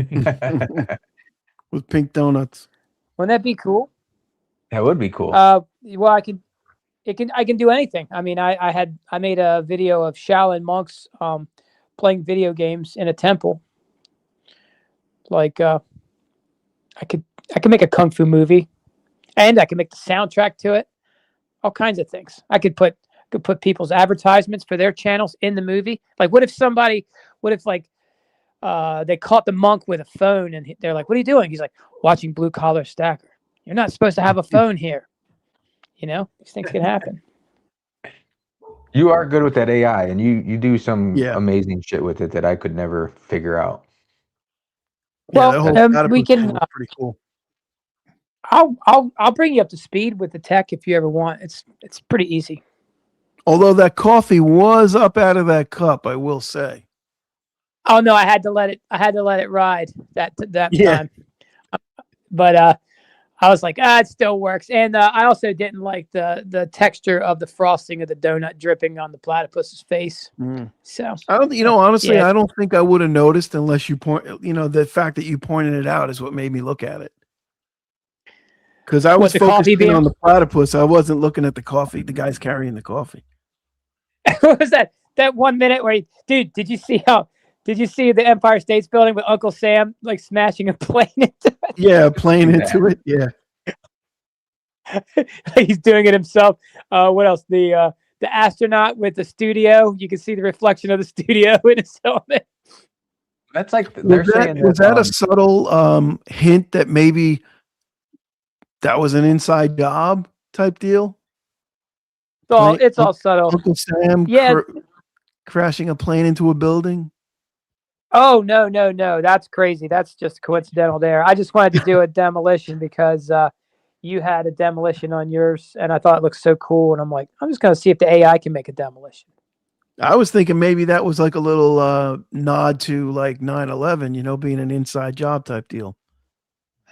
pink donuts. Wouldn't that be cool? That would be cool. Well, I can do anything. I mean, I made a video of Shaolin monks playing video games in a temple. Like I could make a kung fu movie, and I could make the soundtrack to it. All kinds of things. I could put people's advertisements for their channels in the movie. Like, what if they caught the monk with a phone and they're like, "What are you doing?" He's like, "Watching Blue Collar Stacker. You're not supposed to have a phone here." You know, these things can happen. You are good with that AI, and you do some Yeah. amazing shit with it that I could never figure out. Yeah, that Well, whole we platypus can. thing was pretty cool. I'll bring you up to speed with the tech if you ever want. It's pretty easy. Although that coffee was up out of that cup, I will say. Oh no, I had to let it ride that Yeah. time. But I was like, it still works. And I also didn't like the texture of the frosting of the donut dripping on the platypus's face. So I don't, honestly, yeah. I don't think I would have noticed unless you the fact that you pointed it out is what made me look at it. Because I was the coffee focusing on beans? the platypus. I wasn't looking at the coffee, the guys carrying the coffee. What was that 1 minute where dude, did you see the Empire State's Building with Uncle Sam like smashing a plane into it? Yeah, playing into it. Yeah. He's doing it himself. What else? The astronaut with the studio. You can see the reflection of the studio in his helmet. That's like they're saying Was that a subtle hint that maybe that was an inside job type deal? It's all subtle. Uncle Sam crashing a plane into a building. Oh no. That's crazy. That's just coincidental there. I just wanted to do a demolition because you had a demolition on yours and I thought it looked so cool. And I'm like, I'm just gonna see if the AI can make a demolition. I was thinking maybe that was like a little nod to like 9/11, being an inside job type deal.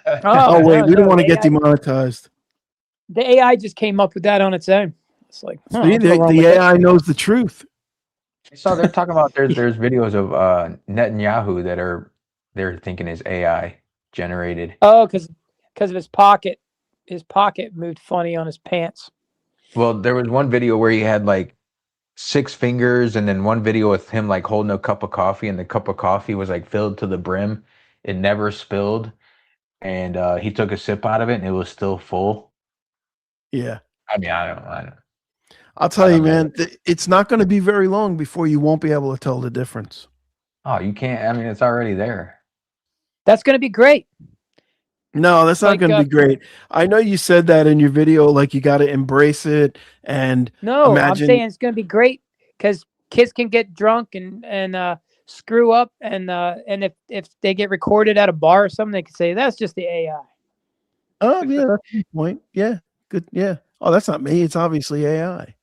Oh wait, we don't want to get demonetized. The AI just came up with that on its own. It's like, see, the AI knows the truth. So they're talking about there's videos of Netanyahu that they're thinking is AI generated. Oh, because of his pocket. His pocket moved funny on his pants. Well, there was one video where he had like 6 fingers, and then one video with him like holding a cup of coffee, and the cup of coffee was like filled to the brim. It never spilled, and he took a sip out of it, and it was still full. Yeah. I mean, I don't. I'll tell you, man, it's not going to be very long before you won't be able to tell the difference. Oh, you can't. I mean, it's already there. That's going to be great. No, that's not going to be great. I know you said that in your video, like you got to embrace it and I'm saying it's going to be great because kids can get drunk and screw up, and if they get recorded at a bar or something, they can say that's just the AI. Oh yeah, that's a good point. Yeah, good. Yeah. Oh, that's not me. It's obviously AI.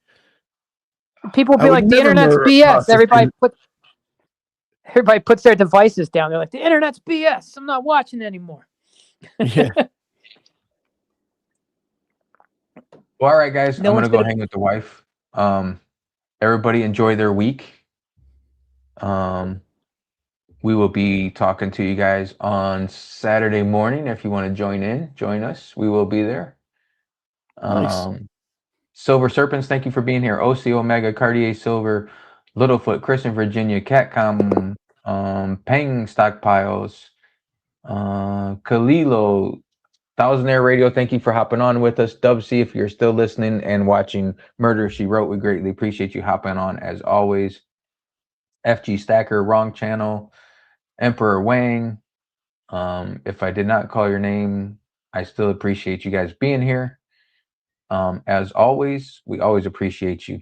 People will be like, the internet's BS. Everybody puts their devices down. They're like, the internet's BS. I'm not watching anymore. Yeah. Well, all right, guys. I'm gonna go hang with the wife. Everybody enjoy their week. We will be talking to you guys on Saturday morning. If you want to join us. We will be there. Nice. Silver Serpents, thank you for being here. OC Omega, Cartier Silver, Littlefoot, Chris in Virginia, Catcom, Peng Stockpiles, Kalilo, Thousandaire Radio, thank you for hopping on with us. Dubsy, if you're still listening and watching Murder, She Wrote, we greatly appreciate you hopping on as always. FG Stacker, Wrong Channel, Emperor Wang. If I did not call your name, I still appreciate you guys being here. As always, we always appreciate you.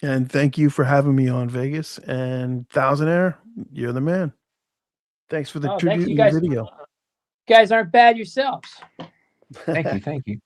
And thank you for having me on, Vegas. And Thousandaire, you're the man. Thanks for the Oh, thank you tribute guys. video. You guys aren't bad yourselves. Thank you. Thank you.